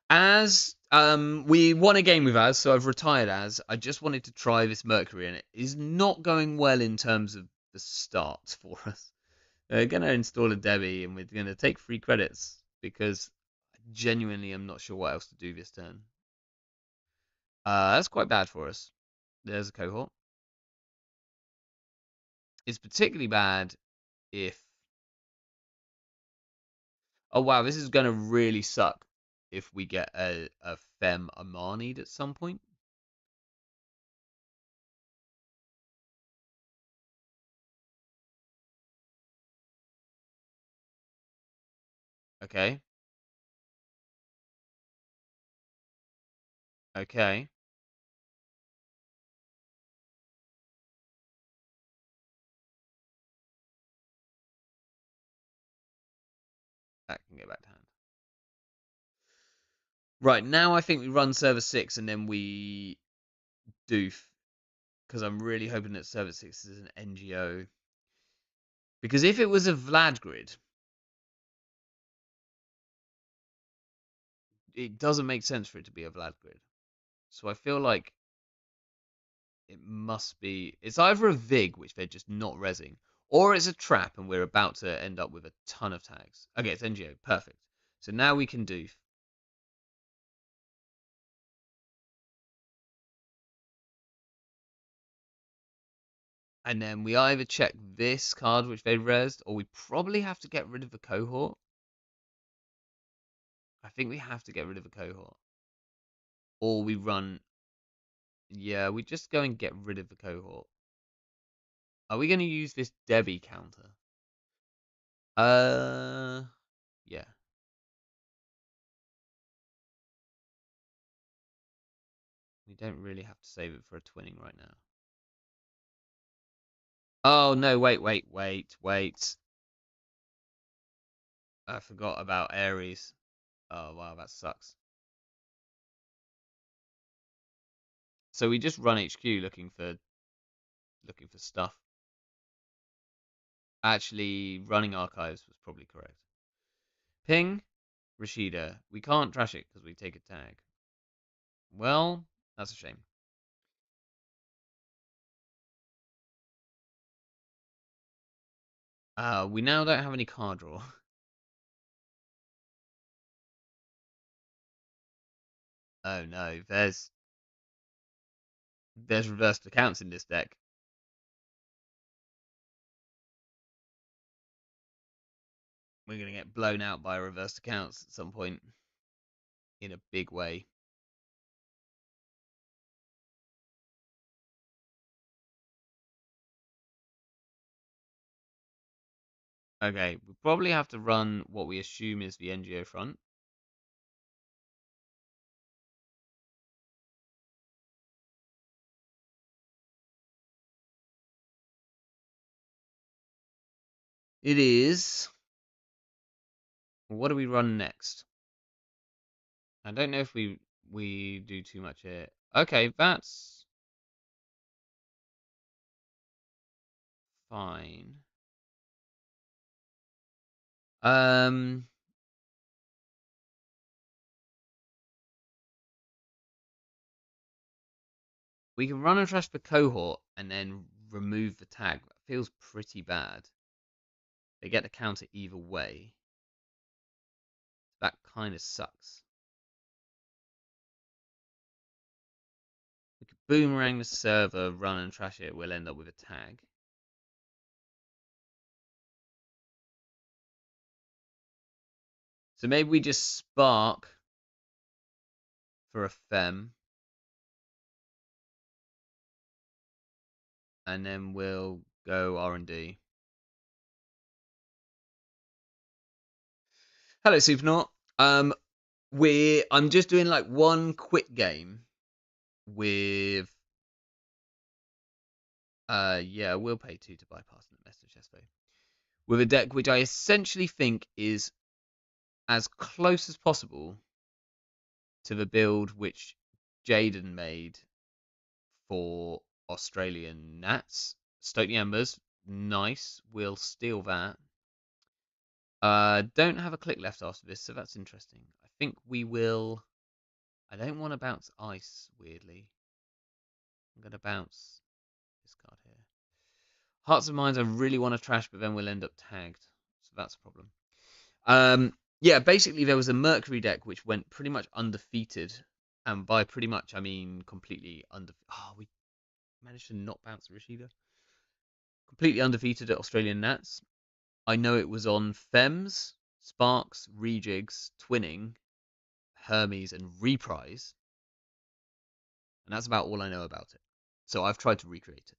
As we won a game with Az, so I've retired Az. I just wanted to try this Mercury, and it is not going well in terms of the start for us. We're gonna install a Debbie, and we're gonna take 3 credits because I genuinely am not sure what else to do this turn. That's quite bad for us. There's a cohort. It's particularly bad if. Oh wow, this is gonna really suck if we get a Fem Armani'd at some point. Okay. Okay. That can go back to hand. Right, now I think we run server 6 and then we doof. Because I'm really hoping that server 6 is an NGO. Because if it was a Vlad grid, it doesn't make sense for it to be a Vlad grid. So I feel like it must be. It's either a Vig, which they're just not rezzing, or it's a trap and we're about to end up with a ton of tags. Okay, it's NGO. Perfect. So now we can doof. And then we either check this card, which they rezzed, or we probably have to get rid of the cohort. I think we have to get rid of the cohort. Or we run. Yeah, we just go and get rid of the cohort. Are we going to use this Debbie counter? Yeah. We don't really have to save it for a twinning right now. Oh, no, wait. I forgot about Aries. Oh, wow, that sucks. So we just run HQ looking for stuff. Actually, running archives was probably correct. Ping, Rashida. We can't trash it because we take a tag. Well, that's a shame. We now don't have any card draw. Oh no, there's reversed accounts in this deck. We're gonna get blown out by reversed accounts at some point in a big way. Okay, we probably have to run what we assume is the NGO front. It is. What do we run next? I don't know if we do too much here. Okay, that's fine. Um, we can run and trash the cohort and then remove the tag. That feels pretty bad. They get the counter either way. That kind of sucks. We could boomerang the server, run and trash it. We'll end up with a tag. So maybe we just spark for a fem, and then we'll go R&D. Hello, Supernaut. I'm just doing like one quick game with yeah, we'll pay 2 to bypass the message yesterday. With a deck which I essentially think is as close as possible to the build which Jaden made for Australian Nats. Stoke the Embers, nice. We'll steal that. Don't have a click left after this, so that's interesting. I think we will. I don't want to bounce ice, weirdly. I'm going to bounce this card here. Hearts and Minds I really want to trash, but then we'll end up tagged. So that's a problem. Yeah, basically there was a Mercury deck which went pretty much undefeated. And by pretty much, I mean completely undefeated. Oh, we managed to not bounce Rashida. Completely undefeated at Australian Nats. I know it was on Fems, Sparks, Rejigs, Twinning, Hermes, and Reprise. And that's about all I know about it. So I've tried to recreate it.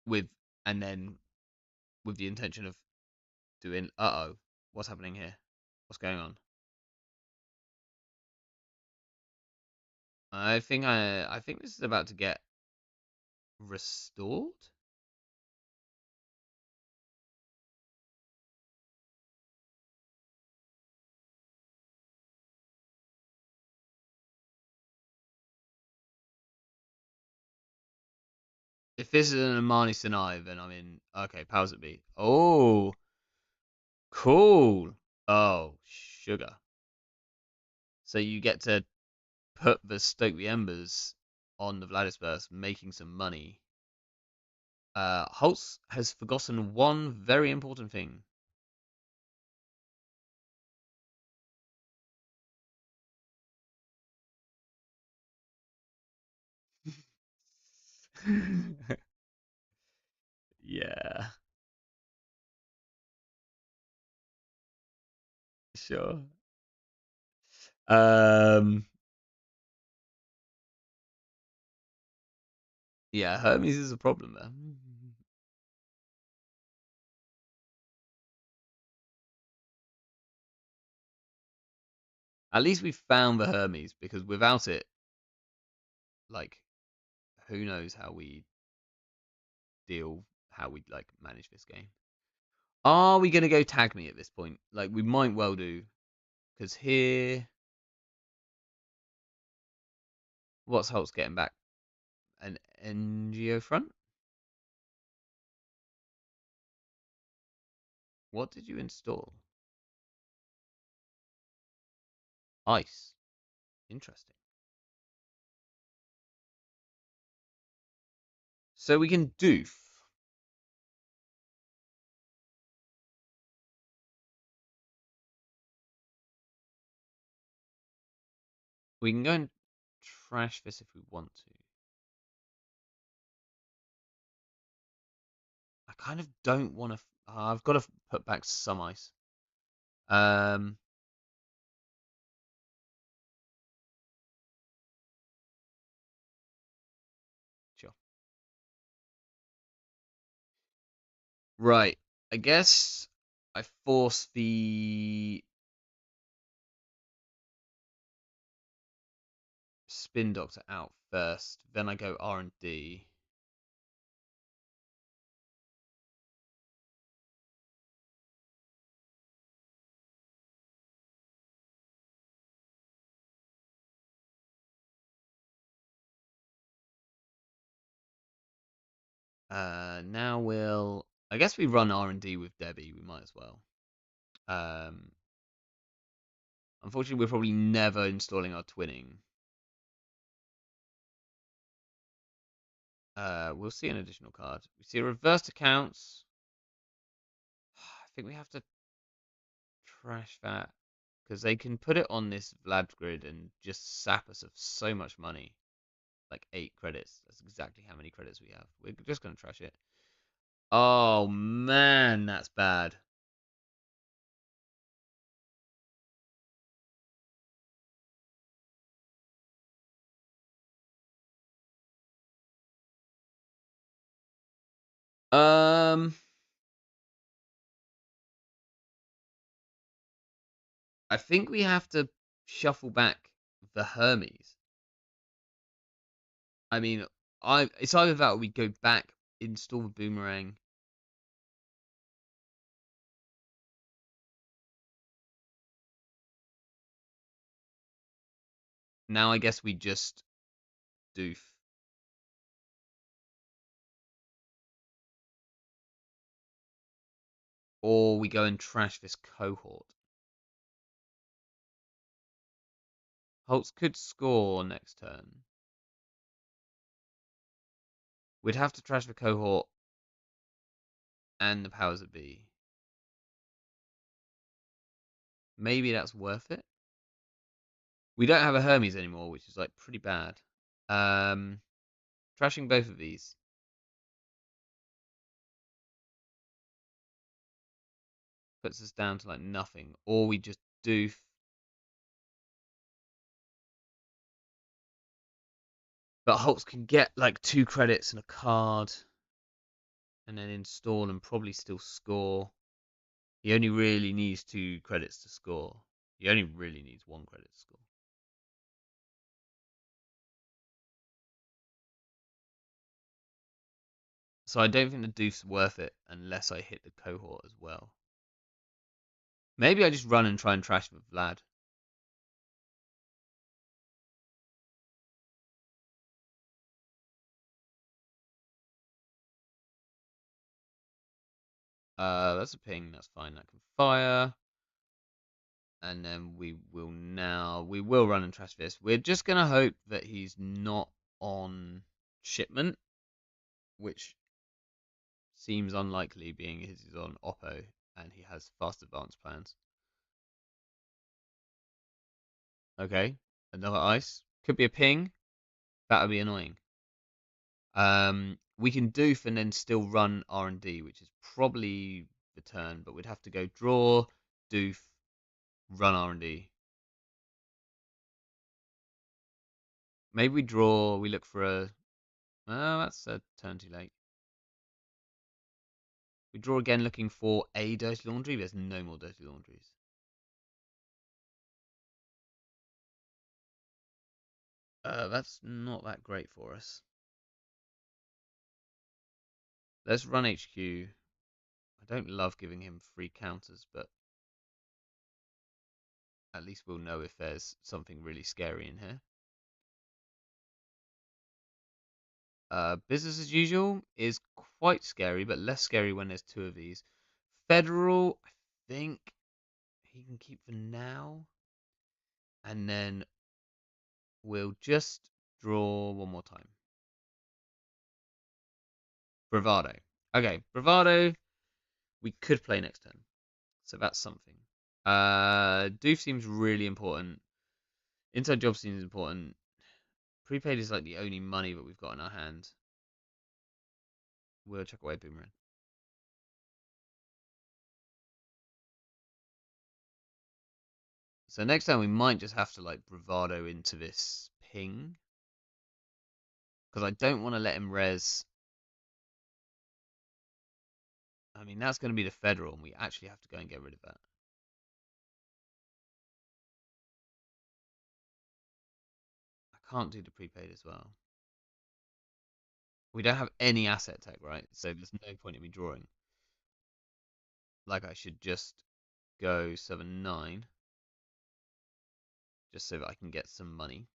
With and then with the intention of doing, oh, what's happening here? What's going on? I think this is about to get restored. If this is an Amani Sinai, then I'm in. Okay, powers it be. Oh, cool. Oh, sugar. So you get to put the Stoke the Embers on the Vladisburst, making some money. Holtz has forgotten one very important thing. Yeah, sure. Um, yeah, Hermes is a problem there. At least we found the Hermes because without it, like, who knows how we like manage this game. Are we gonna go tag me at this point? Like, we might well do because here, what's Holtz getting back? An NGO front? What did you install? Ice. Interesting. So we can doof. We can go and trash this if we want to. I kind of don't want to. I've got to put back some ice. Um, sure. Right. I guess I force the spin doctor out first. Then I go R&D. Now we'll. I guess we run R&D with Debbie. We might as well. Um, Unfortunately, we're probably never installing our twinning. We'll see an additional card. We see a reversed accounts. I think we have to trash that because they can put it on this Vlad grid and just sap us of so much money. Like 8 credits. That's exactly how many credits we have. We're just gonna trash it. Oh man, that's bad. Um, I think we have to shuffle back the Hermes. I mean, it's either that or we go back, install the boomerang. Now I guess we just doof. Or we go and trash this cohort. Holtz could score next turn. We'd have to trash the cohort and the powers that be. Maybe that's worth it. We don't have a Hermes anymore, which is like pretty bad. Um, Trashing both of these puts us down to like nothing, or we just doof. But Holtz can get like 2 credits and a card, and then install and probably still score. He only really needs 2 credits to score. He only really needs 1 credit to score. So I don't think the Doof's worth it unless I hit the cohort as well. Maybe I just run and try and trash with Vlad. That's a ping. That's fine. That can fire. And then we will run and trash this. We're just gonna hope that he's not on shipment, which seems unlikely being he's on Oppo and he has fast advance plans. Okay, another ice. Could be a ping. That would be annoying. We can doof and then still run R&D, which is probably the turn, but we'd have to go draw, doof, run R&D. Maybe we draw, we look for a... Oh, that's a turn too late. We draw again looking for a dirty laundry. There's no more dirty laundries. That's not that great for us. Let's run HQ. I don't love giving him free counters, but at least we'll know if there's something really scary in here. Business as usual is quite scary, but less scary when there's 2 of these. Federal, I think he can keep for now. And then we'll just draw one more time. Bravado. Okay, Bravado, we could play next turn. So that's something. Doof seems really important. Inside job seems important. Prepaid is like the only money that we've got in our hand. We'll chuck away Boomerang. So next time we might just have to like bravado into this ping. Because I don't want to let him res. I mean, that's going to be the federal, and we actually have to go and get rid of that. I can't do the prepaid as well. We don't have any asset tech, right? So there's no point in me drawing. Like I should just go 7-9. Just so that I can get some money.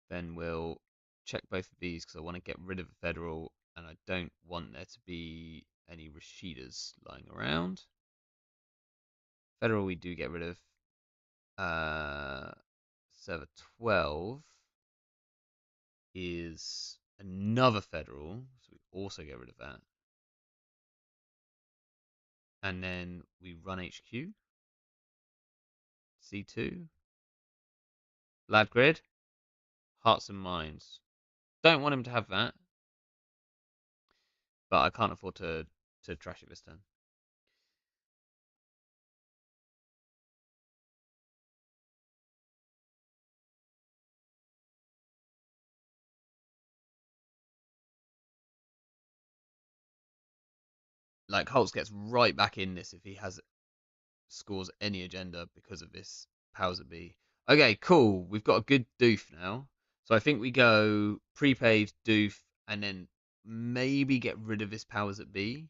Then we'll check both of these because I want to get rid of the federal and I don't want there to be any Rashidas lying around. Federal we do get rid of. Server 12 is another federal, so we also get rid of that. And then we run HQ. C2. Lad Grid. Hearts and Minds. Don't want him to have that. But I can't afford to trash it this turn. Like Holtz gets right back in this if he has scores any agenda because of this powers that be. Okay, cool. We've got a good doof now. So I think we go prepaid doof and then maybe get rid of this powers that be.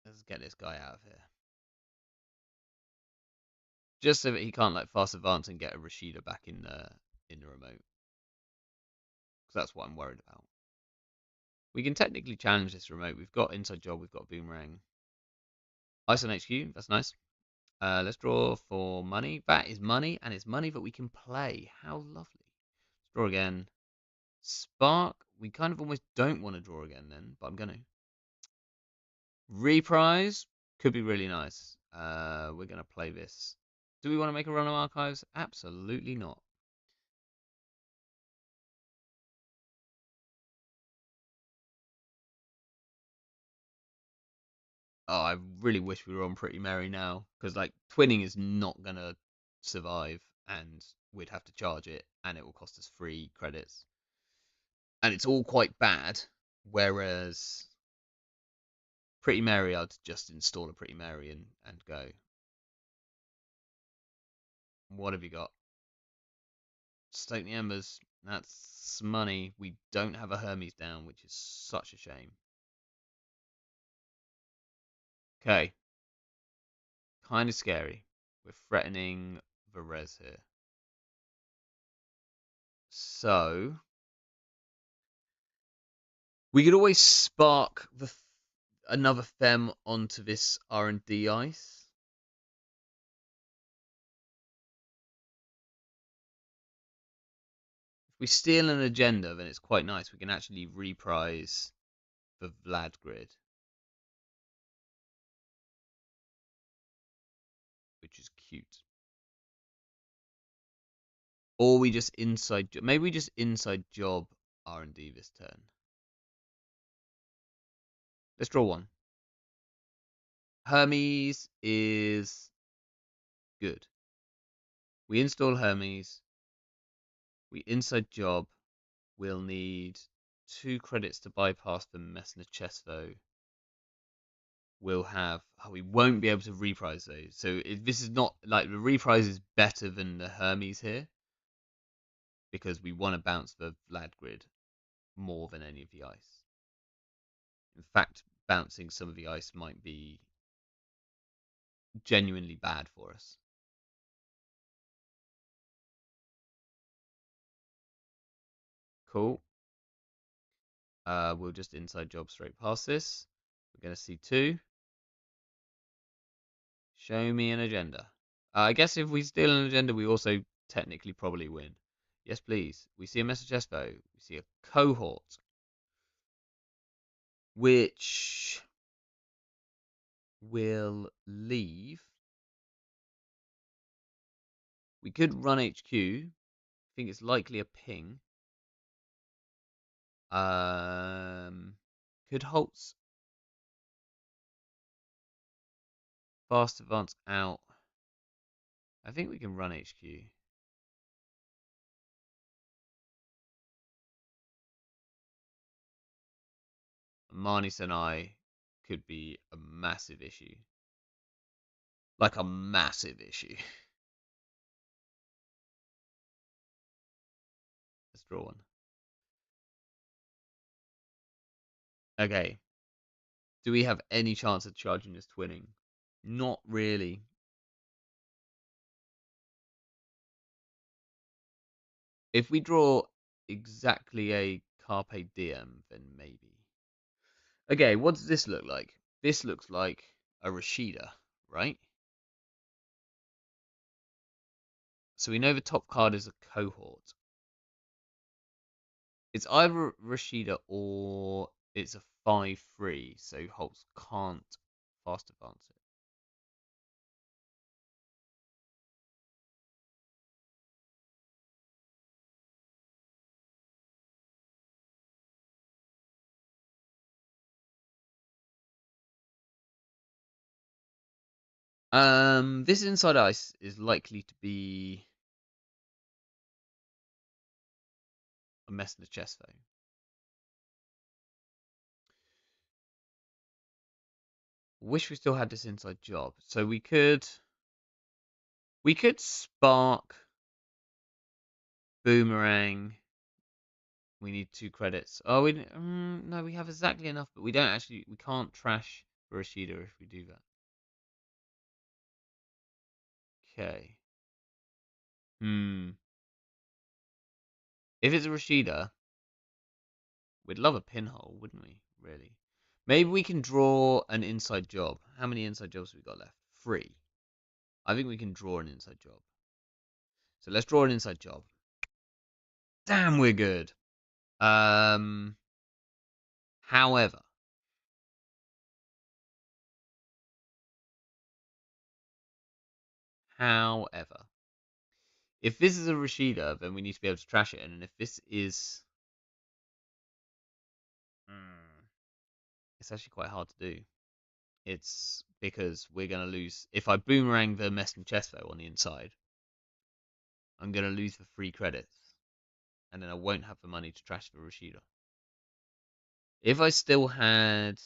Let's get this guy out of here. Just so that he can't like fast advance and get a Rashida back in the remote. Because that's what I'm worried about. We can technically challenge this remote. We've got inside job, we've got boomerang. Ice on HQ, that's nice. Let's draw for money. That is money, and it's money that we can play. How lovely. Let's draw again. Spark, we kind of almost don't want to draw again then, but I'm going to. Reprise could be really nice. We're going to play this. Do we want to make a run of archives? Absolutely not. Oh, I really wish we were on Pretty Mary now, because like twinning is not gonna survive, and we'd have to charge it, and it will cost us 3 credits, and it's all quite bad. Whereas Pretty Mary, I'd just install a Pretty Mary and go. What have you got? Stoke the Embers. That's money. We don't have a Hermes down, which is such a shame. Okay, kind of scary. We're threatening the res here. So we could always spark another Fem onto this R&D ice. If we steal an agenda, then it's quite nice. We can actually reprise the Vlad grid, which is cute. Or we just maybe we just inside job R&D this turn. Let's draw one. Hermes is good. We install Hermes. We inside job. We'll need 2 credits to bypass the Messner Chesto. We'll have. Oh, we won't be able to reprise those. So this is not like the reprise is better than the Hermes here because we want to bounce the Vlad grid more than any of the ice. In fact, bouncing some of the ice might be genuinely bad for us. Cool. We'll just inside job straight past this. We're going to see 2. Show me an agenda. I guess if we steal an agenda, we also technically probably win. Yes, please. We see a message expo. We see a cohort, which will leave. We could run HQ. I think it's likely a ping. Could Holtz fast advance out? I think we can run HQ. Marnie Senai could be a massive issue. Like a massive issue. Let's draw one. Okay. Do we have any chance of charging this twinning? Not really. If we draw exactly a Carpe Diem, then maybe. Okay, what does this look like? This looks like a Rashida, right? So we know the top card is a cohort. It's either Rashida or it's a 5/3, so Holtz can't fast advance it. This inside ice is likely to be a mess in the chest, though. Wish we still had this inside job, so we could spark boomerang. We need 2 credits. Oh, no, we have exactly enough, but we can't trash Rashida if we do that. Okay. If it's a Rashida, we'd love a pinhole, wouldn't we? Really? Maybe we can draw an inside job. How many inside jobs have we got left? 3. I think we can draw an inside job. So let's draw an inside job. Damn, we're good. However, if this is a Rashida, then we need to be able to trash it. And if this is, it's actually quite hard to do. It's because we're gonna lose. If I boomerang the Meston Chespo on the inside, I'm gonna lose the 3 credits, and then I won't have the money to trash the Rashida. If I still had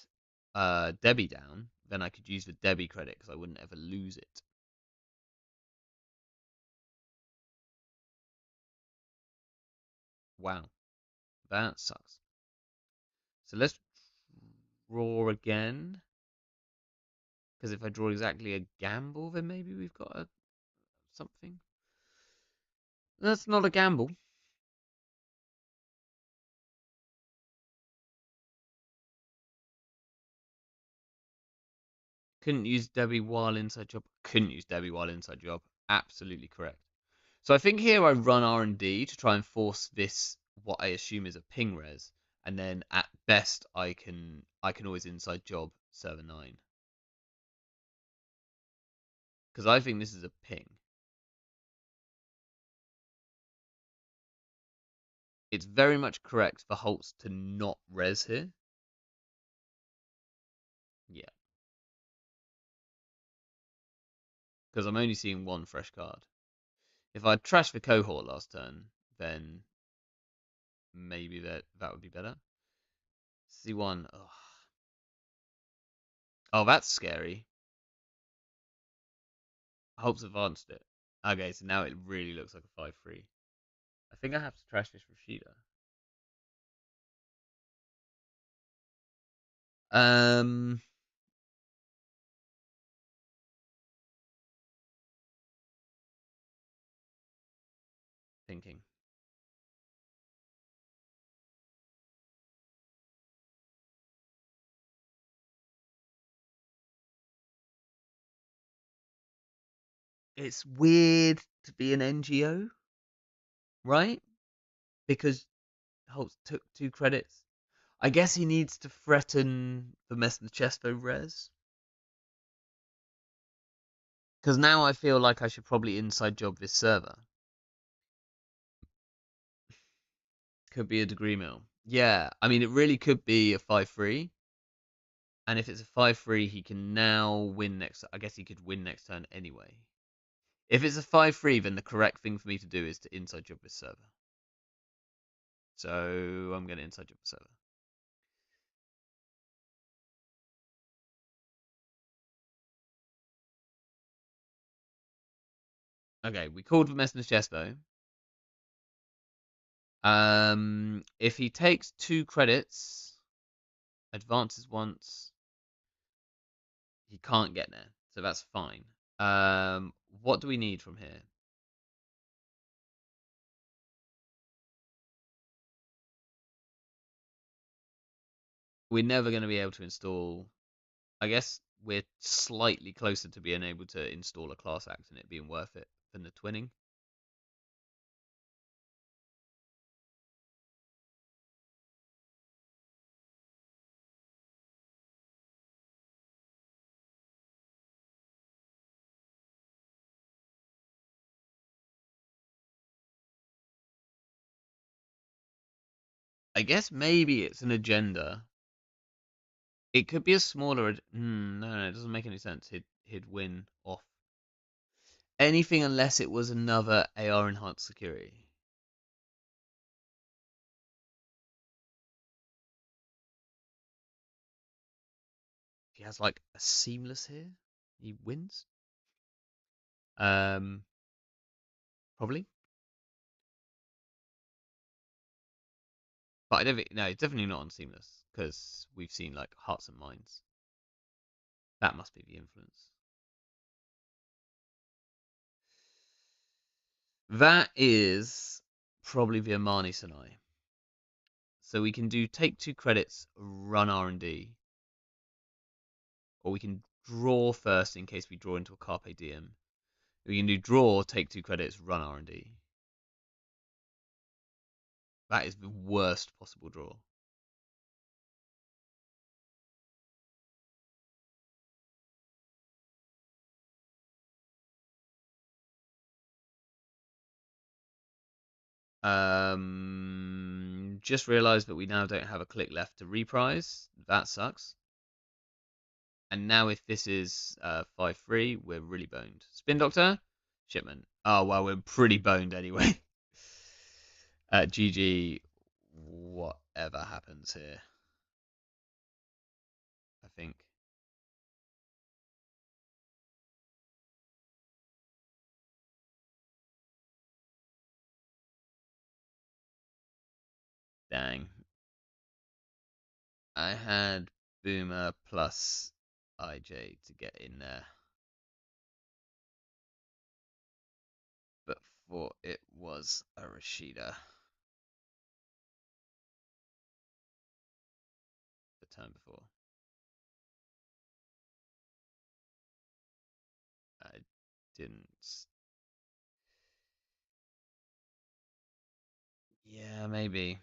Debbie down, then I could use the Debbie credit because I wouldn't ever lose it. Wow, that sucks. So let's draw again. Because if I draw exactly a gamble, then maybe we've got something. That's not a gamble. Couldn't use Debbie while inside job. Couldn't use Debbie while inside job. Absolutely correct. So I think here I run R&D to try and force this what I assume is a ping res, and then at best I can always inside job server 9 because I think this is a ping. It's very much correct for Holtz to not res here. Yeah, because I'm only seeing one fresh card. If I trashed the cohort last turn, then maybe that would be better. C1. Oh, oh that's scary. Holtz advanced it. Okay, so now it really looks like a 5-3. I think I have to trash this Rashida. Um, thinking. It's weird to be an NGO, right? Because Holtz took 2 credits. I guess he needs to threaten the Messenger Chesto res. Because now I feel like I should probably inside job this server. Could be a degree mill. Yeah, I mean, it really could be a 5-3. And if it's a 5-3, he can now win next. I guess he could win next turn anyway. If it's a 5-3, then the correct thing for me to do is to inside job this server. So I'm going to inside job the server. Okay, we called for Messenger Chespo. If he takes 2 credits, advances once, he can't get there, so that's fine. What do we need from here? We're never going to be able to install. I guess we're slightly closer to being able to install a class act and it being worth it than the twinning. I guess maybe it's an agenda. It could be a smaller. No, it doesn't make any sense. He'd win off anything unless it was another AR enhanced security. If he has like a seamless here, he wins. Um, Probably. But I don't think, no, it's definitely not on seamless because we've seen like hearts and minds. That must be the influence. That is probably the Amani Sanai. So we can do take 2 credits, run R&D, or we can draw first in case we draw into a Carpe Diem. We can do draw, take 2 credits, run R&D. That is the worst possible draw. Just realised that we now don't have a click left to reprise. That sucks. And now if this is 5-3, we're really boned. Spin Doctor, Shipment. Oh well, we're pretty boned anyway. GG. Whatever happens here, I think. Dang. I had Boomer plus IJ to get in there, but thought it was a Rashida the turn before. I didn't. Yeah, maybe.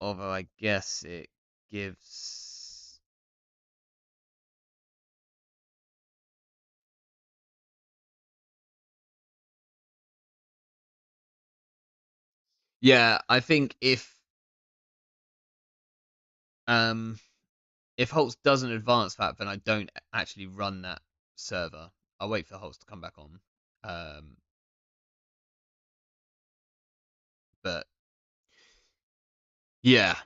Although I guess it gives. Yeah, I think um if Holtz doesn't advance that, then I don't actually run that server. I'll wait for Holtz to come back on. Um, but yeah,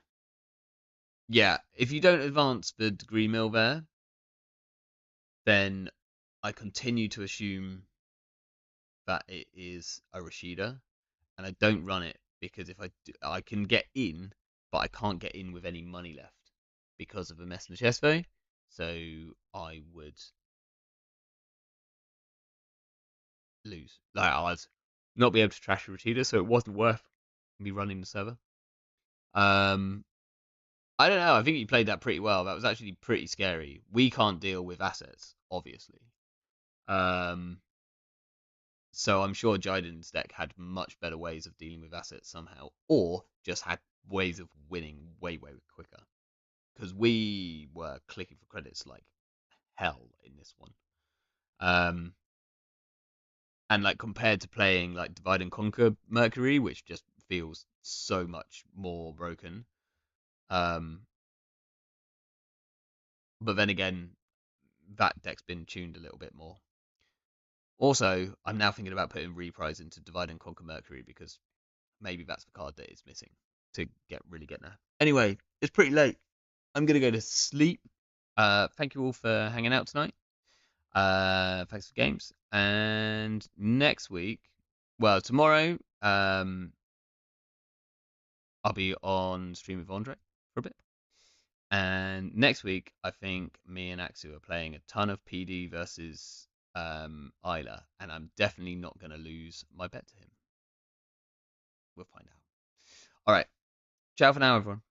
yeah. If you don't advance the degree mill there, then I continue to assume that it is a Rashida, and I don't run it because if I do, I can get in, but I can't get in with any money left because of a mess in the chest though. So I would lose. Like I'd not be able to trash a Rashida, so it wasn't worth me running the server. Um, I don't know. I think he played that pretty well. That was actually pretty scary. We can't deal with assets, obviously. Um, so I'm sure Jaiden's deck had much better ways of dealing with assets somehow, or just had ways of winning way, way quicker. Because we were clicking for credits like hell in this one. Um, and like compared to playing like Divide and Conquer Mercury, which just feels so much more broken. Um, but then again, that deck's been tuned a little bit more. Also, I'm now thinking about putting Reprise into Divide and Conquer Mercury because maybe that's the card that is missing to get there. Anyway, it's pretty late. I'm gonna go to sleep. Thank you all for hanging out tonight. Thanks for games. And next week, well, tomorrow, I'll be on stream with Andre for a bit. And next week, I think me and Axu are playing a ton of PD versus Isla, and I'm definitely not going to lose my bet to him. We'll find out. All right. Ciao for now, everyone.